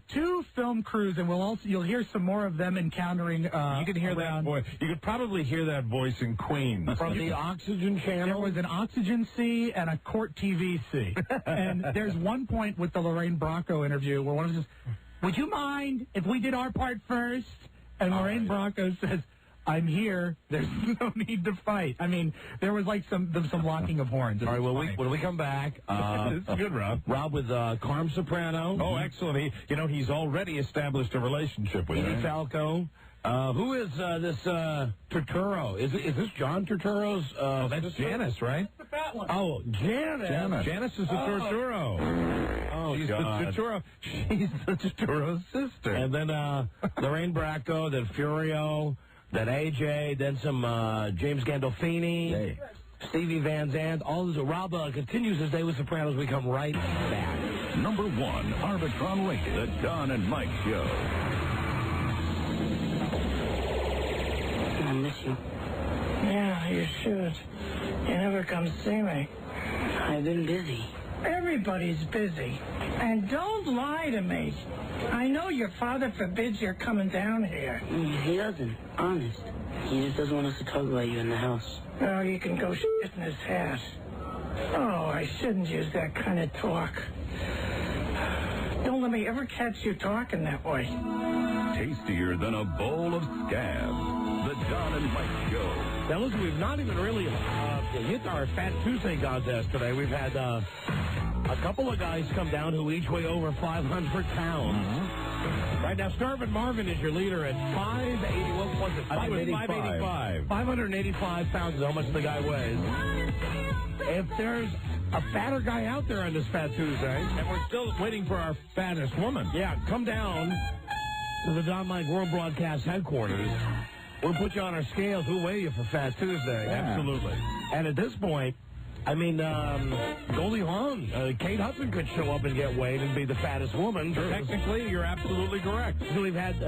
2 film crews, and you'll hear some more of them encountering. You can hear that voice. You could probably hear that voice in Queens from the Oxygen Channel. There was an Oxygen C and a Court TV C, and there's one point with the Lorraine Bracco interview where one of them says, "Would you mind if we did our part first?" And Lorraine Bracco says, "I'm here. There's no need to fight." I mean, there was like some locking of horns. All right, when we come back, it's good, Rob. Rob with Carm Soprano. Oh, excellent. He's already established a relationship with her. Falco. Who is this Turturro? Is this John Turturro's? That's Janice, right? That's the fat one. Oh, Janice. Janice is the Turturro. Oh, she's God. the Turturro. She's the Turturro's sister. And then Lorraine Bracco, then Furio, then AJ, then some James Gandolfini, Stevie Van Zandt. All this. Rob continues his day with Sopranos. We come right back. Number 1, Arbitron rated, the Don and Mike Show. I miss you. Yeah, you should. You never come see me. I've been busy. Everybody's busy. And don't lie to me. I know your father forbids your coming down here. He doesn't. Honest. He just doesn't want us to talk about you in the house. Oh, you can go shit in his hat. Oh, I shouldn't use that kind of talk. Don't let me ever catch you talking that way. Tastier than a bowl of scabs. The Don and Mike Show. Now, listen, we've not even really hit our Fat Tuesday contest today. We've had a couple of guys come down who each weigh over 500 pounds. Mm-hmm. Right now, Starvin' Marvin is your leader at 580. What was it? 585. 585 pounds is how much the guy weighs. If there's a fatter guy out there on this Fat Tuesday, and we're still waiting for our fattest woman. Yeah, come down to the Don Mike World Broadcast headquarters. We'll put you on our scales. We'll weigh you for Fat Tuesday. Yeah. Absolutely. And at this point, I mean, Goldie Hawn, Kate Hudson could show up and get weighed and be the fattest woman. Technically, you're absolutely correct. So we've had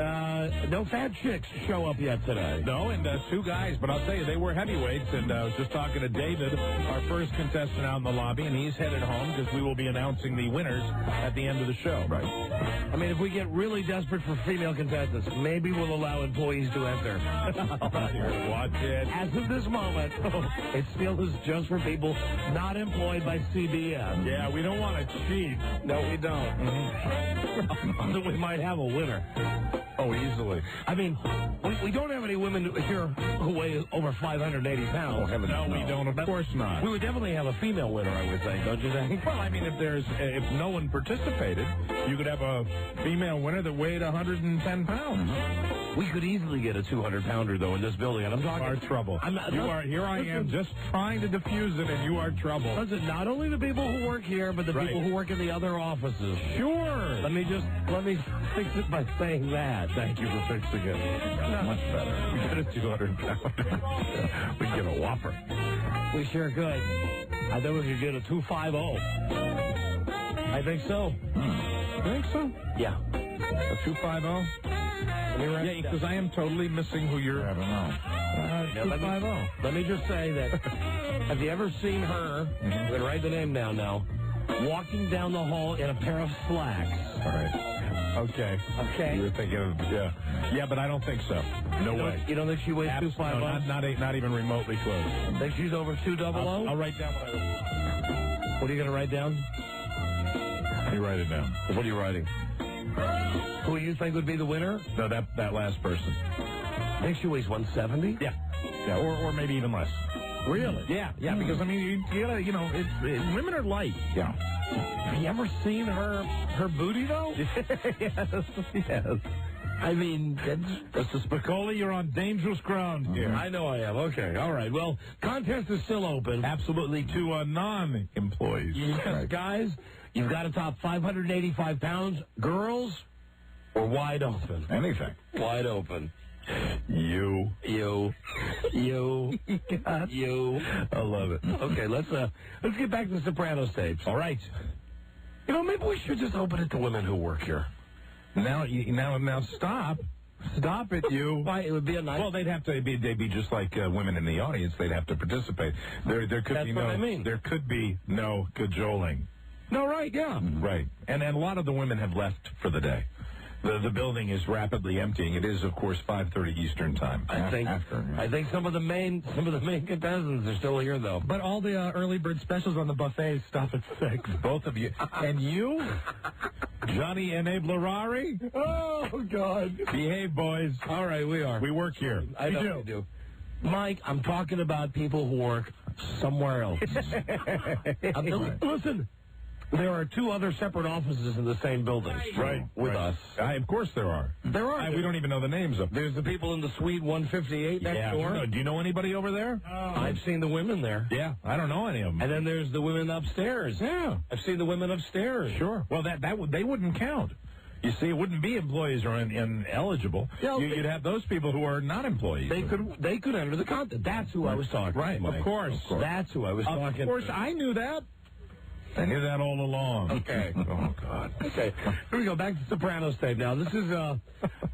no fat chicks show up yet today. No, and 2 guys, but I'll tell you, they were heavyweights, and I was just talking to David, our first contestant out in the lobby, and he's headed home because we will be announcing the winners at the end of the show. Right. I mean, if we get really desperate for female contestants, maybe we'll allow employees to enter. Watch it. As of this moment, it still is just for people not employed by CBS. Yeah, we don't want to cheat. No, we don't. Mm-hmm. We might have a winner. Oh, easily. I mean, we don't have any women here who weigh over 580 pounds. Oh, heavens, no, we don't. Of course not. We would definitely have a female winner, I would think, don't you think? Well, I mean, if no one participated, you could have a female winner that weighed 110 pounds. Mm-hmm. We could easily get a 200-pounder, though, in this building, and I'm talking... You are trouble. Here I am just trying to diffuse it, and you are trouble. Listen, not only the people who work here, but the people who work in the other offices. Sure. Let me fix it by saying that. Thank you for fixing it. Much better. We get a 200-pounder. We can get a Whopper. We sure could. I think we could get a 250. I think so. You think so? Yeah. A 250? Yeah, because I am totally missing who you're... I don't know. 250. Let me just say that, have you ever seen her, I'm going to write the name down now, walking down the hall in a pair of slacks? All right. Okay. You were thinking of, yeah, but I don't think so. No way. You don't think she weighs 250? No, not even remotely close. Think she's over 200? I'll write down what are you going to write down? You write it down. What are you writing? Who you think would be the winner? No, that last person. Think she weighs 170? Yeah, or maybe even less. Really? Yeah, because I mean, women are light. Yeah. Have you ever seen her booty though? Yes. I mean, Mr. Spicoli, you're on dangerous ground here. I know I am. Okay, all right. Well, contest is still open. Absolutely, to non-employees. Yes, right. Guys, you've got to top 585 pounds. Girls, or wide open. Anything. Wide open. You. I love it. Okay, let's get back to the Sopranos tapes. All right. You know, maybe we should just open it to women who work here. Now stop. Stop it, you. Why? It would be a nice... Well, they'd be just like women in the audience. They'd have to participate. There could That's be what no... I mean. There could be no cajoling. No, right, yeah. Right. And a lot of the women have left for the day. The building is rapidly emptying. It is, of course, 5:30 Eastern time. I think some of the main contestants are still here, though. But all the early bird specials on the buffet stop at 6. Both of you. And you? Johnny Enablerari? Oh, God. Behave, boys. All right, we are. We work here. I know we do. Mike, I'm talking about people who work somewhere else. Listen, there are 2 other separate offices in the same building. Right. With us. Of course there are. There are. We don't even know the names of them. There's the people in the suite 158 next door. Do you know anybody over there? I've seen the women there. Yeah, I don't know any of them. And then there's the women upstairs. Yeah. I've seen the women upstairs. Sure. Well, they wouldn't count. You see, it wouldn't be employees or ineligible. Yeah, you'd have those people who are not employees. They could enter the contest. That's who I was talking Right, to, Mike. of course. That's who I was talking to. Of course, I knew that. I knew that all along. Okay. Oh, God. Okay. Here we go. Back to Sopranos tape now. This is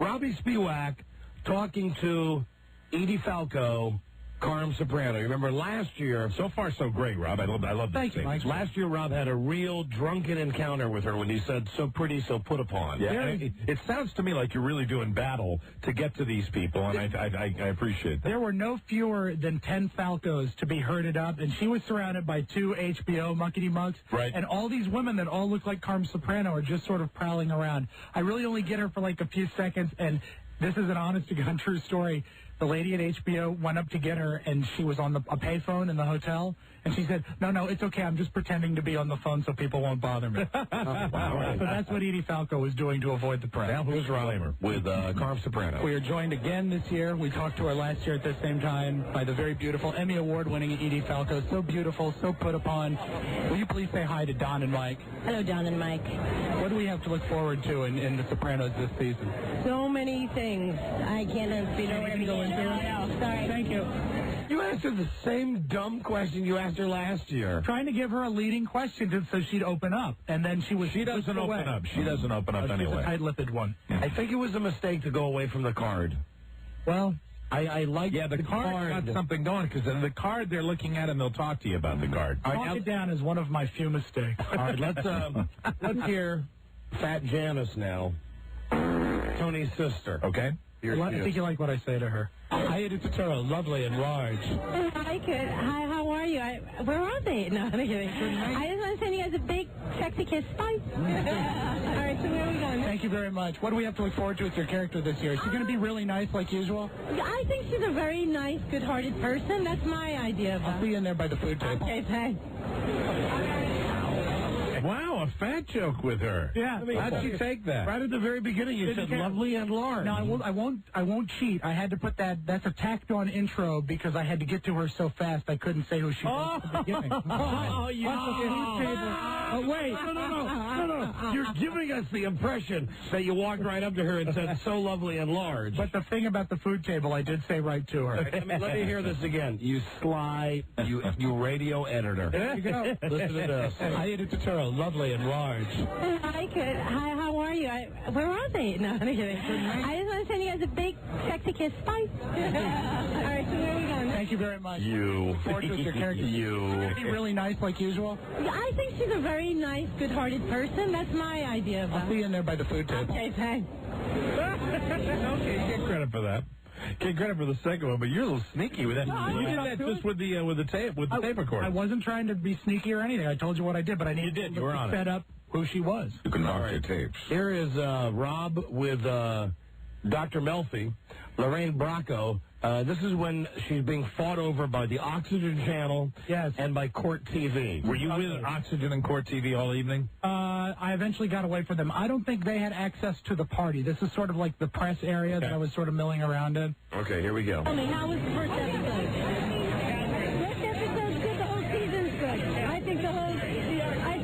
Robbie Spiewak talking to Edie Falco, Carm Soprano. You remember last year... So far, so great, Rob. I love this. Thank you, Mike. Last year, Rob had a real drunken encounter with her when he said, "So pretty, so put upon." Yeah, it sounds to me like you're really doing battle to get to these people, and I appreciate that. There were no fewer than 10 Falcos to be herded up, and she was surrounded by 2 HBO muckety-mucks. Right. And all these women that all look like Carm Soprano are just sort of prowling around. I really only get her for like a few seconds, and this is an honest-to-God true story. The lady at HBO went up to get her, and she was on a payphone in the hotel, and she said, no, it's okay, I'm just pretending to be on the phone so people won't bother me. Wow. So that's what Edie Falco was doing to avoid the press. Now who's Rob? With Carm Soprano. We are joined again this year. We talked to her last year at the same time by the very beautiful Emmy Award-winning Edie Falco. So beautiful, so put upon. Will you please say hi to Don and Mike? Hello, Don and Mike. What do we have to look forward to in The Sopranos this season? So many things. I can't go into. Sorry. Thank you. You asked her the same dumb question you asked her last year. Trying to give her a leading question so she'd open up, and then she doesn't open up. She doesn't open up anyway. She's a tight-lipped one. I think it was a mistake to go away from the card. Well, I like the card got something going, because the card they're looking at and they'll talk to you about the card. Talk it down is one of my few mistakes. All right, let's hear Fat Janice now. Tony's sister. Okay. I think you like what I say to her. Hi, it's lovely and large. Hi, kid. Hi, how are you? Where are they? No, I'm kidding. I just want to send you guys a big, sexy kiss. Bye. All right, so where are we going? Thank you very much. What do we have to look forward to with your character this year? Is she going to be really nice like usual? I think she's a very nice, good-hearted person. That's my idea of her. I'll see you in there by the food table. Okay, thanks. Wow, a fat joke with her. Yeah. How'd she take that? Right at the very beginning, you said lovely and large. No, I won't cheat. I had to put that's a tacked-on intro because I had to get to her so fast I couldn't say who she was at the beginning. Oh, wait. No. You're giving us the impression that you walked right up to her and said, "So lovely and large." But the thing about the food table, I did say right to her. Let me hear this again. You sly, you radio editor. There you go. Listen to this. Hi, it's lovely and large. Hi, kid. Hi, how are you? Where are they? No, I'm kidding. I just want to send you guys a big, sexy kiss. Bye. All right, so where are we going? Thank you very much. You. Forward with your character. You. Be really nice like usual. I think she's a very nice, good-hearted person. That's my idea of her. I'll see you in there by the food table. Okay, thanks. Okay, get credit for that. Get credit for the second one, but you're a little sneaky with that. No, you did that just with the tape recorder. I wasn't trying to be sneaky or anything. I told you what I did, but I needed You were on set it. up who she was. You can mark your tapes. Here is Rob with Dr. Melfi, Lorraine Bracco. This is when she's being fought over by the Oxygen Channel and by Court TV. Were you with Oxygen and Court TV all evening? I eventually got away from them. I don't think they had access to the party. This is sort of like the press area that I was sort of milling around in. Okay, here we go. Tell me, how was the first episode? First episode's good. The whole season's good. I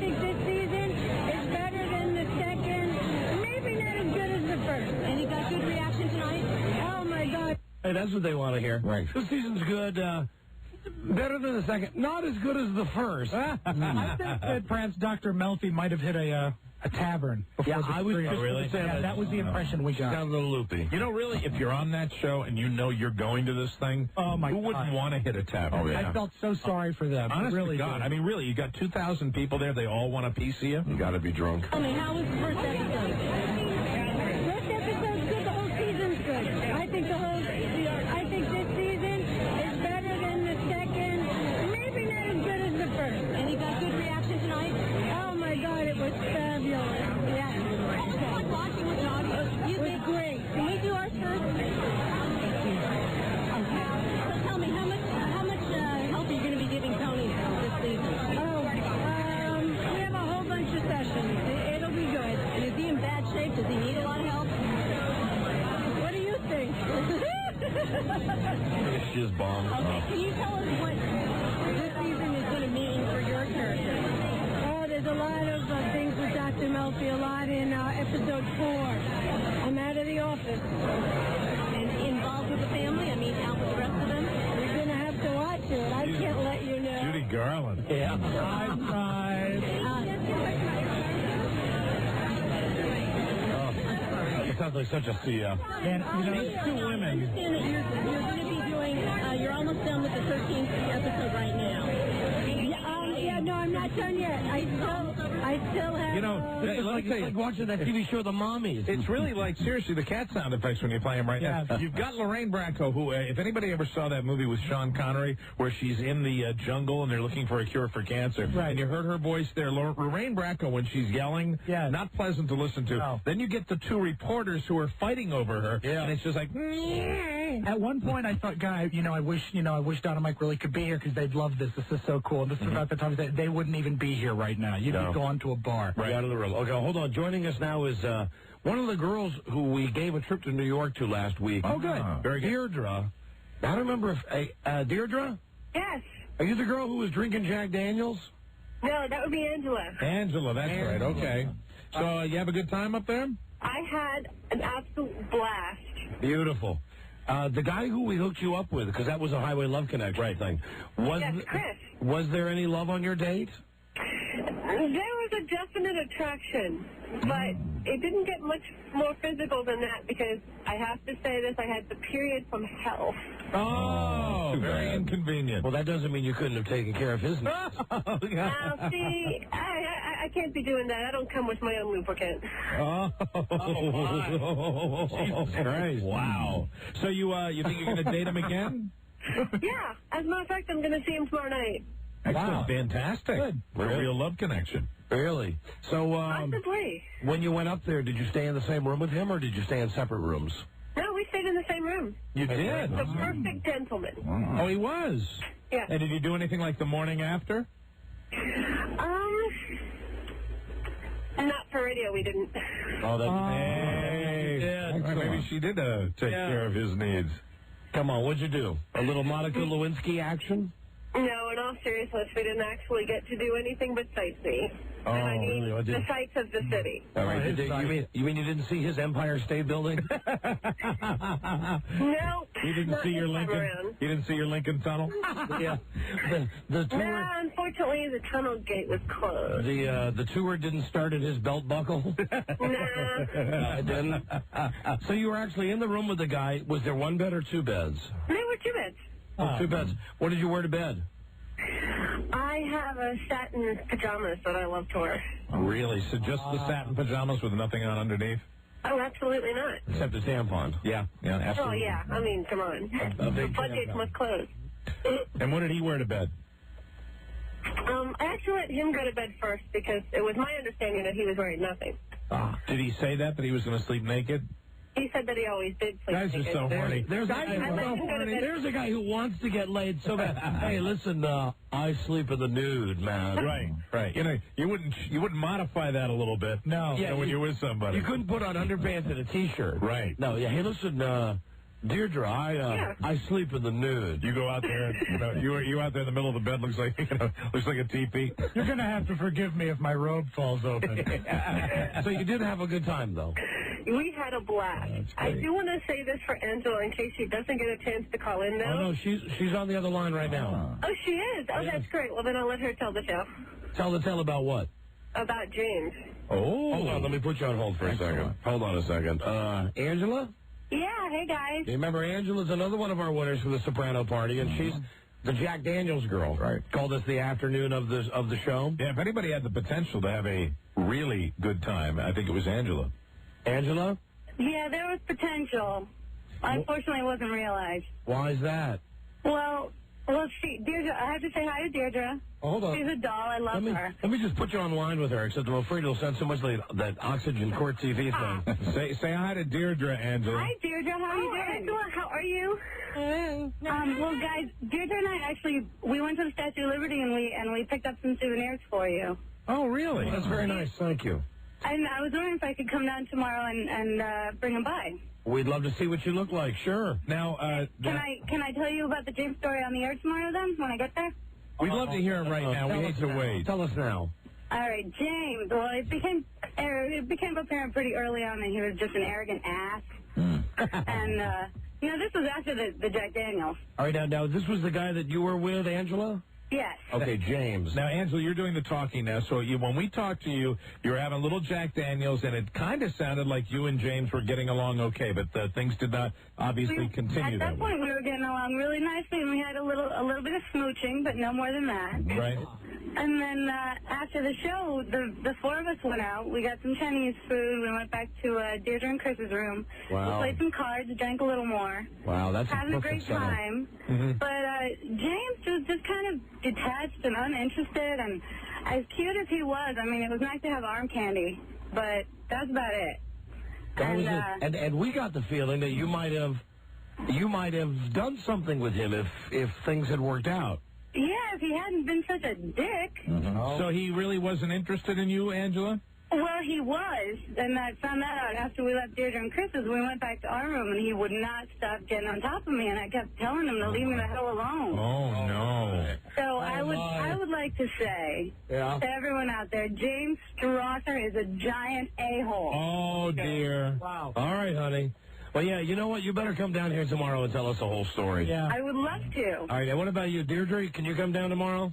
think this season is better than the second. Maybe not as good as the first. And you got good reaction tonight? Oh my God, Hey, that's what they want to hear. Right. This season's good. Better than the second. Not as good as the first. I think that perhaps Dr. Melfi might have hit a tavern before the I was just really? saying that was the impression we got. Sounds a little loopy. You know, really, if you're on that show and you know you're going to this thing, Oh, my who wouldn't God. want to hit a tavern? I felt so sorry for them. Honest really to God. did. I mean, really, you got 2,000 people there. They all want a piece of you. You got to be drunk. Tell me, how was the first episode? First episode's good. The whole season's good. I think this season is better than the second. Maybe not as good as the first. And you got good reaction tonight? Oh my God, it was fabulous. Yeah. It was fun watching with an audience. It was great. Can we do ours first? Okay. So tell me, how much help are you going to be giving Tony this season? We have a whole bunch of sessions. It'll be good. And is he in bad shape? Does he need a lot of help? What do you think? She's bombed. Okay, can you tell us what this season is going to mean for your character? Oh, there's a lot of things with Dr. Melfi, a lot in episode 4. I'm out of the office. And involved with the family? I mean, out with the rest of them? You're going to have to watch it. I can't let you know. Judy Garland. Yeah. It sounds like such a CF. And, you know, These two I women. understand that you're going to be doing, you're almost done with the 13th episode right now. No, I'm not done yet. I still have... You know, It's like watching that TV show, The Mommies. It's really like, seriously, the cat sound effects when you play them right now. You've got Lorraine Bracco, who, if anybody ever saw that movie with Sean Connery, where she's in the jungle and they're looking for a cure for cancer, and you heard her voice there, Lorraine Bracco, when she's yelling, not pleasant to listen to. No. Then you get the two reporters who are fighting over her, and it's just like... At one point, I thought, I wish Don and Mike really could be here because they'd love this. This is so cool. This is about the time that they wouldn't even be here right now. You'd be going to a bar. Right out of the room. Okay, hold on. Joining us now is one of the girls who we gave a trip to New York to last week. Oh, good. Very good. Deirdre. I don't remember if... Deirdre? Yes. Are you the girl who was drinking Jack Daniels? No, that would be Angela. Angela, that's right. Okay. So you have a good time up there? I had an absolute blast. Beautiful. The guy who we hooked you up with, because that was a Highway Love Connection thing. Yes, Chris. Was there any love on your date? There was a definite attraction, but it didn't get much more physical than that because I have to say this, I had the period from hell. Oh, very inconvenient. Well, that doesn't mean you couldn't have taken care of his needs. Now, see, I can't be doing that. I don't come with my own lubricant. Jesus Christ. Wow. So you think you're going to date him again? Yeah. As a matter of fact, I'm going to see him tomorrow night. Excellent. Wow. Fantastic. Good. A real love connection. Really? So, Possibly. when you went up there, did you stay in the same room with him, or did you stay in separate rooms? No, we stayed in the same room. You did? The perfect gentleman. Oh, he was? Yeah. And did you do anything like the morning after? Not for radio, we didn't. Oh, that's... Hey. Maybe she did take care of his needs. Come on, what'd you do? A little Monica Lewinsky action? No, in all seriousness, we didn't actually get to do anything but sightsee. Oh, and I mean, really? the sights of the city. All right. You mean you didn't see his Empire State Building? No. You didn't see your Lincoln? Around. You didn't see your Lincoln Tunnel? Yeah. The tour. No, unfortunately, the tunnel gate was closed. The tour didn't start at his belt buckle. Nah. It didn't. So you were actually in the room with the guy. Was there one bed or two beds? There were 2 beds. Oh, 2 beds. What did you wear to bed? I have a satin pajamas that I love to wear. Really? So just the satin pajamas with nothing on underneath? Oh, absolutely not. Except a tampon. Yeah, absolutely. Oh, yeah. I mean, come on. A big Budgets tampon. must close. And what did he wear to bed? I actually let him go to bed first because it was my understanding that he was wearing nothing. Did he say that he was going to sleep naked? He said that he always did sleep Guys are naked. so horny. There's a guy who wants to get laid so bad. Hey, listen, I sleep in the nude, man. Right. You know, you wouldn't modify that a little bit. No. You know, when you're with somebody. You couldn't put on underpants and a T-shirt. Right. No. Yeah. Hey, listen, Deirdre, I sleep in the nude. You go out there, you out there in the middle of the bed, looks like a teepee. You're going to have to forgive me if my robe falls open. So you did have a good time, though. We had a blast. I do want to say this for Angela in case she doesn't get a chance to call in, though. Oh, no, she's on the other line right now. Oh, she is? Oh, that's great. Well, then I'll let her tell the show. Tell about what? About James. Oh. Hold on, let me put you on hold for a second. Hold on a second. Angela? Yeah, hey, guys. You remember Angela's another one of our winners for the Soprano Party, and she's the Jack Daniels girl. Right. Called us the afternoon of the show. Yeah, if anybody had the potential to have a really good time, I think it was Angela. Angela? Yeah, there was potential. Unfortunately, it wasn't realized. Why is that? Well, Deirdre, I have to say hi to Deirdre. Oh, hold on. She's a doll. I love her. Let me just put you on line with her, except I'm afraid it'll send so much that Oxygen Court TV thing. Say hi to Deirdre, Angela. Hi, Deirdre. How are you doing? Angela, how are you? Well, guys, Deirdre and I we went to the Statue of Liberty and we picked up some souvenirs for you. Oh, really? That's very nice. Thank you. And I was wondering if I could come down tomorrow and bring them by. We'd love to see what you look like. Sure. Now, Can I tell you about the James story on the air tomorrow then when I get there? We'd love to hear it right now. We hate to wait. Tell us now. All right, James. Well, it became apparent pretty early on that he was just an arrogant ass. And this was after the Jack Daniels. All right, now this was the guy that you were with, Angela? Yes. Okay, James. Now, Angela, you're doing the talking now. So when we talked to you, you were having a little Jack Daniels, and it kind of sounded like you and James were getting along okay, but things did not obviously continue that way. At that point, we were getting along really nicely, and we had a little bit of smooching, but no more than that. Right. And then after the show, the four of us went out. We got some Chinese food. We went back to Deirdre and Chris's room. Wow. We played some cards, drank a little more. Wow, that's having a great time. But James was just kind of detached and uninterested, and as cute as he was, I mean, it was nice to have arm candy, but that's about it. That was it. And we got the feeling that you might have done something with him if things had worked out. Yeah, if he hadn't been such a dick. So he really wasn't interested in you, Angela? Well, he was, and I found that out after we left Deirdre and Chris's. We went back to our room, and he would not stop getting on top of me, and I kept telling him to leave me the hell alone. Oh, no. So I would like to say to everyone out there, James Strasser is a giant a-hole. Oh, dear. Wow. All right, honey. Well, yeah, you know what? You better come down here tomorrow and tell us the whole story. Yeah. I would love to. All right, and what about you, Deirdre? Can you come down tomorrow?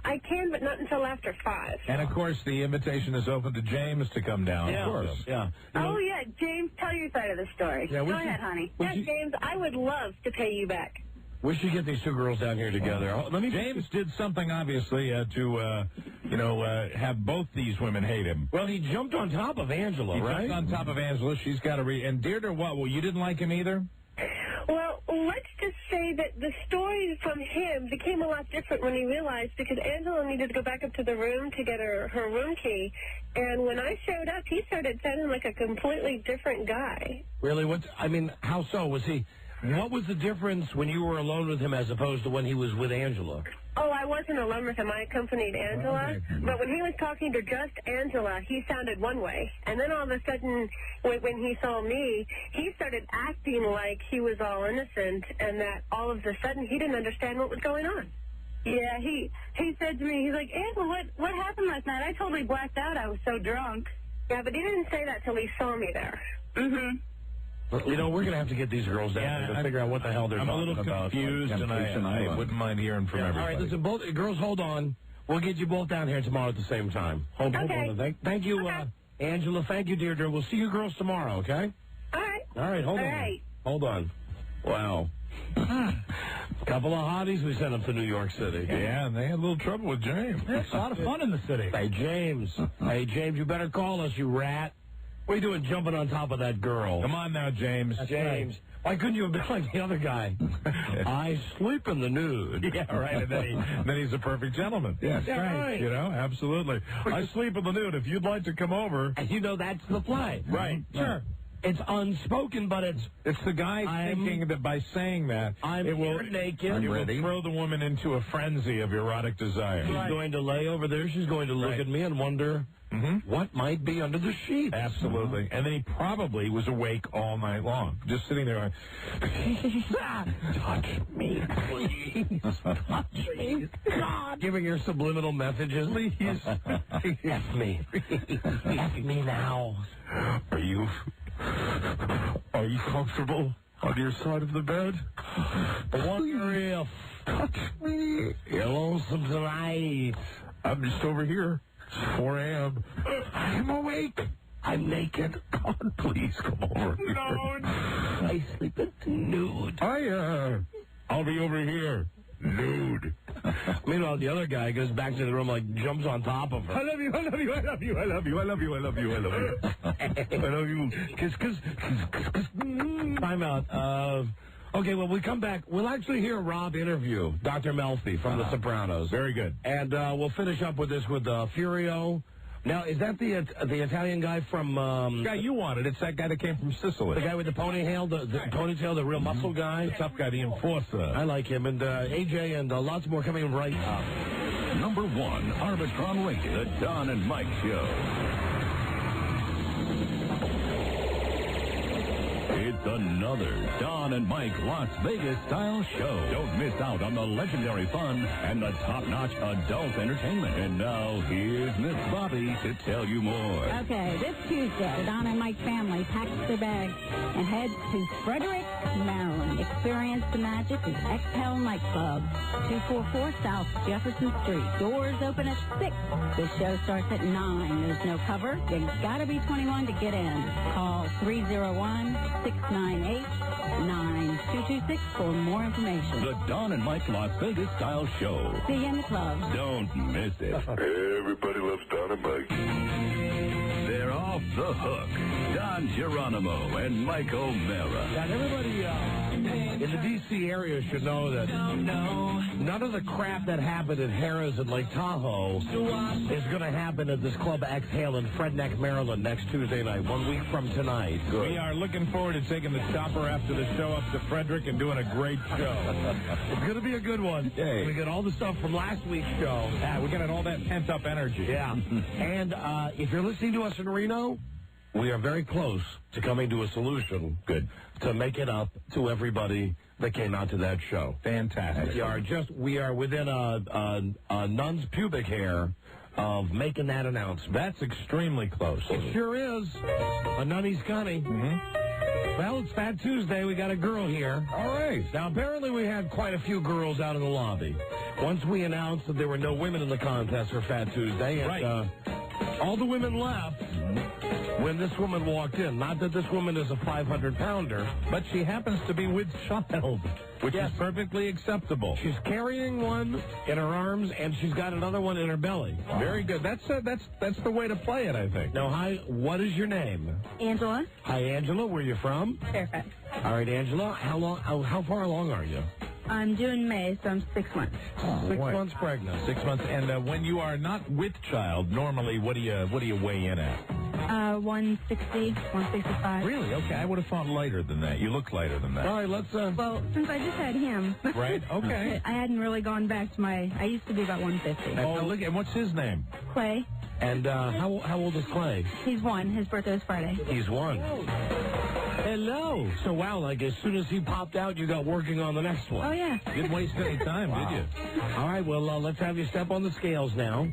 I can, but not until after 5. And, of course, the invitation is open to James to come down. Yeah, of course. Yeah. Oh, yeah, James, tell your side of the story. Yeah, Go ahead, honey. Yes, James, I would love to pay you back. We should get these two girls down here together. James did something, obviously, to have both these women hate him. Well, he jumped on top of Angela, right? He jumped on top of Angela. She's got to And Deirdre, what? Well, you didn't like him either? Well, let's just say that the story from him became a lot different when he realized, because Angela needed to go back up to the room to get her room key. And when I showed up, he started sounding like a completely different guy. Really? How so? What was the difference when you were alone with him as opposed to when he was with Angela? Oh, I wasn't alone with him. I accompanied Angela. But when he was talking to just Angela, he sounded one way. And then all of a sudden, when he saw me, he started acting like he was all innocent and that all of a sudden he didn't understand what was going on. Yeah, he said to me, he's like, Angela, what happened last night? I totally blacked out. I was so drunk. Yeah, but he didn't say that till he saw me there. Mm-hmm. You know, we're going to have to get these girls down here to figure out what the hell they're talking about. I'm a little confused, and I wouldn't mind hearing from everybody. All right, listen, girls, hold on. We'll get you both down here tomorrow at the same time. Hold on. Thank you, Angela. Thank you, Deirdre. We'll see you girls tomorrow, okay? All right. All right, hold on. Right. Hold on. Wow. Couple of hotties we sent them to New York City. Yeah, and they had a little trouble with James. It's a lot of fun in the city. Hey, James. Hey, James, you better call us, you rat. What are you doing jumping on top of that girl? Come on now, James. James. Why couldn't you have been like the other guy? I sleep in the nude. Yeah, right. And then he's a perfect gentleman. Yes, right. You know, absolutely. I sleep in the nude. If you'd like to come over. And you know that's the play. Right. Sure. It's unspoken, but it's the guy thinking that by saying that it will naked. It will throw the woman into a frenzy of erotic desire. She's going to lay over there. She's going to look at me and wonder what might be under the sheet. Absolutely. And then he probably was awake all night long, just sitting there going, touch me, please. Touch me. God. Giving her subliminal messages. Please. F me. F me now. Are you comfortable on your side of the bed? I wonder if touch me. You're lonesome tonight. I'm just over here. It's 4 a.m. I'm awake. I'm naked. God, please come over here. No. I sleep nude. I'll be over here. Nude. Meanwhile, the other guy goes back to the room, jumps on top of her. I love you, I love you, I love you, I love you, I love you, I love you, I love you. I love you. Kiss. Time out. Okay, when we come back, we'll actually hear Rob interview Dr. Melfi from The Sopranos. Very good. And we'll finish up with this with Furio. Now, is that the Italian guy from... guy you wanted. It's that guy that came from Sicily. The guy with the ponytail, the real muscle guy? Tough guy, the enforcer. I like him. And AJ and lots more coming right up. Number 1, Arbitron rated, The Don and Mike Show. It's another Don and Mike Las Vegas style show. Don't miss out on the legendary fun and the top-notch adult entertainment. And now, here's Miss Bobby to tell you more. Okay, this Tuesday, the Don and Mike family packs their bags and heads to Frederick, Maryland. Experience the magic of Exhale Nightclub, 244 South Jefferson Street. Doors open at 6. The show starts at 9. There's no cover. You gotta be 21 to get in. Call 301-698-9226 for more information. The Don and Mike Las Vegas style show. See you in the club. Don't miss it. Everybody loves Don and Mike. They're off the hook. Don Geronimo and Mike O'Mara. And everybody in the D.C. area should know that none of the crap that happened at Harrah's and Lake Tahoe is going to happen at this Club Exhale in Fredneck, Maryland next Tuesday night, 1 week from tonight. Good. We are looking forward to taking the chopper after the show up to Frederick and doing a great show. It's going to be a good one. Yay. We got all the stuff from last week's show. Yeah, we got all that pent-up energy. Yeah. And if you're listening to us in Reno, we are very close to coming to a solution. Good. To make it up to everybody that came out to that show. Fantastic. We are within a nun's pubic hair of making that announcement. That's extremely close. It sure is. A nunny's gunny. Mm-hmm. Well, it's Fat Tuesday. We got a girl here. All right. Now, apparently we had quite a few girls out in the lobby. Once we announced that there were no women in the contest for Fat Tuesday, and all the women left when this woman walked in. Not that this woman is a 500-pounder, but she happens to be with child, which is perfectly acceptable. She's carrying one in her arms, and she's got another one in her belly. Very good. That's the way to play it, I think. Now, hi. What is your name? Angela. Hi, Angela. Where are you from? Fairfax. All right, Angela. How far along are you? I'm due in May, so I'm 6 months. 6 months pregnant. 6 months. And when you are not with child, normally what do you weigh in at? 160, 165. Really? Okay, I would have thought lighter than that. You look lighter than that. All right, let's... Well, since I just had him... Right, okay. I hadn't really gone back to I used to be about 150. Oh, look, and what's his name? Clay. And how old is Clay? He's 1. His birthday was Friday. He's 1. Hello. So, wow, like as soon as he popped out, you got working on the next one. Oh, yeah. Didn't waste any time, did you? All right, well, let's have you step on the scales now.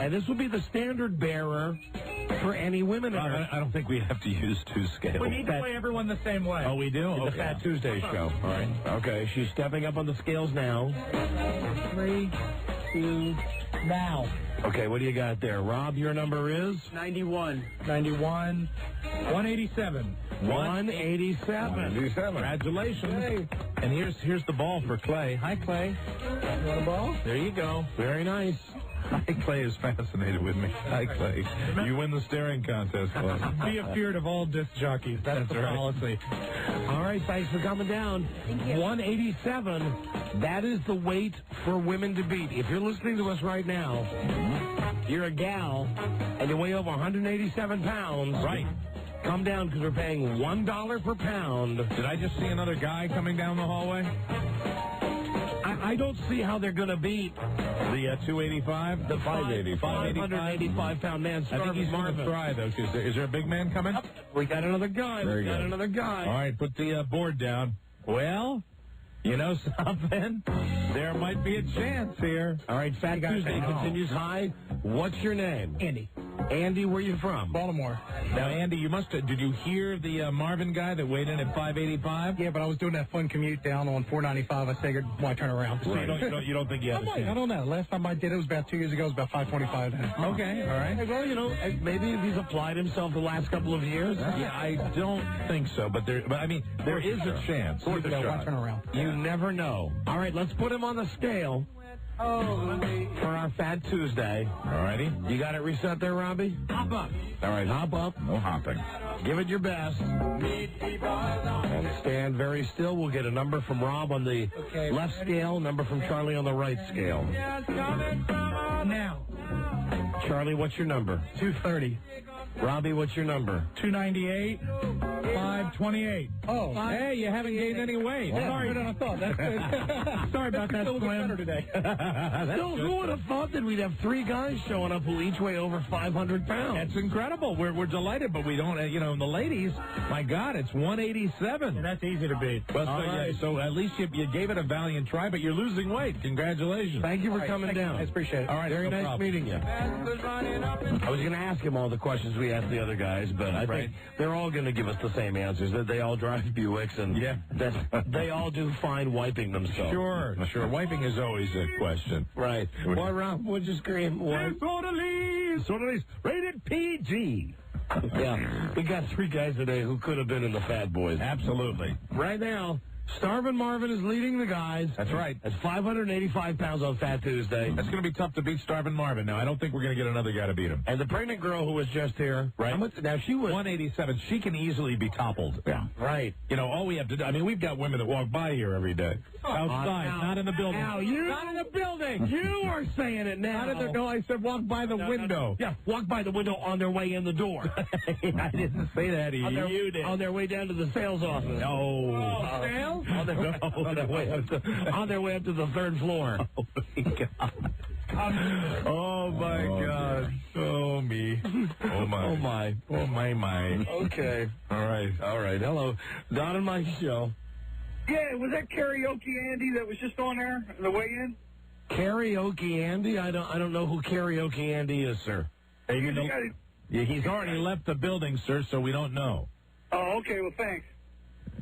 And this will be the standard bearer for any women. I don't think we have to use 2 scales. We need to play everyone the same way. Oh, we do? The Fat Tuesday show. All right. Okay, she's stepping up on the scales now. 3, 2, now. Okay, what do you got there? Rob, your number is? 91. 187. 187. Congratulations. Hey. And here's the ball for Clay. Hi, Clay. You want a ball? There you go. Very nice. Hi, Clay is fascinated with me. Hi, Clay. You win the staring contest, Clay. Be afeared of all disc jockeys. That's the policy. All right, thanks for coming down. Thank you. 187. That is the weight for women to beat. If you're listening to us right now, you're a gal, and you weigh over 187 pounds. Right. come down because we're paying $1 per pound. Did I just see another guy coming down the hallway? I don't see how they're going to beat the 285, the 585, 585-pound man. I think he's going to try though. Is there a big man coming? Yep. We got another guy. Very we got good. another guy. All right, put the board down. Well, you know something? There might be a chance here. All right, Fat Tuesday continues high. What's your name? Andy. Andy, where you from? Baltimore. Now, Andy, you must have, did you hear the Marvin guy that weighed in at 585? Yeah, but I was doing that fun commute down on 495. I figured, why turn around? So you don't think you have a chance? I don't know. Last time I did it was about 2 years ago. It was about 525 now. Okay, all right. Well, you know, maybe if he's applied himself the last couple of years. Yeah, I don't think so, but I mean, there is a chance. Why turn around? You never know. All right, let's put him on the scale. For our Fat Tuesday. All righty. You got it reset there, Robbie? Hop up. All right, hop up. No hopping. Give it your best. And stand very still. We'll get a number from Rob on the left scale, number from Charlie on the right scale. Now. Charlie, what's your number? 230. Robbie, what's your number? 298. 528. Oh, hey, you haven't gained any weight. Yeah, sorry, I thought. That's good. Sorry about that, Slim. Today. Still, who would have thought that we'd have three guys showing up who each weigh over 500 pounds? That's incredible. We're delighted, but we don't, you know, the ladies, my God, it's 187. Yeah, that's easy to beat. Well, so at least you gave it a valiant try, but you're losing weight. Congratulations. Thank you for coming down. I appreciate it. All right, very no nice problem. meeting you. I was going to ask him all the questions we asked the other guys, but I think they're all going to give us the same answers, that they all drive Buicks and that they all do fine wiping themselves. Sure. Wiping is always a question. Right. What, Rob? What'd you scream? What? Disorderlies, rated PG. Yeah, we got three guys today who could have been in the Fat Boys. Absolutely. Right now, Starvin' Marvin is leading the guys. That's right. At 585 pounds on Fat Tuesday. That's going to be tough to beat Starvin' Marvin. Now, I don't think we're going to get another guy to beat him. And the pregnant girl who was just here. Right. Now, she was 187. She can easily be toppled. Yeah. Right. You know, all we have to do, I mean, we've got women that walk by here every day. Outside, not in the building. Now, not in the building. You are saying it now. No, I said walk by the window. Yeah, walk by the window on their way in the door. I didn't say that. You did. On their way down to the sales office. No. Sales? On their way up to the third floor. Oh, my God. Oh, me. Oh, my. Oh, my. Oh, my. Okay. All right. Hello. Don and Mike show. Yeah, was that Karaoke Andy that was just on there on the way in? Karaoke Andy? I don't know who Karaoke Andy is, sir. Hey, he's already left the building, sir, so we don't know. Oh, okay. Well, thanks.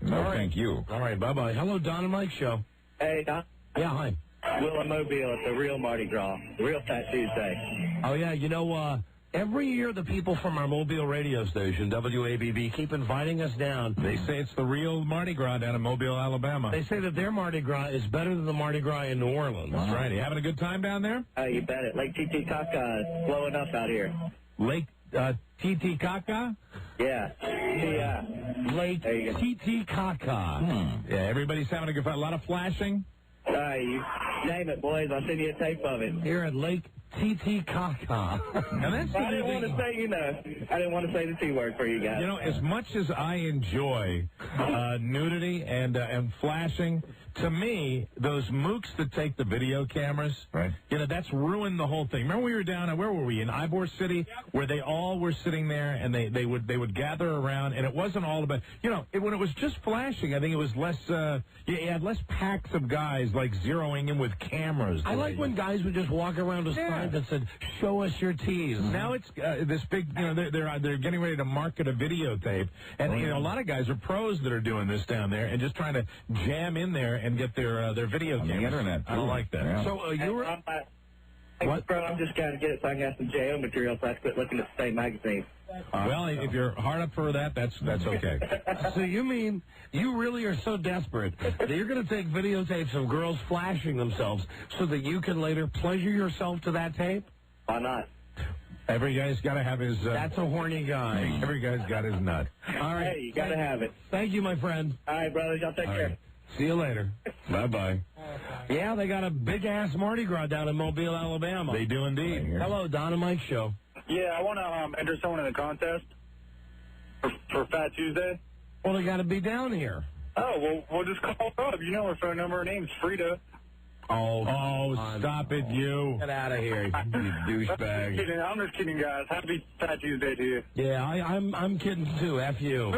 No, thank you. All right, bye-bye. Hello, Don and Mike show. Hey, Don. Yeah, hi. Will in Mobile at the real Mardi Gras, the real Fat Tuesday. Oh, yeah, you know, every year the people from our Mobile radio station, WABB, keep inviting us down. They say it's the real Mardi Gras down in Mobile, Alabama. They say that their Mardi Gras is better than the Mardi Gras in New Orleans. That's right. You having a good time down there? You bet it. Lake Titicaca is blowing up out here. Lake Titicaca? Yeah. Lake Titicaca. Yeah, everybody's having a lot of flashing. You name it, boys. I'll send you a tape of it. Here at Lake Titicaca. Now that's I didn't want to say, I didn't want to say the T word for you guys. You know, as much as I enjoy nudity and flashing, to me, those mooks that take the video cameras, you know, that's ruined the whole thing. Remember we were down, where were we, in Ybor City, where they all were sitting there and they would gather around, and it wasn't all about, you know, when it was just flashing, I think it was less, you had less packs of guys, like, zeroing in with cameras. I like when guys would just walk around with signs that said, show us your tees. Now it's this big, you know, they're getting ready to market a videotape, and, you know, a lot of guys are pros that are doing this down there and just trying to jam in there and get their video cameras. The internet. I don't like that. Yeah. So you were... What? Bro, I'm just going to get it so I can have some JO material so I quit looking at the same magazine. Well, if you're hard up for that, that's okay. So you mean you really are so desperate that you're going to take videotapes of girls flashing themselves so that you can later pleasure yourself to that tape? Why not? Every guy's got to have his... That's a horny guy. Every guy's got his nut. All right. Hey, you got to have it. Thank you, my friend. All right, brothers. Y'all take care. Right. See you later. Bye-bye. Yeah, they got a big-ass Mardi Gras down in Mobile, Alabama. They do indeed. Hello, Don and Mike show. Yeah, I want to enter someone in the contest For Fat Tuesday? Well, they got to be down here. Oh, well, we'll just call her up. You know her phone number. Her name's Frida. Oh, stop it, you. Get out of here, you douchebag. I'm just kidding, guys. Happy Fat Tuesday to you. Yeah, I'm kidding, too. F you.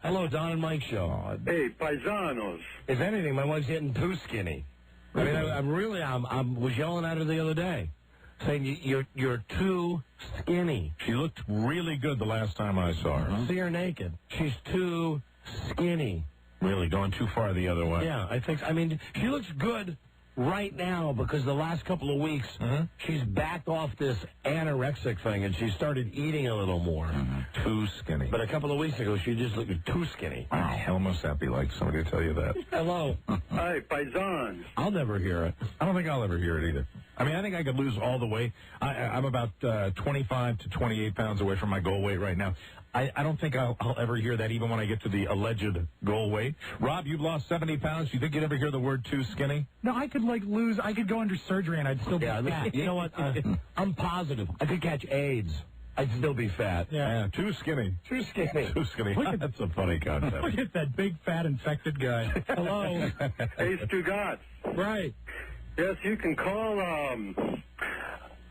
Hello, Don and Mike show. Hey, paisanos. If anything, my wife's getting too skinny. I mean, I was yelling at her the other day, saying you're too skinny. She looked really good the last time I saw her. See her naked. She's too skinny. Really going too far the other way. Yeah, I think. I mean, she looks good right now because the last couple of weeks she's backed off this anorexic thing and she started eating a little more. Too skinny. But a couple of weeks ago, she just looked too skinny. Wow. Hell must that be like somebody to tell you that. Hello. Hey, paisans. I'll never hear it. I don't think I'll ever hear it either. I mean, I think I could lose all the weight. I'm about 25 to 28 pounds away from my goal weight right now. I don't think I'll ever hear that even when I get to the alleged goal weight. Rob, you've lost 70 pounds. Do you think you'd ever hear the word too skinny? No, I could I could go under surgery and I'd still be fat. You know what? I'm positive. I could catch AIDS. I'd still be fat. Yeah, too skinny. Too skinny. Too skinny. That's a funny concept. Look at that big, fat, infected guy. Hello. Hey, Stugat. Right. Yes, you can call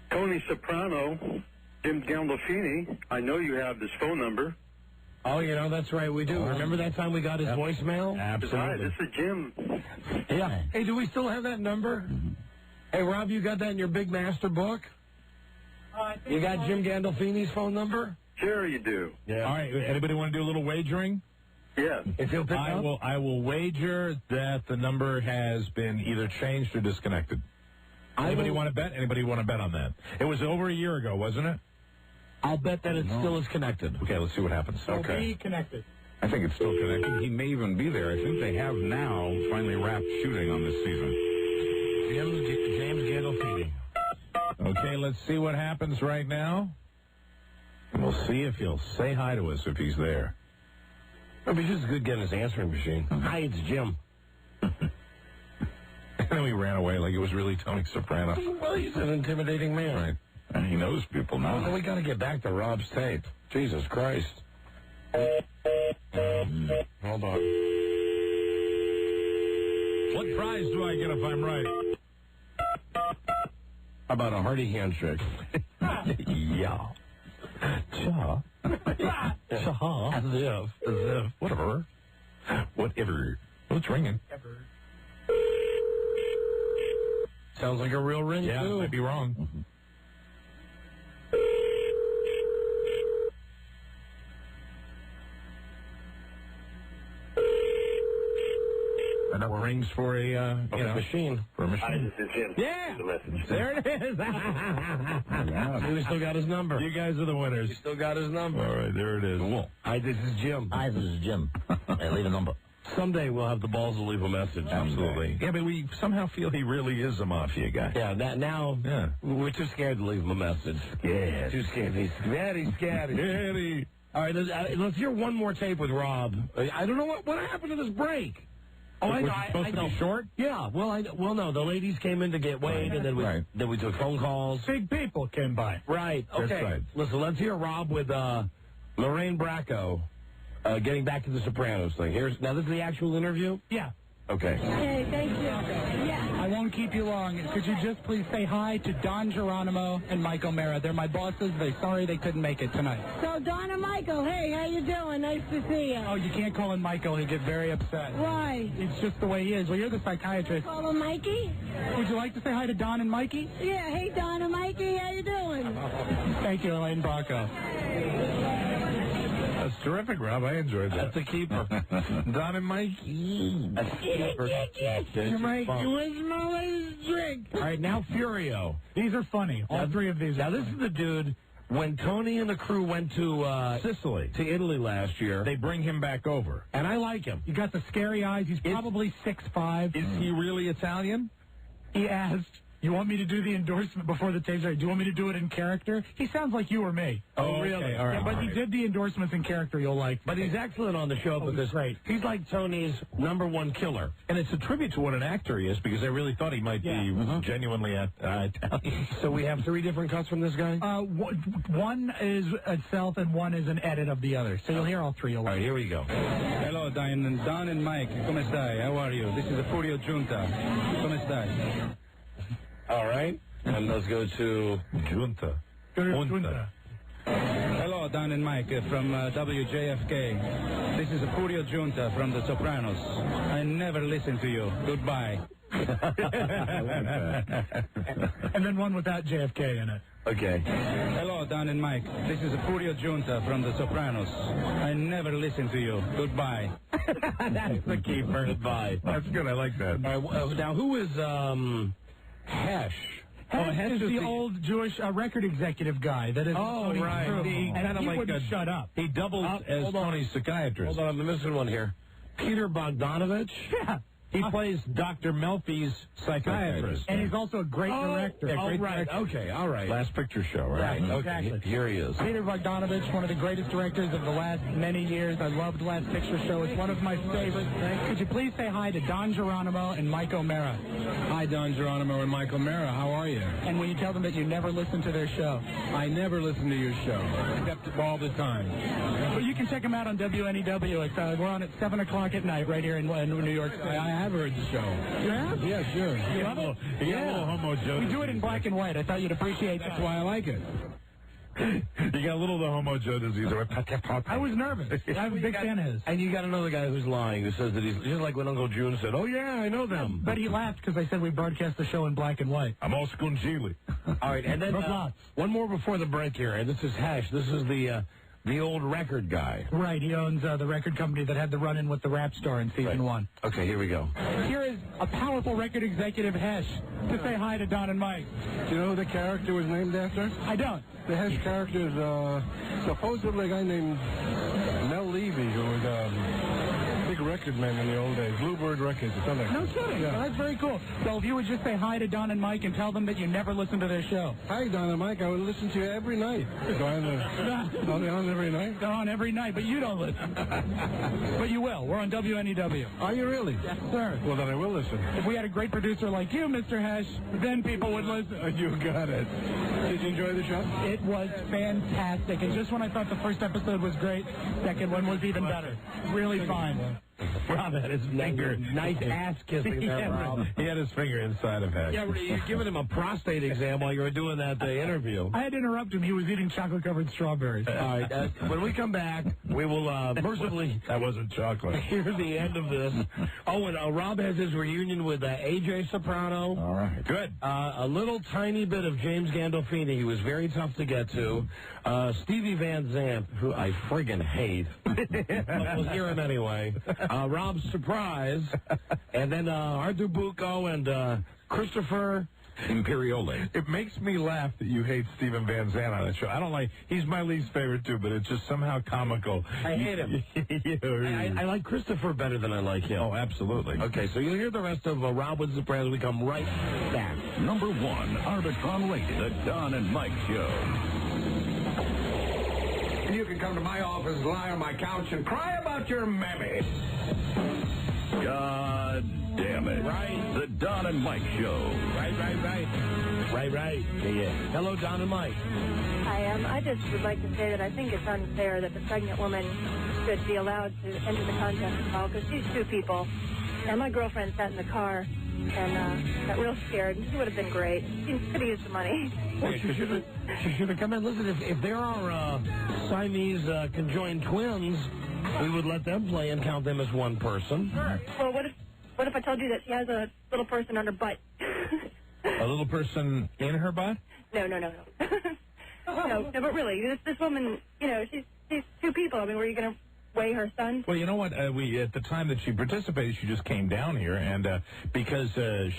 Tony Soprano, Jim Gandolfini. I know you have this phone number. Oh, you know, that's right, we do. Remember that time we got his voicemail? Absolutely. Hi, this is Jim. Yeah. Hey, do we still have that number? Hey, Rob, you got that in your big master book? You got Jim Gandolfini's phone number? Sure you do. Yeah. All right, anybody want to do a little wagering? Yes. If you'll pick up? I will wager that the number has been either changed or disconnected. Anybody want to bet? Anybody want to bet on that? It was over a year ago, wasn't it? I'll bet that it still is connected. Okay, let's see what happens. Okay. Be connected. I think it's still connected. He may even be there. I think they have now finally wrapped shooting on this season. James Gandolfini. Okay, let's see what happens right now. And we'll see if he'll say hi to us if he's there. It'd be just good getting his answering machine. Hi, it's Jim. And then we ran away like it was really Tony Soprano. Well, he's an intimidating man. Right. And he knows people now. Well, we got to get back to Rob's tape. Jesus Christ. Hold on. What prize do I get if I'm right? How about a hearty handshake? Yeah. Cha. Cha. As if. Whatever. Whatever. Well, it's ringing. Sounds like a real ring, Yeah, too. might be wrong. And that rings for a machine. For a machine. Hi, this is Jim. Yeah. The message. There it is. Yeah. We still got his number. You guys are the winners. We still got his number. All right, there it is. Cool. Hi, this is Jim. Hi, this is Jim. Hey, leave a number. Someday we'll have the balls to leave a message. Absolutely. Yeah, but we somehow feel he really is a mafia guy. Yeah, now we're too scared to leave him a message. Yeah. Too scared. He's very scary. Scary. All right, let's hear one more tape with Rob. I don't know what happened to this break. Oh, I know. Supposed to be short? Yeah. Well, no. The ladies came in to get weighed, and then we took phone calls. Big people came by. Right. Okay. That's right. Listen, let's hear Rob with Lorraine Bracco getting back to the Sopranos thing. Now, this is the actual interview? Yeah. Okay. Hey, thank you. Yeah. I won't keep you long. Could you just please say hi to Don Geronimo and Mike O'Mara? They're my bosses. They're sorry they couldn't make it tonight. So, Don and Michael, hey, how you doing? Nice to see you. Oh, you can't call him Michael. He'll get very upset. Why? It's just the way he is. Well, you're the psychiatrist. Call him Mikey? Would you like to say hi to Don and Mikey? Yeah, hey, Don and Mikey, how you doing? Thank you, Elaine Bracco. That's terrific, Rob. I enjoyed that. That's the keeper. Don and Mike. That's the keeper. Mike, where's my latest drink? All right, now Furio. These are funny. All three of these Now, are this funny. is the dude, when Tony and the crew went to Sicily. to Italy last year, They bring him back over. and I like him. You got the scary eyes. He's probably 6'5". Is he really Italian? He asked. You want me to do the endorsement before the tape's right? Do you want me to do it in character? He sounds like you or me. Oh, really? Okay. All right. Yeah, but he did the endorsements in character. You'll like. But he's excellent on the show because he's like Tony's #1 killer. And it's a tribute to what an actor he is because I really thought he might be genuinely Italian. So we have 3 different cuts from this guy? One is itself and one is an edit of the other. So you'll hear all 3. All right, here we go. Hello, Don and Mike. Come stai? How are you? This is the Furio Giunta. Come stai? All right. And let's go to Giunta. Giunta. Hello, Don and Mike from WJFK. This is the Furio Giunta from The Sopranos. I never listen to you. Goodbye. And then one without JFK in it. Okay. Hello, Don and Mike. This is the Furio Giunta from The Sopranos. I never listen to you. Goodbye. That's the keeper. Goodbye. That's good. I like that. All right, now, who is Hesh? Hesh is the old Jewish record executive guy that is. Oh, right. He kind of like shut up. He doubles as Tony's psychiatrist. Hold on, I'm missing one here. Peter Bogdanovich? Yeah. He plays Dr. Melfi's psychiatrist. And he's also a great director. Yeah, great right. director. Okay, all right. Last Picture Show, right? Right, Okay, exactly. here he is. Peter Bogdanovich, one of the greatest directors of the last many years. I loved Last Picture Show. It's one of my favorites. Could you please say hi to Don Geronimo and Mike O'Mara? Hi, Don Geronimo and Mike O'Mara. How are you? And will you tell them that you never listen to their show? I never listen to your show, except all the time. Well, you can check them out on WNEW. We're on at 7 o'clock at night right here in New York City. I have heard the show. You have? Yeah, sure. You love it? You got a little homo Joe. We do it in black and white. I thought you'd appreciate that. That's why I like it. You got a little of the homo Joe disease. I was nervous. I'm a big fan of his. And you got another guy who's lying, who says that he's just like when Uncle June said, "Oh yeah, I know them." But he laughed because I said we broadcast the show in black and white. I'm all scungili. All right, and then one more before the break here, and this is Hesh. This is the old record guy. Right, he owns the record company that had the run-in with the rap star in season 1. Okay, here we go. Here is a powerful record executive, Hesh, to say hi to Don and Mike. Do you know who the character was named after? I don't. The Hesh character is supposedly a guy named Mel Levy, who was a big record man in the old days. Bluebird Records or something. No kidding. Yeah. Well, that's very cool. So if you would just say hi to Don and Mike and tell them that you never listen to their show. Hi, Don and Mike. I would listen to you every night. Are they on every night? They're on every night, but you don't listen. But you will. We're on WNEW. Are you really? Yes, sir. Well, then I will listen. If we had a great producer like you, Mr. Hesh, then people would listen. You got it. Did you enjoy the show? It was fantastic. And just when I thought the first episode was great, second one was even better. Really fine. Rob had his finger, nice ass kissing there, Rob. He had his finger inside of Hesh. Yeah, you're giving him a prostate exam while you were doing that interview. I had to interrupt him. He was eating chocolate-covered strawberries. All right, when we come back, we will mercifully... That wasn't chocolate. Here's the end of this. Oh, and Rob has his reunion with A.J. Soprano. All right, good. A little tiny bit of James Gandolfini. He was very tough to get to. Stevie Van Zandt, who I friggin' hate. But we'll hear him anyway. Rob's surprise. And then Arthur Bucco and Christopher Imperioli. It makes me laugh that you hate Stephen Van Zandt on that show. I don't like. He's my least favorite too, but it's just somehow comical. I hate him. I like Christopher better than I like him. Oh, absolutely. Okay, so you'll hear the rest of Rob with Sopranos. We come right back. Number 1, Arbitron rated, The Don and Mike Show. You can come to my office, lie on my couch, and cry about your mammy. God damn it. Right. The Don and Mike Show. Right. Yeah. Hello, Don and Mike. I just would like to say that I think it's unfair that the pregnant woman should be allowed to enter the contest as well, because she's 2 people. And my girlfriend sat in the car and got real scared. She would have been great. She could have used the money. Well, she should have come in. Listen, if there are Siamese conjoined twins, we would let them play and count them as one person. Sure. Well, what if I told you that she has a little person on her butt? A little person in her butt? No. No, but really, this woman, she's 2 people. I mean, were you going to weigh her son? Well, you know what? We at the time that she participated, she just came down here, and because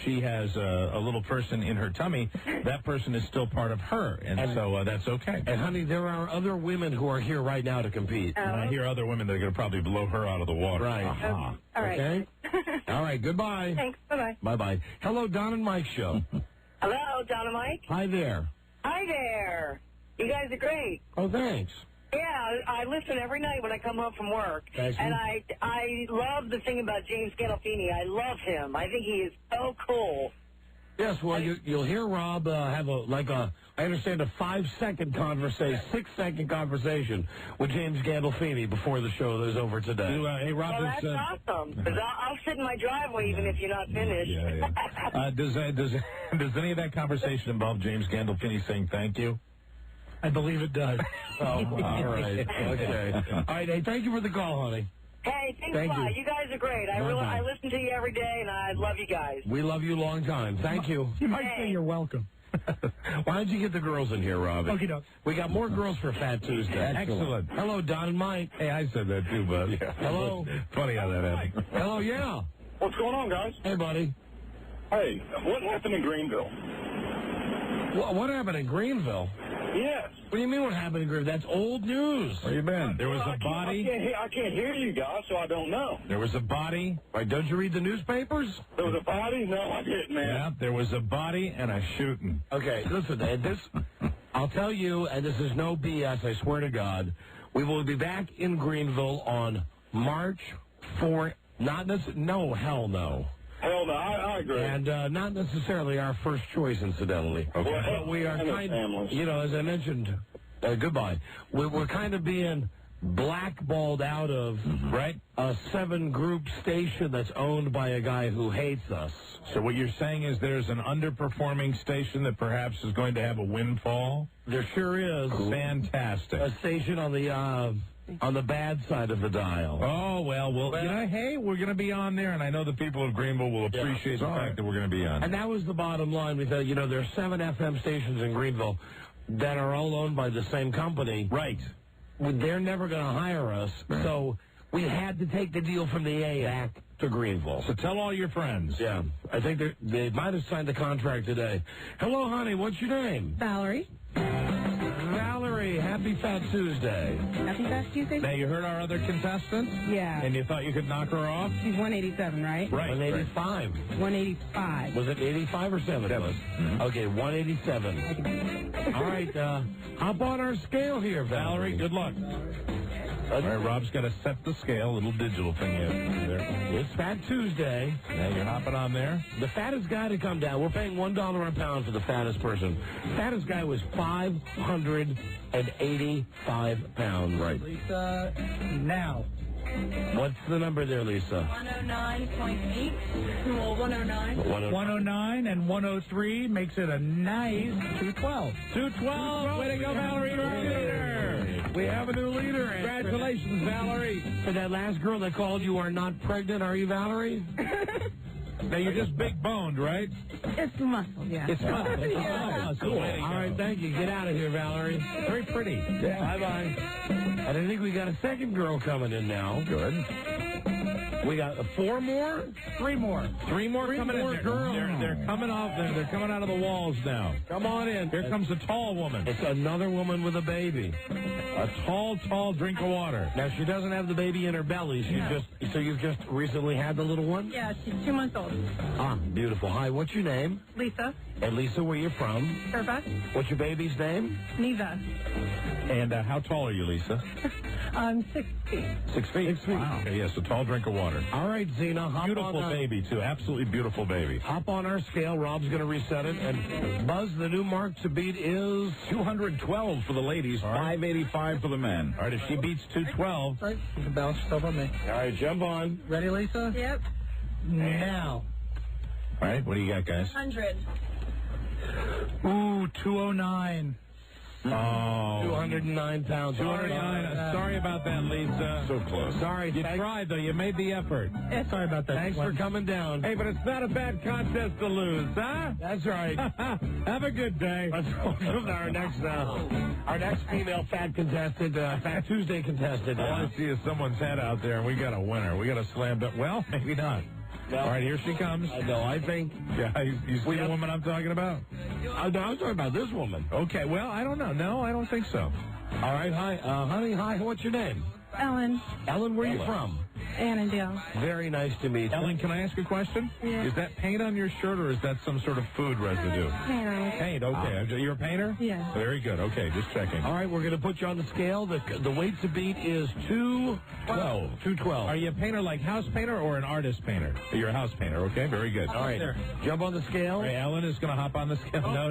she has a little person in her tummy, that person is still part of her, and so that's okay. And, honey, there are other women who are here right now to compete. And I hear other women that are going to probably blow her out of the water. Right. Okay. All right. Okay? All right, goodbye. Thanks. Bye-bye. Bye-bye. Hello, Don and Mike Show. Hello, Don and Mike. Hi there. Hi there. You guys are great. Oh, thanks. Yeah, I listen every night when I come home from work. Thank you. And I love the thing about James Gandolfini. I love him. I think he is so cool. Yes, well, you'll hear Rob have I understand, a 5-second conversation, 6-second conversation with James Gandolfini before the show is over today. Hey, Rob, Well, that's awesome. 'Cause I'll sit in my driveway even if you're not finished. Yeah. Does any of that conversation involve James Gandolfini saying thank you? I believe it does. Oh, all right. Okay. All right, hey, thank you for the call, honey. Hey, thanks Thank a lot. you. You guys are great. Bye-bye. I listen to you every day, and I love you guys. We love you a long time. Thank you. You might say you're welcome. Why don't you get the girls in here, Robbie? Okie doke. We got more girls for Fat Tuesday. Excellent. Hello, Don and Mike. Hey, I said that too, bud. Yeah. Hello. Funny how that happened. Hello, yeah. What's going on, guys? Hey, buddy. Hey, what happened in Greenville? What happened in Greenville? Yes. What do you mean what happened in Greenville? That's old news. Where you been? There was Well, a body. I can't hear you guys, so I don't know. There was a body. Right, don't you read the newspapers? There was a body? No, I didn't, man. Yeah, there was a body and a shooting. Okay, listen, I'll tell you, and this is no BS, I swear to God, we will be back in Greenville on March 4th. No, hell no. Hell no, I agree. And not necessarily our first choice, incidentally. Okay. Well, But we are kind of, as I mentioned, goodbye. We're kind of being blackballed out of a 7-group station that's owned by a guy who hates us. So what you're saying is there's an underperforming station that perhaps is going to have a windfall? There sure is. Fantastic. A station on the bad side of the dial. Oh, well, hey, we're going to be on there, and I know the people of Greenville will appreciate the fact that we're going to be on. And that was the bottom line. We thought, there are 7 FM stations in Greenville that are all owned by the same company. Right. They're never going to hire us, so we had to take the deal from the A back to Greenville. So tell all your friends. Yeah, I think they might have signed the contract today. Hello, honey, what's your name? Valerie. Valerie, happy Fat Tuesday. Happy Fat Tuesday? Now, you heard our other contestant? Yeah. And you thought you could knock her off? She's 187, right? Right. 185. 185. Was it 85 or 7? 7. Okay, 187. All right, hop on our scale here, Valerie. Good luck. All right, Rob's got to set the scale, little digital thing there. It's Fat Tuesday. Now you're hopping on there. The fattest guy to come down, we're paying $1 a pound for the fattest person. Fattest guy was 585 pounds. Right. Lisa, now. What's the number there, Lisa? 109.8. Well, 109. 109 and 103 makes it a nice 212. 212. Way to go, Valerie. You're our leader. We have a new leader. Congratulations, Valerie. For that last girl that called, you are not pregnant, are you, Valerie? Now, you're just big boned, right? It's muscle, yeah. It's muscle. Yeah. Cool. All right, thank you. Get out of here, Valerie. Very pretty. Yeah. Bye-bye. And I think we got a second girl coming in now. Good. We got 4 more? 3 more. 3 more coming in. Girls. They're coming off. They're coming out of the walls now. Come on in. Here comes a tall woman. It's another woman with a baby. A tall drink of water. Now, she doesn't have the baby in her belly. So you've just recently had the little one? Yeah, she's 2 months old. Ah, beautiful. Hi, what's your name? Lisa. And Lisa, where you from? Fairfax. What's your baby's name? Neva. And how tall are you, Lisa? I'm 6 feet. 6 feet. 6 feet. Wow. Okay, yes, a tall drink of water. All right, Zena. Beautiful baby, too. Absolutely beautiful baby. Hop on our scale. Rob's going to reset it. And Buzz, the new mark to beat is 212 for the ladies, 585 for the men. All right, if she beats 212. Right, you can bounce stuff on me. All right, jump on. Ready, Lisa? Yep. Now. All right, what do you got, guys? 100. Ooh, 209. Oh. 209 pounds. 209. Sorry about that, Lisa. So close. Sorry. You tried, though. You made the effort. Sorry about that. Thanks for coming down. Hey, but it's not a bad contest to lose, huh? That's right. Have a good day. Let's welcome our next female fat contestant, Fat Tuesday contestant. All I see is someone's head out there, and we got a winner. We got a slam dunk. Well, maybe not. No. All right, here she comes. No, I think. Yeah, you see the woman I'm talking about? No, I was talking about this woman. Okay, well, I don't know. No, I don't think so. All right, hi. Honey, hi. What's your name? Ellen. Ellen, where are you from? Annandale. Very nice to meet you. Ellen, can I ask a question? Yeah. Is that paint on your shirt or is that some sort of food residue? Paint. Okay. You're a painter? Yeah. Very good. Okay, just checking. All right, we're going to put you on the scale. The weight to beat is 212. 212. Are you a painter like house painter or an artist painter? You're a house painter, okay? Very good. All right, jump on the scale. All right, Ellen is going to hop on the scale. No.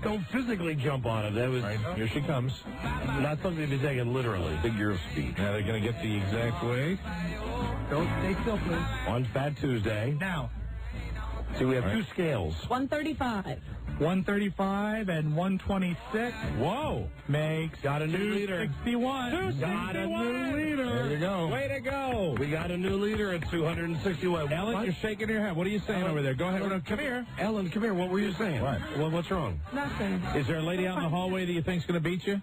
Don't physically jump on it. That was Here she comes. not something to be taken literally. Figure of speed. Now they're going to get the exact weight. Don't stay still, please. On Fat Tuesday. Now. See, we have two scales. 135. 135 and 126. Whoa. Makes got a new leader. 261. Got a new leader. There you go. Way to go. We got a new leader at 261. Ellen, you're shaking your head. What are you saying over there? Go ahead. Come here. Ellen, come here. What were you saying? What? What's wrong? Nothing. Is there a lady out in the hallway that you think's going to beat you?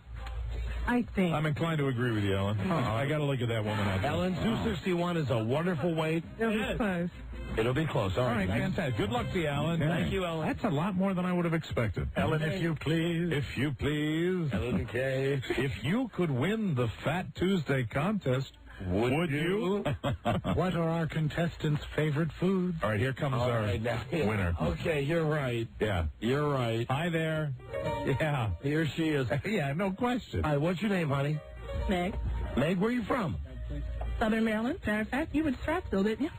I think. I'm inclined to agree with you, Ellen. I got to look at that woman out there. Ellen, 261 is a wonderful weight. It'll be close. It'll be close. All right, fantastic. Good luck to you, Ellen. Thank you, Ellen. That's a lot more than I would have expected. Ellen, if you please. If you please. Ellen K. If you could win the Fat Tuesday contest, would you? What are our contestants' favorite foods? All right, here comes our winner. Okay, you're right. Yeah. You're right. Hi there. Yeah. Here she is. Yeah, no question. All right, what's your name, honey? Meg. Meg, where are you from? Southern Maryland. Matter of fact, you went to Stratsville, didn't you?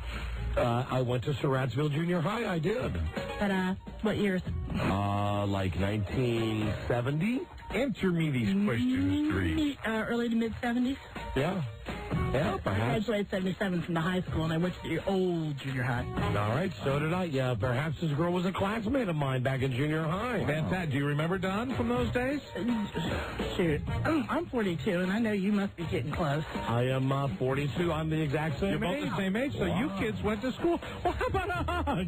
I went to Surrattsville Junior High. I did. But, what years? Like 1970. Answer me these questions, Drees. Early to mid-70s. Yeah. Yeah, I perhaps. graduated 77 from the high school, and I went to the old junior high. All right, so did I. Yeah, perhaps this girl was a classmate of mine back in junior high. Fantastic. Do you remember Don from those days? Shoot. I'm 42, and I know you must be getting close. I am 42. I'm the exact same You're both age. the same age, so you kids went to school. Well, how about a hug?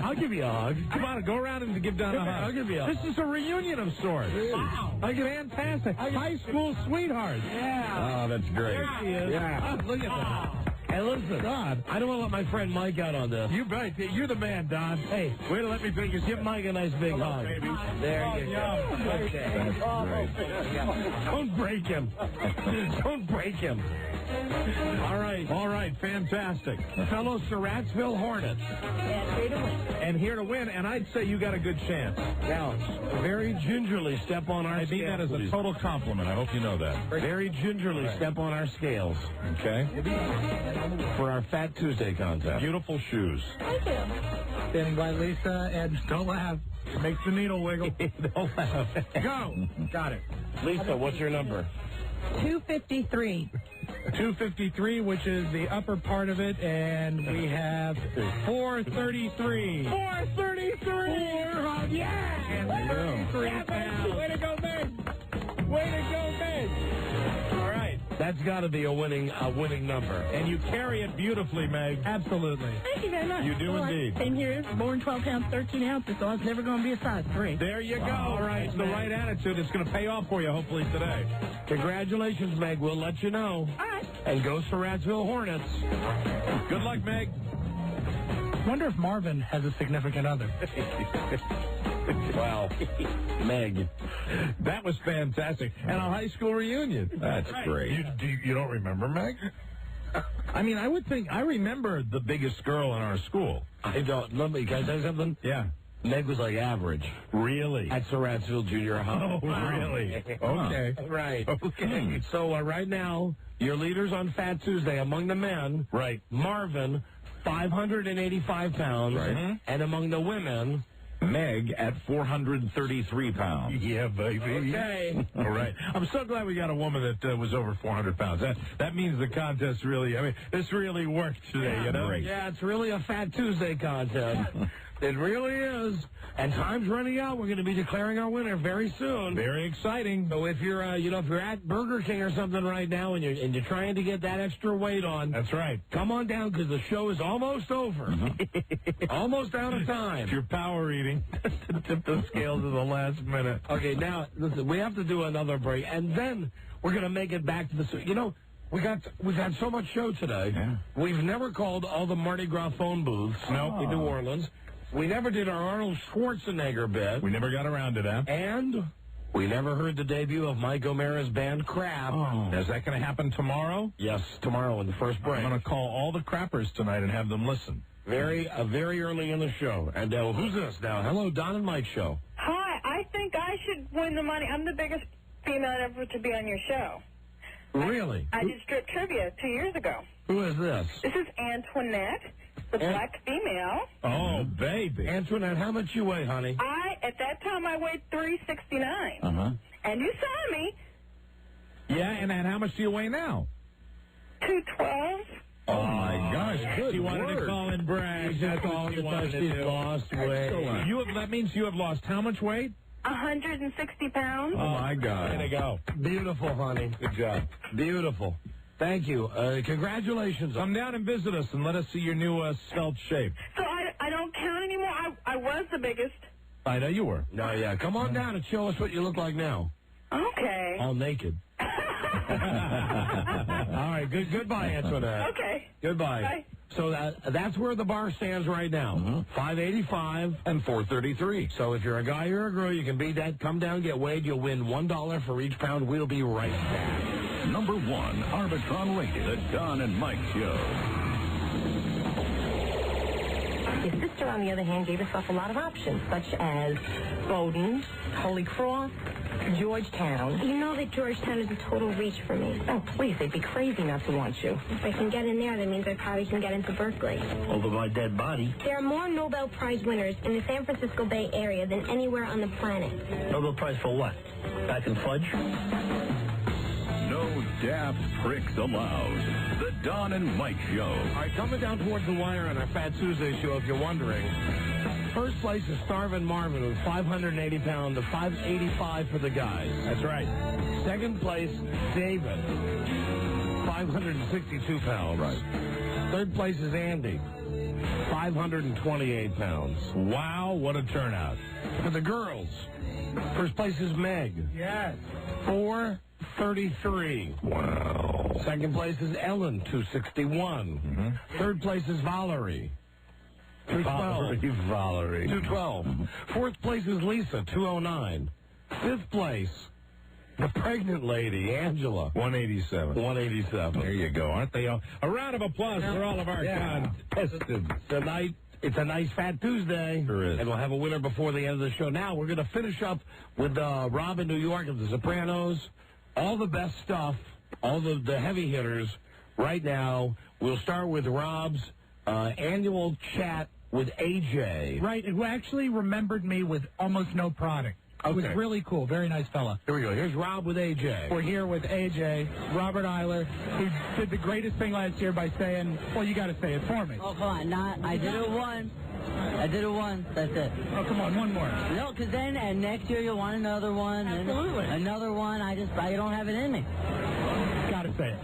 I'll give you a hug. Come on, go around and give Don a hug. I'll give you a hug. This is a reunion of sorts. Wow. Like fantastic. High school sweethearts. Yeah. Oh, that's great. There she is. Yeah. Look at that. Hey, listen, God, I don't want to let my friend Mike out on this. You bet. You're the man, Don. Hey, way to let me think. Give Mike a nice big hug. Baby. There you go. Okay. Don't break him. Don't break him. All right, fantastic. Fellow Surrattsville Hornets. And here to win, and I'd say you got a good chance. Now, very gingerly step on our I scales. mean that as a total compliment. I hope you know that. Very gingerly step on our scales. Okay. For our Fat Tuesday contest. Beautiful shoes. Thank you. Standing by Lisa, and don't laugh. It makes the needle wiggle. Don't laugh. Go. Got it. Lisa, what's your number? 253. 253, which is the upper part of it, and we have 433. 433! Yeah! And 33 pounds. Way to go, Meg! Way to go, Meg! All right. That's got to be a winning number. And you carry it beautifully, Meg. Absolutely. Thank you very much. You do indeed. I came here, born 12 pounds, 13 ounces, so I was never going to be a size 3. There you go. All right. It's the right attitude. It's going to pay off for you, hopefully, today. Congratulations, Meg. We'll let you know. All right. And go Surrattsville Hornets. Good luck, Meg. Wonder if Marvin has a significant other. Wow. Meg. That was fantastic. And a high school reunion. That's great. You don't remember, Meg? I mean, I would think I remember the biggest girl in our school. I don't. Can I tell you something? Yeah. Meg was like average. Really? At Surrattsville Junior High. Oh, really? Okay. Right. Okay. So right now, your leaders on Fat Tuesday among the men. Right. Marvin, 585 pounds. Right. And among the women, Meg at 433 pounds. Yeah, baby. Okay. All right. I'm so glad we got a woman that was over 400 pounds. That means the contest really, I mean, this really worked today, you know? Yeah, it's really a Fat Tuesday contest. It really is. And time's running out. We're going to be declaring our winner very soon. Very exciting. So if you're, if you're at Burger King or something right now and you're trying to get that extra weight on, that's right. Come on down because the show is almost over. Almost out of time. If you're power eating, tip the scales at the last minute. Okay, now listen, we have to do another break, and then we're going to make it back to the. We've had so much show today. Yeah. We've never called all the Mardi Gras phone booths in New Orleans. We never did our Arnold Schwarzenegger bit. We never got around to that. And We never heard the debut of Mike O'Mara's band Crap. Oh. Is that going to happen tomorrow? Yes, tomorrow in the first break. I'm going to call all the crappers tonight and have them listen. Very early in the show. And who's this now? Hello, Don and Mike show. Hi, I think I should win the money. I'm the biggest female ever to be on your show. Really? I did strip trivia 2 years ago. Who is this? This is Antoinette, the black female. Oh, baby. Antoinette, how much you weigh, honey? At that time, I weighed 369. Uh-huh. And you saw me. Yeah, and how much do you weigh now? 212. Oh, my gosh. Good. She wanted to call and brag. That's all she wanted to do. Lost weight. That means you have lost how much weight? 160 pounds. Oh, my God. Way to go. Beautiful, honey. Good job. Beautiful. Thank you. Congratulations. Come down and visit us and let us see your new svelte shape. So I don't count anymore? I was the biggest. I know you were. No, yeah. Come on down and show us what you look like now. Okay. All naked. All right. Goodbye, Antoinette. Okay. Goodbye. Bye. So that's where the bar stands right now. 585 and 433. So if you're a guy or a girl, you can beat that. Come down, get weighed. You'll win $1 for each pound. We'll be right back. Number 1, Arbitron rated, The Don and Mike Show. His sister, on the other hand, gave herself a lot of options, such as Bowdoin, Holy Cross, Georgetown. You know that Georgetown is a total reach for me. Oh, please, they'd be crazy not to want you. If I can get in there, that means I probably can get into Berkeley. Over my dead body. There are more Nobel Prize winners in the San Francisco Bay Area than anywhere on the planet. Nobel Prize for what? Back in fudge? No daft pricks allowed. The Don and Mike Show. All right, coming down towards the wire on our Fat Tuesday show, if you're wondering. First place is Starvin' Marvin with 580 pounds to 585 for the guys. That's right. Second place, David, 562 pounds. Right. Third place is Andy, 528 pounds. Wow, what a turnout. For the girls, first place is Meg. Yes. 433. Wow. Second place is Ellen, 261. Third place is Valerie. 212. Valerie. 212. Fourth place is Lisa, 209. Fifth place, the pregnant lady, Angela. 187. 187. There you go. Aren't they all? A round of applause for all of our contestants. Tonight, it's a nice Fat Tuesday. Sure is. And we'll have a winner before the end of the show. Now, we're going to finish up with Rob in New York of The Sopranos. All the best stuff, all the heavy hitters. Right now, we'll start with Rob's annual chat with AJ. Right, who actually remembered me with almost no product. It was really cool. Very nice fella. Here we go. Here's Rob with AJ. We're here with AJ, Robert Eiler, who did the greatest thing last year by saying, well, you got to say it for me. Oh, come on. I did it once. That's it. Oh, come on, one more. No, because then next year you'll want another one. Absolutely. And another one. I don't have it in me. Got to say it.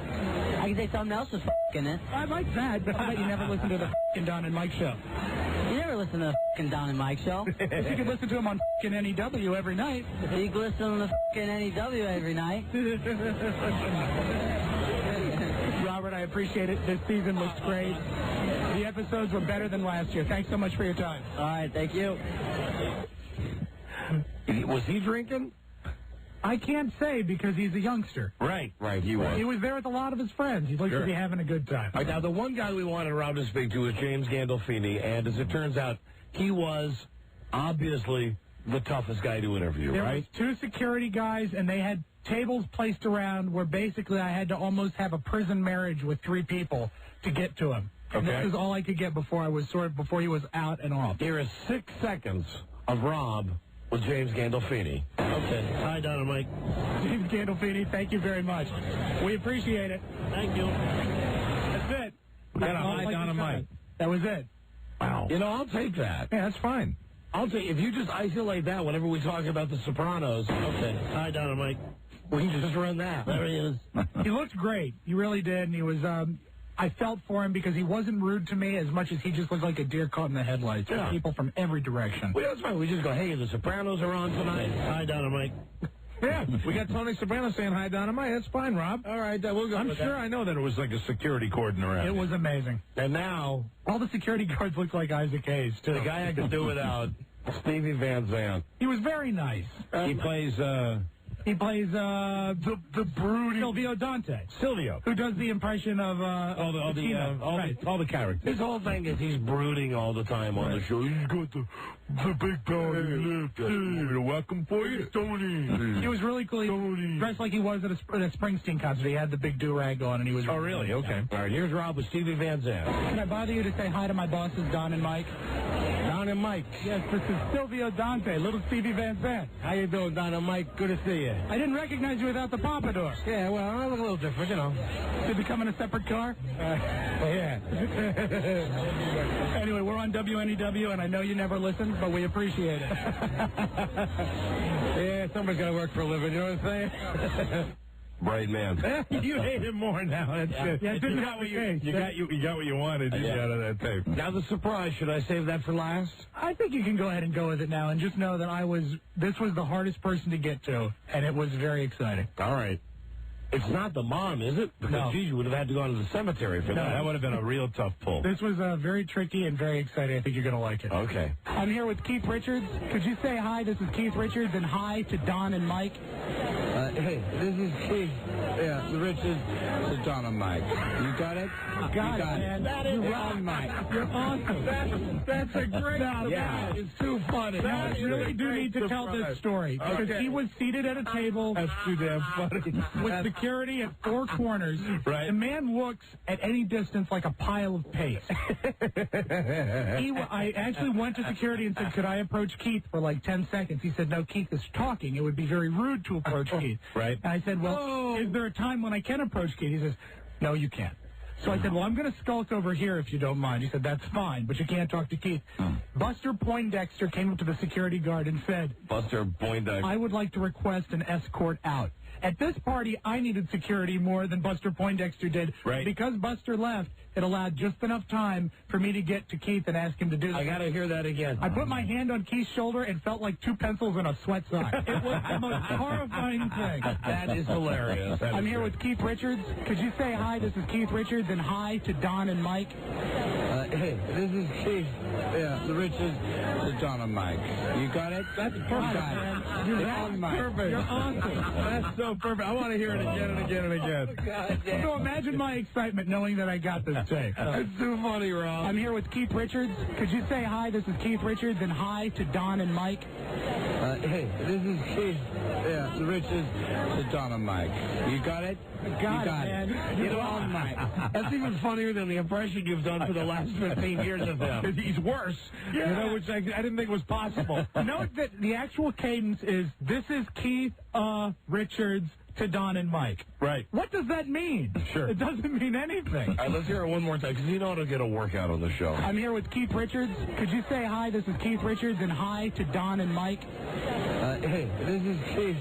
I can say something else is f***ing it. I like that, but I bet you never listen to the f***ing Don and Mike show. You never listen to the f***ing Don and Mike show. But you can listen to him on f***ing NEW every night. You can listen to the f***ing NEW every night. Robert, I appreciate it. This season looks great. The episodes were better than last year. Thanks so much for your time. All right, thank you. Was he drinking? I can't say because he's a youngster. Right, he was. He was there with a lot of his friends. He looked to be having a good time. All right, now, the one guy we wanted Rob to speak to is James Gandolfini, and as it turns out, he was obviously the toughest guy to interview, there right? There was 2 security guys, and they had tables placed around where basically I had to almost have a prison marriage with 3 people to get to him. And this is all I could get before he was out and off. Here is 6 seconds of Rob with James Gandolfini. Okay. Hi, Don and Mike. James Gandolfini, thank you very much. We appreciate it. Thank you. That's it. We got a hi, Don and Mike. That was it. Wow. You know, I'll take that. Yeah, that's fine. I'll take if you just isolate that whenever we talk about The Sopranos. Okay. Hi, Don and Mike. We can just run that. There he is. He looked great. He really did, and he was. I felt for him because he wasn't rude to me as much as he just looked like a deer caught in the headlights. Yeah. People from every direction. Well, that's fine. We just go, hey, The Sopranos are on tonight. Hi, Don and Mike. Yeah, we got Tony Soprano saying hi, Don and Mike. That's fine, Rob. All right, we'll go. I'm sure I know that it was like a security cordon around. It was amazing. And now, all the security guards look like Isaac Hayes, too. The guy I could do without Stevie Van Zandt. He was very nice. He plays, the brooding Silvio Dante. Silvio. Who does the impression of, all the characters. His whole thing is he's brooding all the time on the show. He's got the big dog left. Welcome for you, Tony. He was really cool. He dressed like he was at a Springsteen concert. He had the big do-rag on, and he was... Oh, really? Okay. All right, here's Rob with Stevie Van Zandt. Can I bother you to say hi to my bosses, Don and Mike? Don and Mike. Yes, this is Silvio Dante, little Stevie Van Zandt. How you doing, Don and Mike? Good to see you. I didn't recognize you without the pompadour. Yeah, well, I look a little different, you know. Did we come in a separate car? Yeah. Anyway, we're on WNEW, and I know you never listen, but we appreciate it. Yeah, somebody's got to work for a living, you know what I'm saying? Bright man. You hate him more now. That's good. Yeah, You got what you wanted out of that tape. Now the surprise, should I save that for last? I think you can go ahead and go with it now, and just know that this was the hardest person to get to, and it was very exciting. All right. It's not the mom, is it? Because you would have had to go to the cemetery for that. That would have been a real tough pull. This was very tricky and very exciting. I think you're going to like it. Okay. I'm here with Keith Richards. Could you say hi? This is Keith Richards, and hi to Don and Mike. Hey, this is Keith. Yeah, Richards to Don and Mike. You got it? Got it, man. You're wrong, Mike. You're awesome. That's a great Yeah, it's too funny. Now, I really do need to tell this story, because he was seated at a table. That's too damn funny. With security at four corners. Right. The man looks at any distance like a pile of paste. I actually went to security and said, could I approach Keith for like 10 seconds? He said, no, Keith is talking. It would be very rude to approach Keith. Right. And I said, well, is there a time when I can approach Keith? He says, no, you can't. So I said, well, I'm going to skulk over here if you don't mind. He said, that's fine, but you can't talk to Keith. Buster Poindexter came up to the security guard and said, Buster Poindexter. I would like to request an escort out. At this party, I needed security more than Buster Poindexter did. Right. Because Buster left, it allowed just enough time for me to get to Keith and ask him to do this. I got to hear that again. I put my hand on Keith's shoulder and felt like two pencils in a sweat sock. It was the most horrifying thing. That is hilarious. I'm here with Keith Richards. Could you say hi? This is Keith Richards, and hi to Don and Mike. Hey, this is Keith. Yeah, the Richards to Don and Mike. You got it? That's perfect, man. You're wrong, Mike. Perfect. You're awesome. That's so perfect. I want to hear it again and again and again. So imagine my excitement knowing that I got this tape. That's too funny, Rob. I'm here with Keith Richards. Could you say hi? This is Keith Richards, and hi to Don and Mike. Hey, this is Keith. Yeah, the Richards to Don and Mike. You got it? Got it, man. You're wrong, Mike. That's even funnier than the impression you've done for the last 15 years of him. He's worse. Yeah. You know, which I didn't think was possible. Note that the actual cadence is, this is Keith Richards to Don and Mike. Right. What does that mean? Sure. It doesn't mean anything. All right, let's hear it one more time, because you know it'll get a workout on the show. I'm here with Keith Richards. Could you say hi? This is Keith Richards, and hi to Don and Mike. Hey, this is Keith.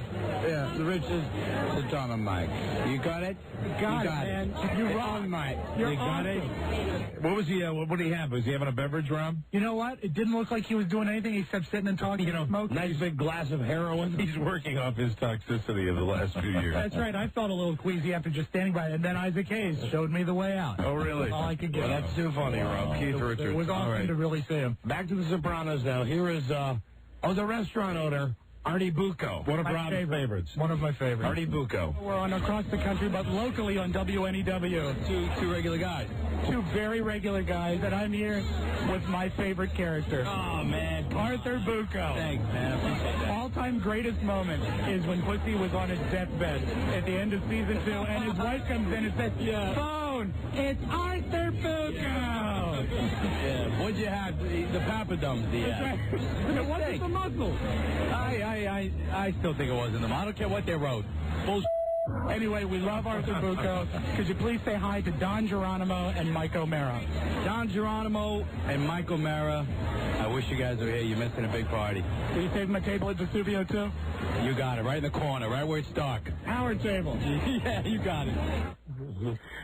Yeah, the Richards to Don and Mike. You got it? Got it, man. You're wrong, Mike. You're You got awesome. it? What was he? What did he have? Was he having a beverage, Rob? You know what? It didn't look like he was doing anything except sitting and talking and smoking. Nice big glass of heroin. He's working off his toxicity of the last few years. That's right. I felt a little queasy after just standing by, and then Isaac Hayes showed me the way out. Oh, really? That's all I could get. Well, that's too funny, Rob. Keith Richards. It was awesome All right. to really see him. Back to the Sopranos now. Here is, the restaurant owner, Artie Bucco. One of My Rob's favorite. favorites. One of my favorites. Artie Bucco. We're on across the country, but locally on WNEW. Two regular guys. Two very regular guys, and I'm here with my favorite character. Oh, man. Arthur Bucco. Thanks, man. I appreciate that. All-time greatest moment is when Pussy was on his deathbed at the end of season 2, and his wife comes in and says, phone, it's Arthur Bucco. Yeah. What'd you have? The papadums, It wasn't the muscle. I still think it was in them. I don't care what they wrote. Bullshit. Anyway, we love Arthur Bucco. Could you please say hi to Don Geronimo and Mike O'Mara? Don Geronimo and Mike O'Mara, I wish you guys were here. You're missing a big party. Will you save my table at Vesuvio, too? You got it. Right in the corner, right where it's dark. Our table. Yeah, you got it.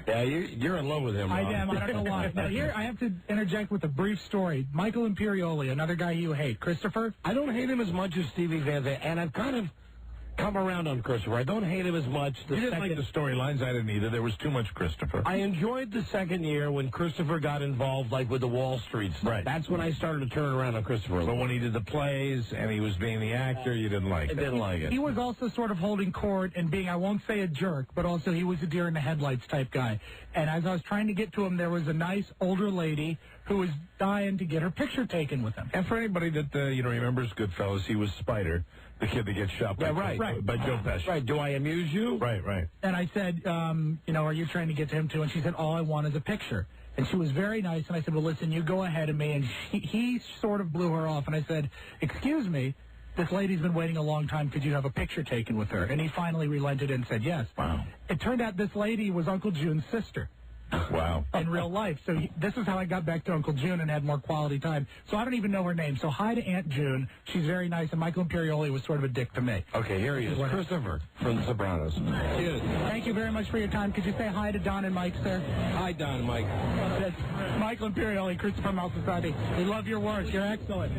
Yeah, you're in love with him, Rob. I am. I don't know why. Now, here, I have to interject with a brief story. Michael Imperioli, another guy you hate. Christopher? I don't hate him as much as Stevie Van Zandt, and I've kind of... come around on Christopher. I don't hate him as much. You didn't like the storylines. I didn't either. There was too much Christopher. I enjoyed the second year when Christopher got involved, like with the Wall Street stuff. Right. That's when I started to turn around on Christopher. But when he did the plays and he was being the actor, you didn't like it. I didn't like it. He was also sort of holding court and being, I won't say a jerk, but also he was a deer in the headlights type guy. And as I was trying to get to him, there was a nice older lady who was dying to get her picture taken with him. And for anybody that remembers Goodfellas, he was Spider, the kid that gets shot by Joe Pesci. Right. Do I amuse you? Right. And I said, are you trying to get to him too? And she said, all I want is a picture. And she was very nice. And I said, well, listen, you go ahead of me. And he sort of blew her off. And I said, excuse me, this lady's been waiting a long time. Could you have a picture taken with her? And he finally relented and said yes. Wow. It turned out this lady was Uncle June's sister. Wow. In real life. So this is how I got back to Uncle June and had more quality time. So I don't even know her name. So hi to Aunt June. She's very nice. And Michael Imperioli was sort of a dick to me. Okay, here he is. Christopher from The Sopranos. Cheers. Thank you very much for your time. Could you say hi to Don and Mike, sir? Hi, Don and Mike. That's Michael Imperioli, Christopher Malfasati. We love your work. You're excellent.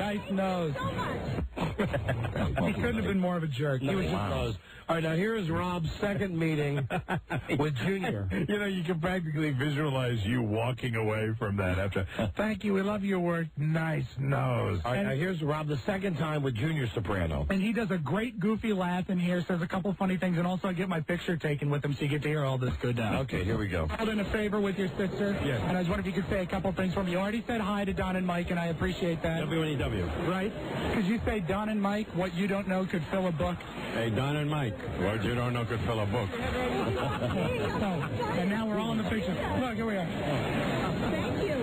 Nice nose. He couldn't have been more of a jerk. He was just nose. All right, now here is Rob's second meeting with Junior. You can practically visualize you walking away from that after. Thank you, we love your work. Nice nose. All right, now here's Rob the second time with Junior Soprano. And he does a great goofy laugh in here, says a couple funny things, and also I get my picture taken with him so you get to hear all this good stuff. Okay, here we go. I've done a favor with your sister. Yes. And I was wondering if you could say a couple things for me. You already said hi to Don and Mike, and I appreciate that. WNEW. Right? Could you say Don and Mike, what you don't know could fill a book? Hey, Don and Mike, what you don't know could fill a book. And now we're all in the picture. Look, here we are. Thank you.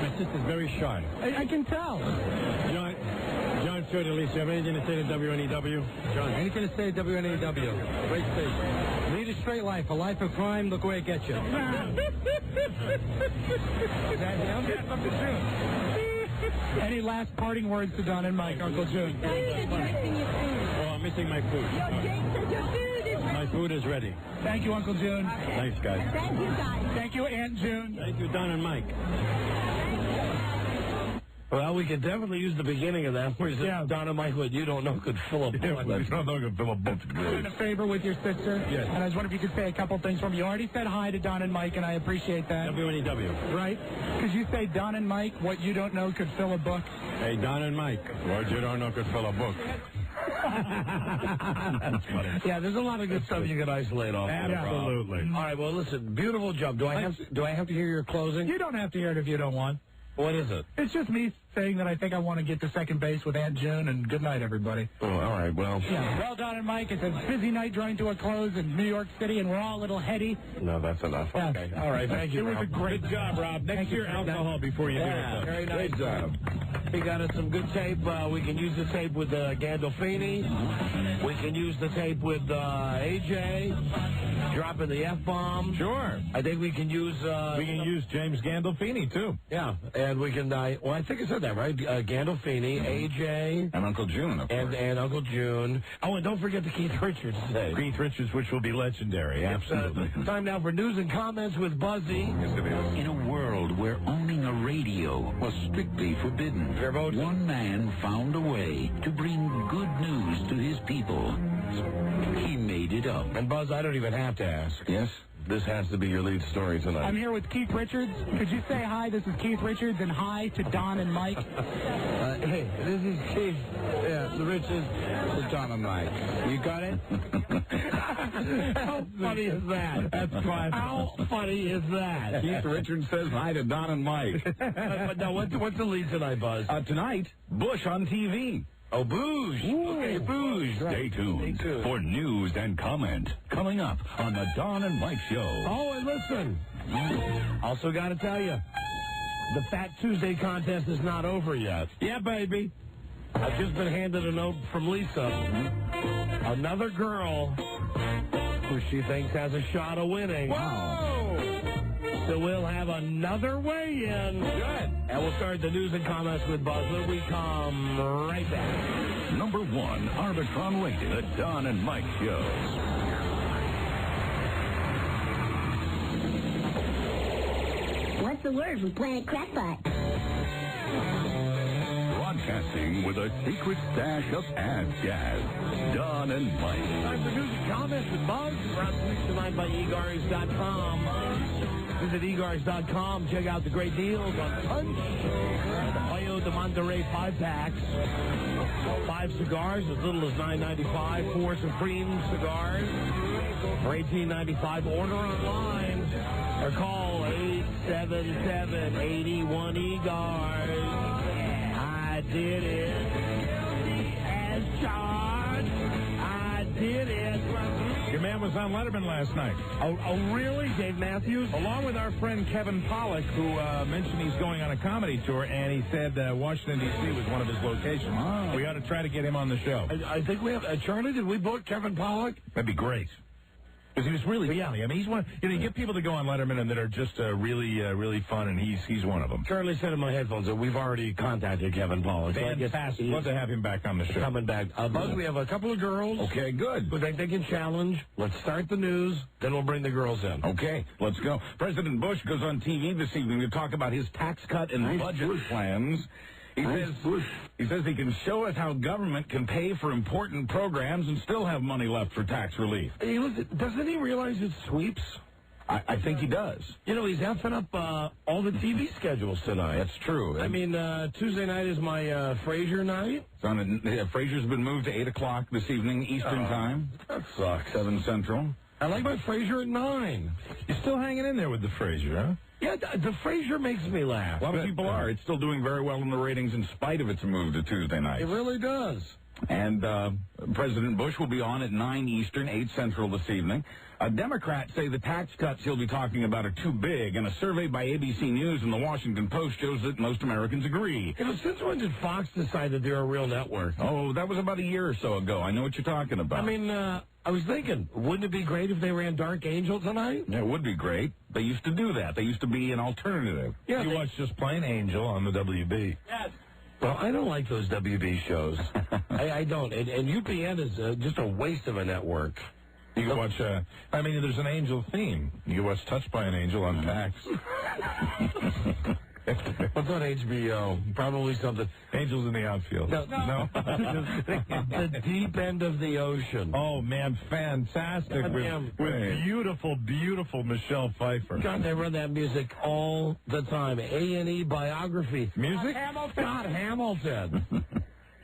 My sister's very shy. I can tell. John Fiordelisi, you have anything to say to WNEW? John, anything to say to WNEW? Great station. Lead a straight life, a life of crime, look where it gets you. Is that him? Yes, Uncle June. Any last parting words to Don and Mike, Uncle June? Oh, I'm missing my food. My food is ready. Thank you, Uncle June. Thanks, guys. Thank you, guys. Thank you, Aunt June. Thank you, Don and Mike. Well, we could definitely use the beginning of that where he said, Don and Mike, what you don't know could fill a book. You don't know could fill a book. Doing a favor with your sister. Yes. And I was wondering if you could say a couple things for me. You already said hi to Don and Mike, and I appreciate that. WNEW. Right? Could you say Don and Mike, what you don't know could fill a book? Hey, Don and Mike, what you don't know could fill a book. That's funny. Yeah, there's a lot of good stuff you can isolate off. Absolutely. All right, well, listen, beautiful job. Do I have to hear your closing? You don't have to hear it if you don't want. What is it? It's just me saying that I think I want to get to second base with Aunt June, and good night, everybody. Oh, all right, well. Yeah. Well, Don and Mike, it's a busy night drawing to a close in New York City, and we're all a little heady. No, that's enough. Yeah. Okay. All right, thank you. It was Rob. a great Good job, Rob. Next year, alcohol before you do it. Very nice. Great job. We got us some good tape. We can use the tape with Gandolfini. We can use the tape with AJ dropping the F-bomb. Sure. I think we can use... we can use James Gandolfini, too. Yeah, and we can... well, I think I said that, right? Gandolfini, AJ... And Uncle June, of course. And Uncle June. Oh, and don't forget the Keith Richards today. Keith Richards, which will be legendary. Absolutely. Time now for news and comments with Buzzy. Yes, it is. In a world where owning a radio was strictly forbidden, one man found a way to bring good news to his people. He made it up. And Buzz, I don't even have to ask. Yes? This has to be your lead story tonight. I'm here with Keith Richards. Could you say hi? This is Keith Richards, and hi to Don and Mike. Hey, this is Keith. Yeah, the Richards. This is Don and Mike. You got it? How funny is that? That's fine. How funny is that? Keith Richards says hi to Don and Mike. But now, what's the lead tonight, Buzz? Tonight, Bush on TV. Oh, Booze. Okay, Booze. Stay tuned for news and comment coming up on the Don and Mike Show. Oh, and listen. Also got to tell you, the Fat Tuesday contest is not over yet. Yeah, baby. I've just been handed a note from Lisa. Another girl who she thinks has a shot of winning. Whoa! So we'll have another weigh-in. Good. And we'll start the news and comments with Buzz when we come right back. Number 1, Arbitron rated, the Don and Mike Show. What's the word from Planet Crackpot? Broadcasting with a secret stash of ass gas. Don and Mike. Time for news and comments with Bugs. Brought to you tonight by eGars.com. Visit eGars.com. Check out the great deals on Punch. The Pollo de Monterey 5-packs. 5 cigars as little as $9.95. 4 Supreme cigars for $18.95. Order online or call 877-81-EGARS. I did it. As charged. I did it. Your man was on Letterman last night. Oh, really? Dave Matthews? Along with our friend Kevin Pollak, who mentioned he's going on a comedy tour, and he said Washington, D.C. was one of his locations. Oh. We ought to try to get him on the show. I think we have... Charlie, did we book Kevin Pollak? That'd be great. Because he was really funny. I mean, he's one. You get people that go on Letterman and that are just really fun, and he's one of them. Charlie said in my headphones that we've already contacted Kevin Pollak. Fantastic. Love to have him back on the show. Coming back. Buzz, we have a couple of girls. Okay, good. Who think they can challenge. Let's start the news, then we'll bring the girls in. Okay, let's go. President Bush goes on TV this evening to talk about his tax cut and budget plans. He says he can show us how government can pay for important programs and still have money left for tax relief. Hey, doesn't he realize it's sweeps? I think he does. You know, he's effing up all the TV schedules tonight. That's true. I mean, Tuesday night is my Frasier night. Frasier's been moved to 8 o'clock this evening, Eastern Time. That sucks. 7 Central. I like my Frasier at 9. You're still hanging in there with the Frasier, huh? Yeah, the Frasier makes me laugh. A lot of people are. It's still doing very well in the ratings in spite of its move to Tuesday night. It really does. And President Bush will be on at 9 Eastern, 8 Central this evening. Democrats say the tax cuts he'll be talking about are too big, and a survey by ABC News and the Washington Post shows that most Americans agree. You know, since when did Fox decide that they're a real network? Oh, that was about a year or so ago. I know what you're talking about. I mean, I was thinking, wouldn't it be great if they ran Dark Angel tonight? Yeah, it would be great. They used to do that. They used to be an alternative. Yeah, you watch just plain Angel on the WB. Yes. Well, I don't like those WB shows. I don't. And UPN is just a waste of a network. You can watch, there's an Angel theme. You can watch Touched by an Angel on PAX. What's on HBO? Probably something. Angels in the Outfield. No. The deep end of the ocean. Oh, man, fantastic. With beautiful, beautiful Michelle Pfeiffer. God, they run that music all the time. A&E biography. Music? Scott Hamilton.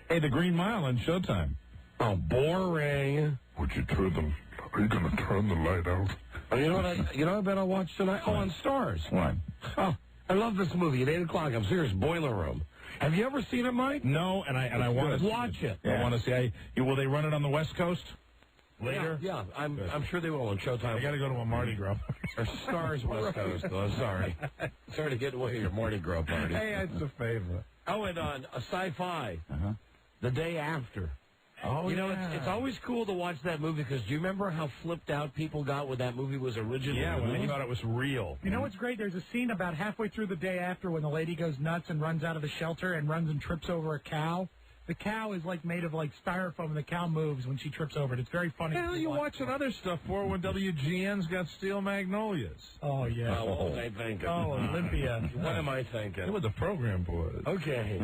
Hey, The Green Mile on Showtime. Oh, boring. Would you turn them? Are you going to turn the light out? Oh, you know what I bet I'll watch tonight? Oh, on Stars. What? Oh, I love this movie at 8 o'clock. I'm serious. Boiler Room. Have you ever seen it, Mike? No, and I want to watch it. Yeah. I want to see. Will they run it on the West Coast later? Yeah, I'm sure they will on Showtime. I got to go to a Mardi Gras. Or Stars West Coast. Oh, sorry. Sorry to get away with your Mardi Gras party. Hey, it's a favorite. Oh, and on a Sci-Fi. The Day After. Oh, you know, it's always cool to watch that movie because do you remember how flipped out people got when that movie was originally? Yeah, when they thought it was real. You know what's great? There's a scene about halfway through The Day After when the lady goes nuts and runs out of the shelter and runs and trips over a cow. The cow is made of styrofoam, and the cow moves when she trips over it. It's very funny. What the hell are you watching other stuff for when WGN's got Steel Magnolias? Oh, yeah. Oh, what was I thinking? Oh, Olympia. What am I thinking? What the program boys. Okay.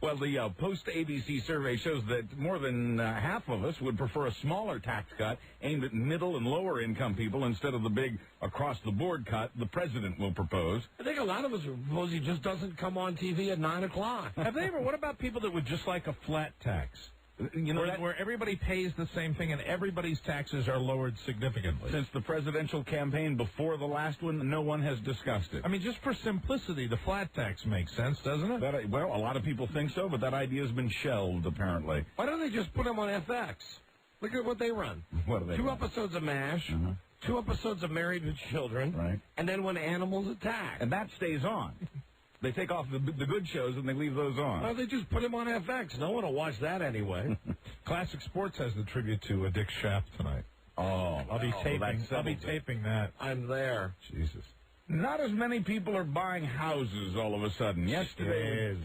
Well, the post-ABC survey shows that more than half of us would prefer a smaller tax cut aimed at middle and lower-income people instead of the big across-the-board cut the president will propose. I think a lot of us propose he just doesn't come on TV at 9 o'clock. Have they ever? What about people that would just like a flat tax? You know, where everybody pays the same thing and everybody's taxes are lowered significantly. Since the presidential campaign before the last one, no one has discussed it. I mean, just for simplicity, the flat tax makes sense, doesn't it? Well, a lot of people think so, but that idea has been shelved, apparently. Why don't they just put them on FX? Look at what they run. What do they 2 run? episodes of MASH, 2 episodes of Married with Children, right? And then When Animals Attack. And that stays on. They take off the good shows and they leave those on. Well, they just put them on FX. No one will watch that anyway. Classic Sports has the tribute to Dick Schaap tonight. Oh, I'll be taping that. I'm there. Jesus. Not as many people are buying houses all of a sudden. Yesterday,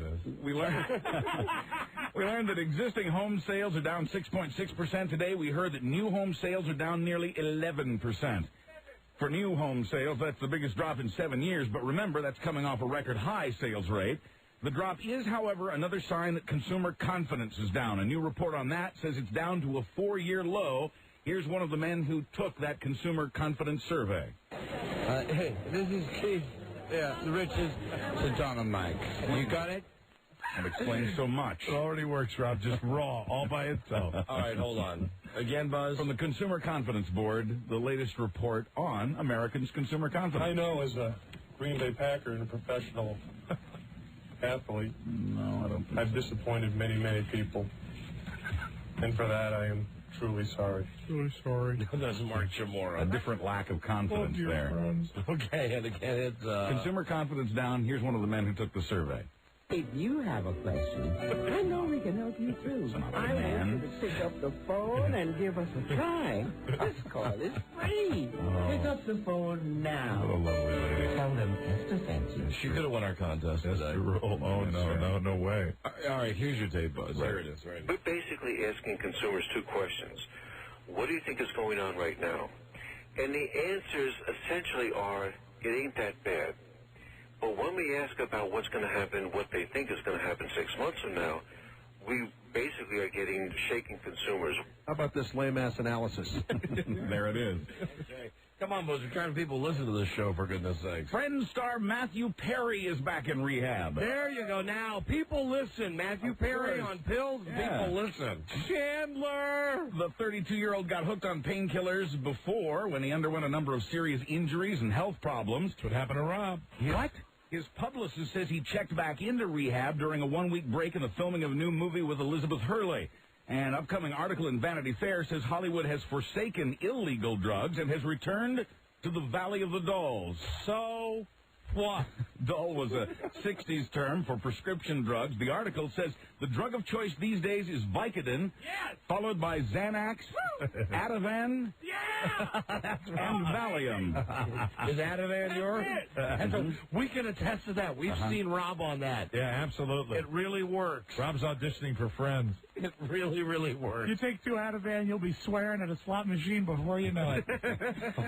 we learned that existing home sales are down 6.6%. Today, we heard that new home sales are down nearly 11%. For new home sales, that's the biggest drop in 7 years. But remember, that's coming off a record high sales rate. The drop is, however, another sign that consumer confidence is down. A new report on that says it's down to a 4-year low. Here's one of the men who took that consumer confidence survey. Hey, this is Keith. Yeah, the richest. To Don and Mike. You got it? That explains so much. It already works, Rob. Just raw, all by itself. All right, hold on. Again, Buzz? From the Consumer Confidence Board, the latest report on Americans' consumer confidence. I know, as a Green Bay Packer and a professional athlete, no, I don't. I've disappointed many, many people. And for that, I am truly sorry. Truly sorry. That's Mark Chamorro. A different lack of confidence there. Friends. Okay, and again, it's... Consumer confidence down. Here's one of the men who took the survey. If you have a question, I know we can help you too. I want you to pick up the phone and give us a try. This call is free. Pick up the phone now. What a lovely lady. Tell them Esther sent you. She could have won our contest That's today. the rule. Oh, no way. All right, here's your tape, Buzz. There it is, right? We're basically asking consumers two questions. What do you think is going on right now? And the answers essentially are, it ain't that bad. But when we ask about what's going to happen, what they think is going to happen 6 months from now, we basically are getting shaking consumers. How about this lame-ass analysis? There it is. Okay. Come on, Buzz. We're trying to people listen to this show, for goodness sakes. Friend star Matthew Perry is back in rehab. There you go. Now, people listen. Matthew Perry on pills. Yeah. People listen. Chandler! The 32-year-old got hooked on painkillers before when he underwent a number of serious injuries and health problems. That's what happened to Rob. What? His publicist says he checked back into rehab during a one-week break in the filming of a new movie with Elizabeth Hurley. An upcoming article in Vanity Fair says Hollywood has forsaken illegal drugs and has returned to the Valley of the Dolls. So what? Doll was a 60s term for prescription drugs. The article says the drug of choice these days is Vicodin, followed by Xanax, Ativan, and Valium. Is Ativan yours? And so we can attest to that. We've seen Rob on that. Yeah, absolutely. It really works. Rob's auditioning for Friends. It really, really works. You take 2 Ativan, you'll be swearing at a slot machine before you know it.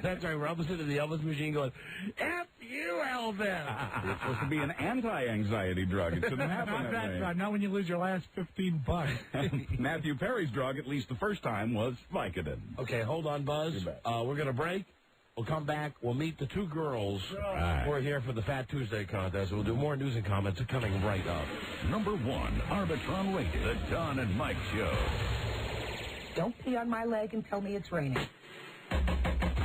That's right. Rob was sitting in the Elvis machine going, F you, Elvis. It's supposed to be an anti-anxiety drug. It shouldn't happen Not that way. that, not when you lose your last $15. Matthew Perry's drug, at least the first time, was Vicodin. Okay, hold on, Buzz. We're going to break. We'll come back. We'll meet the 2 girls who are here for the Fat Tuesday contest. We'll do more news and comments coming right up. Number 1, Arbitron rated, The Don and Mike Show. Don't pee on my leg and tell me it's raining.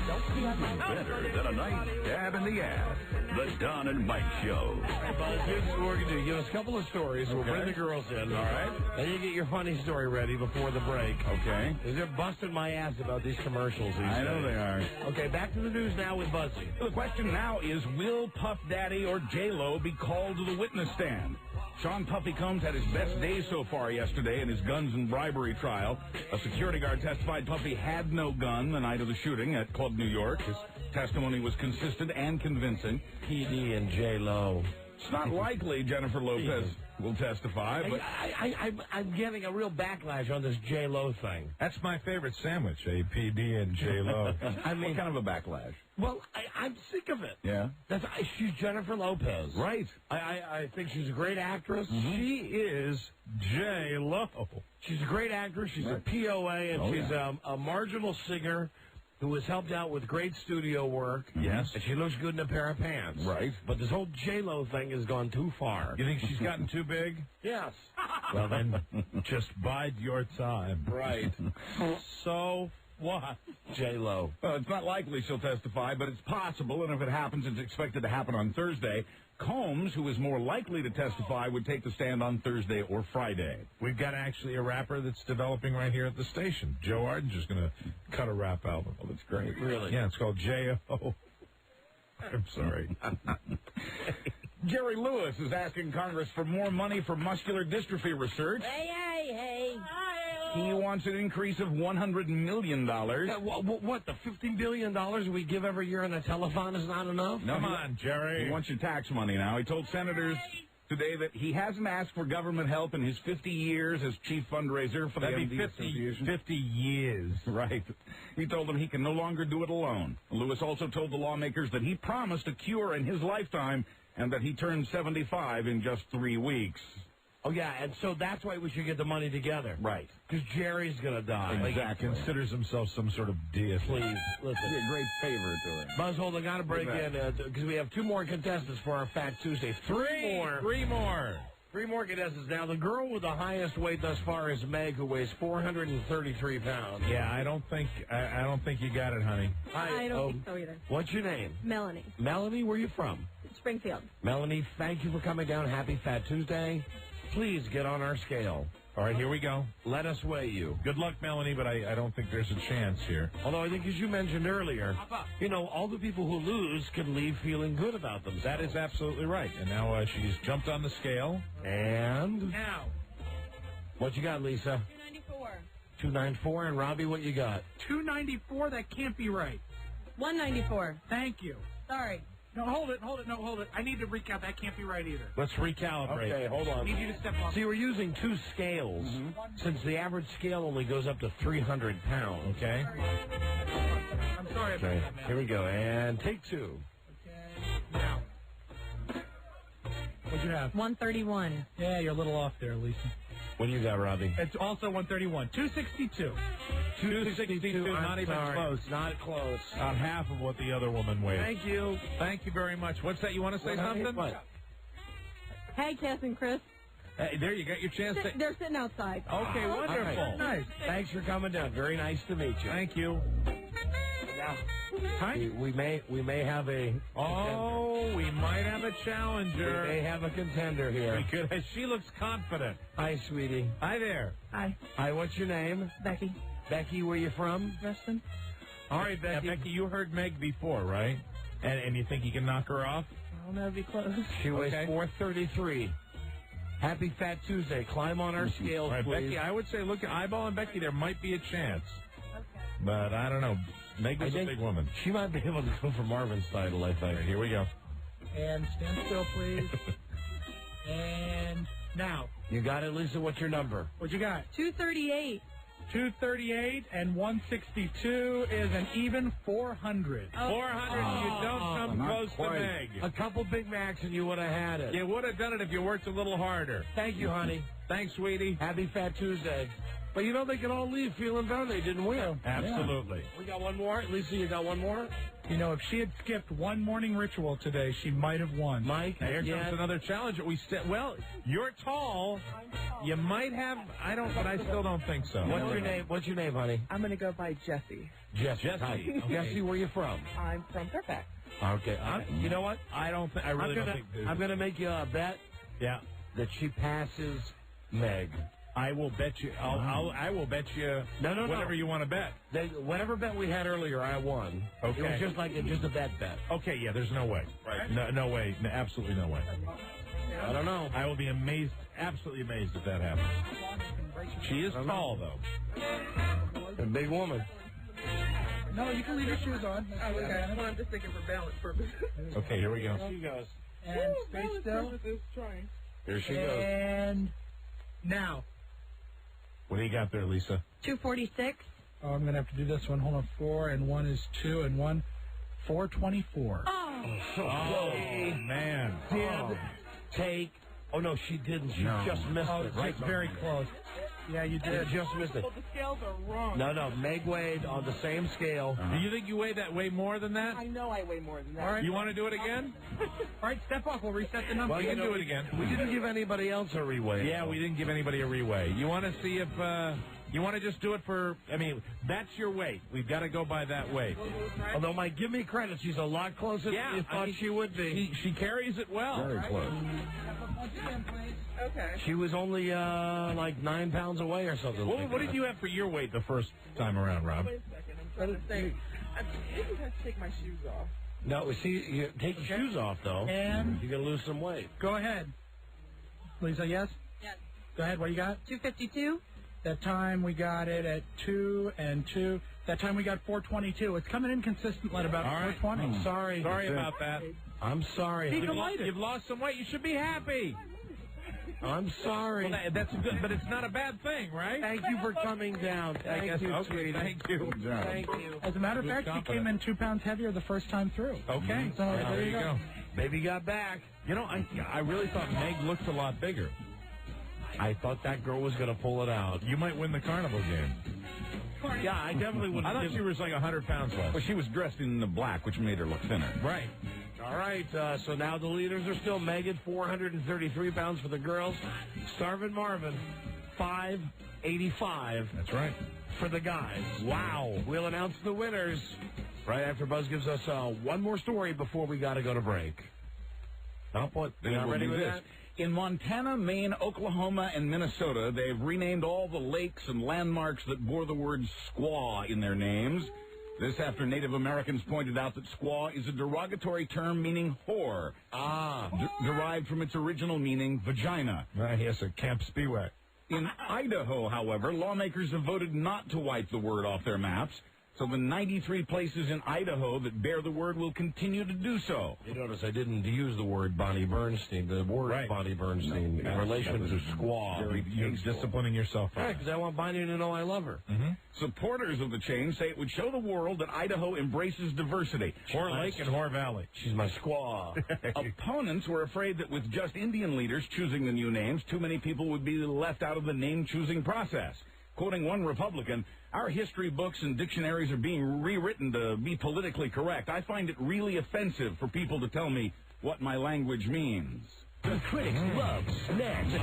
Don't pee on my leg. Better than a nice dab in the ass. The Don and Mike Show. All right, Buzz, here's what we're going to do. Give us a couple of stories. We'll bring the girls in, all right? Then you get your funny story ready before the break. Okay. Because they're busting my ass about these commercials these I know days. they are. Okay, back to the news now with Buzzy. The question now is, will Puff Daddy or J-Lo be called to the witness stand? Sean Puffy Combs had his best day so far yesterday in his guns and bribery trial. A security guard testified Puffy had no gun the night of the shooting at Club New York. His testimony was consistent and convincing. PD and J-Lo. It's not likely Jennifer Lopez will testify, but... I'm getting a real backlash on this J-Lo thing. That's my favorite sandwich, APD and J-Lo. I mean, what kind of a backlash? Well, I'm sick of it. Yeah? She's Jennifer Lopez. Right. I think she's a great actress. She is J-Lo. She's a great actress. She's a POA, and she's a marginal singer who was helped out with great studio work. Yes. And she looks good in a pair of pants. Right. But this whole J-Lo thing has gone too far. You think she's gotten too big? Yes. Well, then, just bide your time. Right. So what? J-Lo. Well, it's not likely she'll testify, but it's possible, and if it happens, it's expected to happen on Thursday. Combs, who is more likely to testify, would take the stand on Thursday or Friday. We've got actually a rapper that's developing right here at the station. Joe Arden's just going to cut a rap album. Oh, that's great. Really? Yeah, it's called J.O. I'm sorry. Jerry Lewis is asking Congress for more money for muscular dystrophy research. Hey. He wants an increase of $100 million. What, the $15 billion we give every year in a telethon is not enough? Come on, Jerry. He wants your tax money now. He told senators today that he hasn't asked for government help in his 50 years as chief fundraiser for the MD Association. 50 years. Right. He told them he can no longer do it alone. Lewis also told the lawmakers that he promised a cure in his lifetime and that he turned 75 in just 3 weeks. Oh, yeah, and so that's why we should get the money together. Right. Because Jerry's going to die. Exactly. He considers himself some sort of deity. Please, listen. Be a great favor to him. Buzzhold, I got to break in because we have 2 more contestants for our Fat Tuesday. 3 more. 3 more. 3 more contestants. Now, the girl with the highest weight thus far is Meg, who weighs 433 pounds. Yeah, I don't think you got it, honey. I don't think so either. What's your name? Melanie. Melanie, where are you from? Springfield. Melanie, thank you for coming down. Happy Fat Tuesday. Please get on our scale. All right, here we go. Let us weigh you. Good luck, Melanie, but I don't think there's a chance here. Although I think, as you mentioned earlier, you know, all the people who lose can leave feeling good about themselves. That is absolutely right. And now she's jumped on the scale. And? Now. What you got, Lisa? 294. 294. And Robbie, what you got? 294? That can't be right. 194. Thank you. Sorry. No, hold it. I need to recount. That can't be right either. Let's recalibrate. Okay, hold on. I need you to step off. See, we're using 2 scales, since the average scale only goes up to 300 pounds. Okay? I'm sorry about Okay, that, man. here we go. And take 2. Okay. Now. What'd you have? 131. Yeah, you're a little off there, Lisa. What do you got, Robbie? It's also 131. 262. 262, not even close. Not close. About half of what the other woman weighed. Thank you. Thank you very much. What's that? You want to say something? What? Hey, Cass and Chris. Hey, there you got your chance. They're sitting outside. Okay, wonderful. Right. Nice. Thanks for coming down. Very nice to meet you. Thank you. Now, we may have a. We might have a challenger. We may have a contender here. We could. She looks confident. Hi, sweetie. Hi there. Hi. Hi. What's your name? Becky. Becky. Where you from? Reston. All right, Becky. Becky, you heard Meg before, right? And you think you can knock her off? I'll never be close. She weighs 433. Happy Fat Tuesday. Climb on our scales, All right, please. Becky, I would say, look, eyeballing Becky, there might be a chance. Okay. But I don't know. Meg is a big woman. She might be able to go for Marvin's title, I think. Here we go. And stand still, please. And now. You got it, Lisa? What's your number? What you got? 238. 238 and 162 is an even 400. 400, you don't come close to Meg. A couple Big Macs and you would have had it. You would have done it if you worked a little harder. Thank you, honey. Thanks, sweetie. Happy Fat Tuesday. But you know, they can all leave feeling better. They didn't win. Absolutely. We got one more. Lisa, you got one more? You know, if she had skipped one morning ritual today, she might have won. Mike, here comes another challenge. Well, you're tall. You might have. But I still don't think so. What's your name? What's your name, honey? I'm going to go by Jessie. Jessie. Hi. Jessie, where you from? I'm from Fairfax. Okay. You know what? I don't think. I really don't think. I'm going to make you a bet. Yeah. That she passes Meg. I will bet you. I will bet you. No. Whatever you want to bet. Whatever bet we had earlier, I won. Okay. It was just a bet. Okay. Yeah. There's no way. Right. No way. No, absolutely no way. I don't know. I will be amazed. Absolutely amazed if that happens. She is tall, though. A big woman. No, you can leave your shoes on. Okay. Well, I'm just thinking for balance purposes. Okay. Here we go. She goes. And stay still. Here she goes. And now. What do you got there, Lisa? 246. Oh, I'm going to have to do this one. Hold on. 4 and 1 is 2 and 1. 424. Oh, man. Did take. Oh, no, she didn't. She just missed it. Right, very close. Yeah, you did. Just missed it. Well, the scales are wrong. No. Meg weighed on the same scale. Do you think you weigh more than that? I know I weigh more than that. All right. You want to do it again? All right, step off. We'll reset the number. Well, we can do it again. We didn't give anybody else a reweigh. Yeah, we didn't give anybody a reweigh. You want to see if... you want to just do it for... I mean, that's your weight. We've got to go by that weight. Although, Mike, give me credit. She's a lot closer than you thought she would be. She carries it well. Very close. Okay. She was only like 9 pounds away or something. What did you have for your weight the first time around, Rob? Wait a second. I'm trying to think. I think I have to take my shoes off. No, see, you take your shoes off, though. And you're going to lose some weight. Go ahead. Lisa, yes? Yes. Go ahead. What do you got? 252. That time we got it at 2 and 2. That time we got 422. It's coming in consistently at about 420. I'm sorry. Sorry about that. I'm sorry. You've lost some weight. You should be happy. I'm sorry. Well, that's good, but it's not a bad thing, right? Thank you for coming down. Thank you, sweetie. Thank you. Thank you. As a matter of fact, she came in 2 pounds heavier the first time through. Okay. So there you go. Baby got back. You know, I really thought Meg looked a lot bigger. I thought that girl was going to pull it out. You might win the carnival game. Yeah, I definitely would. I thought she was like 100 pounds less. Well, she was dressed in the black, which made her look thinner. Right. All right, so now the leaders are still Megan, 433 pounds for the girls. Starvin' Marvin, 585. That's right. For the guys. Wow. We'll announce the winners right after Buzz gives us one more story before we got to go to break. Not what? You not ready with that? In Montana, Maine, Oklahoma, and Minnesota, they've renamed all the lakes and landmarks that bore the word squaw in their names. This after Native Americans pointed out that squaw is a derogatory term meaning whore. Derived from its original meaning, vagina. Yes, at Camp Spiewak. In Idaho, however, lawmakers have voted not to wipe the word off their maps. So the 93 places in Idaho that bear the word will continue to do so. You notice I didn't use the word Bonnie Bernstein, the word Bonnie Bernstein, in relation to squaw. You're disciplining yourself. Right, because I want Bonnie to know I love her. Mm-hmm. Supporters of the change say it would show the world that Idaho embraces diversity. Whore Lake and Whore Valley. She's my squaw. Opponents were afraid that with just Indian leaders choosing the new names, too many people would be left out of the name-choosing process. Quoting one Republican, our history books and dictionaries are being rewritten to be politically correct. I find it really offensive for people to tell me what my language means. The critics love snacks. This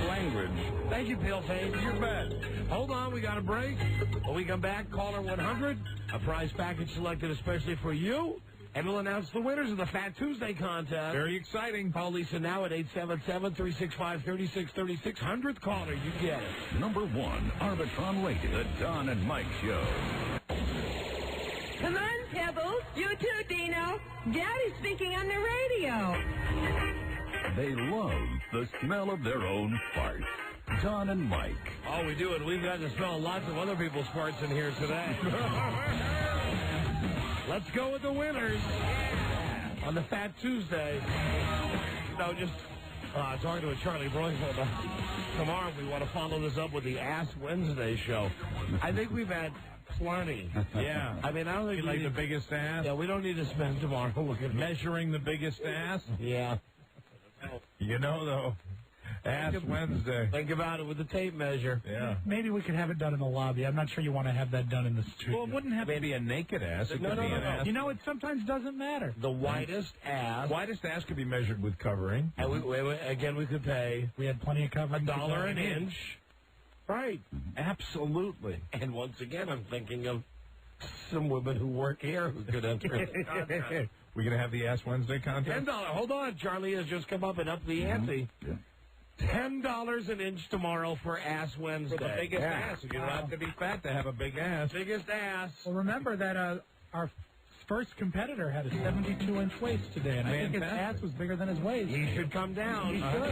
language. Thank you, Paleface. You bet. Hold on, we got a break. When we come back, caller 100, a prize package selected especially for you. And we'll announce the winners of the Fat Tuesday contest. Very exciting. Call Lisa now at 877-365-3636. 100th caller, you get it. Number 1, Arbitron rated, The Don and Mike Show. Come on, Pebbles. You too, Dino. Daddy's speaking on the radio. They love the smell of their own farts. Don and Mike. Oh, we do, and we've got to smell lots of other people's farts in here today. Let's go with the winners on the Fat Tuesday. No, just talking to a Charlie Broyhill about tomorrow. We want to follow this up with the Ass Wednesday show. I think we've had plenty. Yeah. I mean, I don't think you like the biggest ass. Yeah, we don't need to spend tomorrow looking measuring the biggest ass. Yeah. You know, though. Ass Wednesday. Think about it with the tape measure. Yeah. Maybe we could have it done in the lobby. I'm not sure you want to have that done in the street. Well, it wouldn't have to be a naked ass. It could be an ass. You know, it sometimes doesn't matter. The widest ass. Widest ass could be measured with covering. And we could pay. We had plenty of covering. $1 an inch. Right. Absolutely. And once again, I'm thinking of some women who work here who could enter the contest. We're going to have the Ass Wednesday contest? $10. Hold on. Charlie has just come up and upped the ante. Yeah. $10 an inch tomorrow for Ass Wednesday. For the biggest ass. You don't have to be fat to have a big ass. Biggest ass. Well, remember that our first competitor had a 72-inch waist today, and I think his ass was bigger than his waist. He should come down. He should.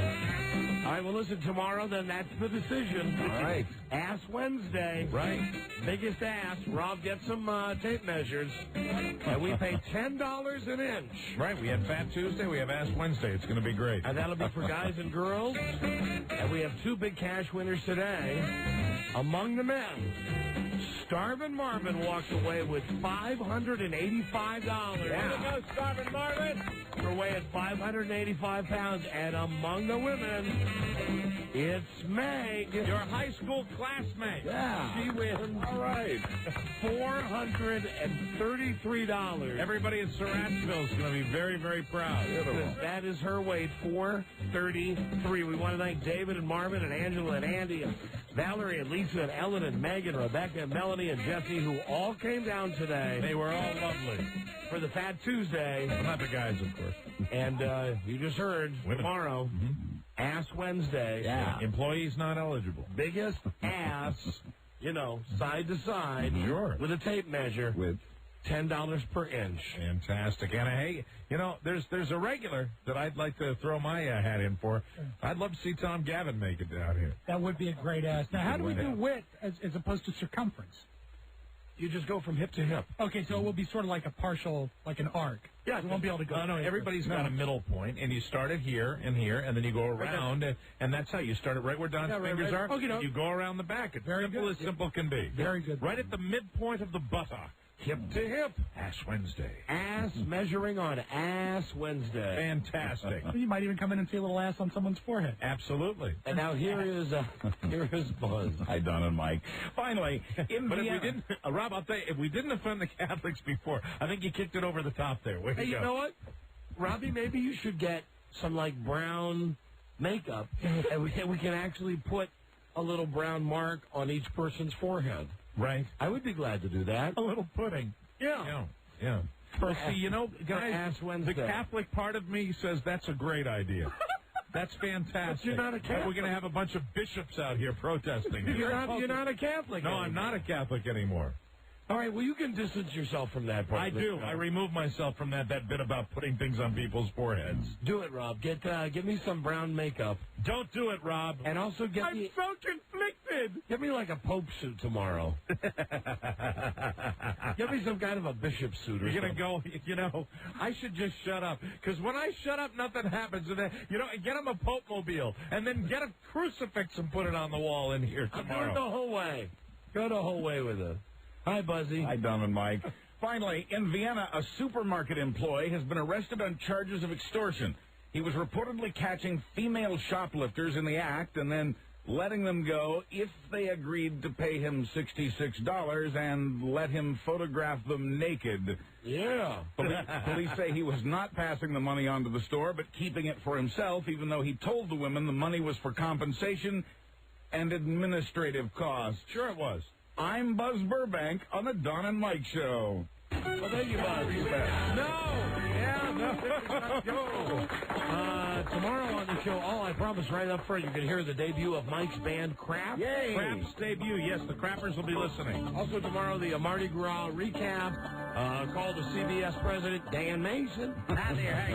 All right, well, listen, tomorrow, then that's the decision. All right. Ass Wednesday. Right. Biggest ass. Rob, get some tape measures. And we pay $10 an inch. Right, we have Fat Tuesday, we have Ass Wednesday. It's going to be great. And that'll be for guys and girls. And we have two big cash winners today. Among the men, Starvin' Marvin walks away with $585. Yeah. Way to go, Starvin' Marvin! Her weight at 585 pounds. And among the women, it's Meg. Your high school classmate. Yeah. She wins. All right. $433. Everybody in Suratsville is going to be very, very proud. That is her weight, 433. We want to thank David and Marvin and Angela and Andy and Valerie and Lisa and Ellen and Meg and Rebecca and Melanie and Jesse, who all came down today. They were all lovely. For the Fat Tuesday. Well, not the guys, of course. And you just heard tomorrow, Ass Wednesday. Yeah. Employees not eligible. Biggest ass, side to side. Sure. With a tape measure. With $10 per inch. Fantastic. And hey, there's a regular that I'd like to throw my hat in for. I'd love to see Tom Gavin make it down here. That would be a great ass. Now, how do we do width as opposed to circumference? You just go from hip to hip. Okay, so it will be sort of like a partial, like an arc. Yeah, we won't be able to go. No, everybody's got a middle point, and you start it here, and then you go around, and that's how you start it right where Don's fingers are. Okay, you go around the back. It's simple as simple can be. Very good. Right at the midpoint of the buttock. Hip to hip. Ash Wednesday. Ass measuring on Ass Wednesday. Fantastic. You might even come in and see a little ass on someone's forehead. Absolutely. And now here is Buzz. Hi, Don and Mike. Finally, in But Vienna. if we didn't, Rob, I'll tell you, if we didn't offend the Catholics before, I think you kicked it over the top there. Way to Hey, you go. know what? Robbie, maybe you should get some, like, brown makeup, and we can actually put a little brown mark on each person's forehead. Right. I would be glad to do that. A little pudding. Yeah. Yeah. Well, see, you know, guys, Ash Wednesday. the Catholic part of me says that's a great idea. That's fantastic. But you're not a Catholic. We're going to have a bunch of bishops out here protesting. You're not a Catholic No, anymore. I'm not a Catholic anymore. All right, well, you can distance yourself from that part. I do. I remove myself from that bit about putting things on people's foreheads. Do it, Rob. Give me some brown makeup. Don't do it, Rob. And also get me... so conflicted. Get me like a Pope suit tomorrow. Get me some kind of a bishop suit or You're something. going to go, you know, I should just shut up. Because when I shut up, nothing happens. And then, you know, get him a Pope mobile. And then get a crucifix and put it on the wall in here tomorrow. Go the whole way. Go the whole way with it. Hi, Buzzy. Hi, Don and Mike. Finally, in Vienna, a supermarket employee has been arrested on charges of extortion. He was reportedly catching female shoplifters in the act and then letting them go if they agreed to pay him $66 and let him photograph them naked. Yeah. Police say he was not passing the money on to the store, but keeping it for himself, even though he told the women the money was for compensation and administrative costs. Sure it was. I'm Buzz Burbank on the Don and Mike Show. Well, thank you, Buzz. Tomorrow on the show, I promise right up front, you can hear the debut of Mike's band, Crap. Yay! Crap's debut. Yes, the Crappers will be listening. Also tomorrow, the Mardi Gras recap. Call to CBS President Dan Mason. Hi there, how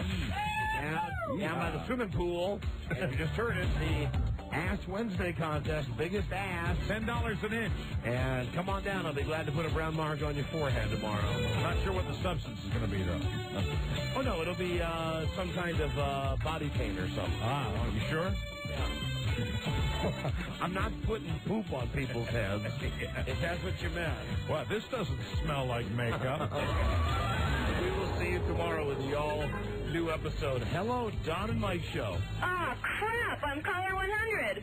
you? Down by the swimming pool. And you just heard it, the Ass Wednesday contest, biggest ass. $10 an inch. And come on down. I'll be glad to put a brown mark on your forehead tomorrow. Not sure what the substance is going to be, though. Oh, no, it'll be some kind of body paint or something. Are you sure? Yeah. I'm not putting poop on people's heads, if that's what you meant. Well, this doesn't smell like makeup. We will see you tomorrow with the all-new episode. Hello, Don and Mike Show. Ah, crap. I'm caller 100.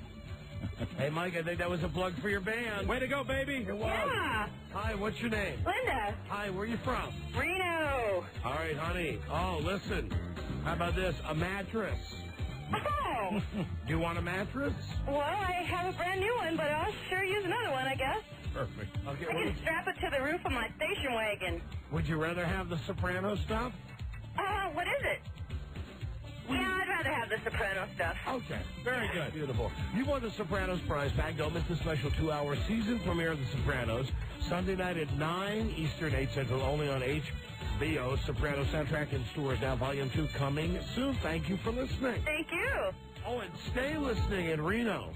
Hey, Mike, I think that was a plug for your band. Way to go, baby. It was. Yeah. Hi, what's your name? Linda. Hi, where are you from? Reno. All right, honey. Oh, listen. How about this? A mattress. Oh. Do you want a mattress? Well, I have a brand new one, but I'll sure use another one, I guess. Perfect. Okay. I can strap it to the roof of my station wagon. Would you rather have the Soprano stuff? What is it? Yeah, I'd rather have the Soprano stuff. Okay. Very good. Beautiful. You won the Sopranos prize pack. Don't miss the special 2-hour season premiere of The Sopranos. Sunday night at 9 Eastern, 8 Central, only on HBO. Soprano soundtrack in stores now. Volume 2 coming soon. Thank you for listening. Thank you. Oh, and stay listening in Reno.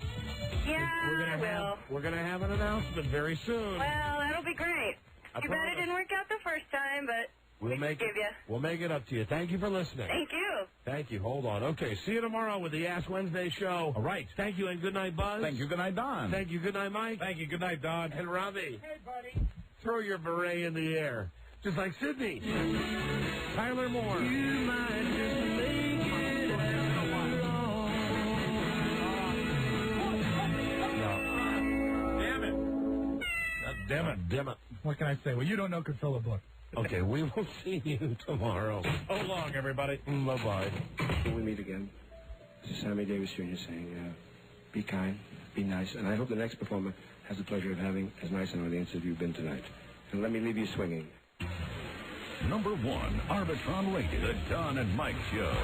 Yeah, I will. We're going to have an announcement very soon. Well, that'll be great. Too bad it didn't work out the first time, but We'll make it up to you. Thank you for listening. Thank you. Thank you. Hold on. Okay, see you tomorrow with the Ask Wednesday show. All right. Thank you and good night, Buzz. Thank you. Good night, Don. Thank you. Good night, Mike. Thank you. Good night, Don. And Robbie. Hey, buddy. Throw your beret in the air. Just like Sydney. Tyler Moore. You might just make it Damn it. What can I say? Well, you don't know could fill a book. Okay, we will see you tomorrow. So long, everybody. Bye-bye. When we meet again, this is Sammy Davis Jr. saying, be kind, be nice, and I hope the next performer has the pleasure of having as nice an audience as you've been tonight. And let me leave you swinging. Number 1, Arbitron rated, The Don and Mike Show.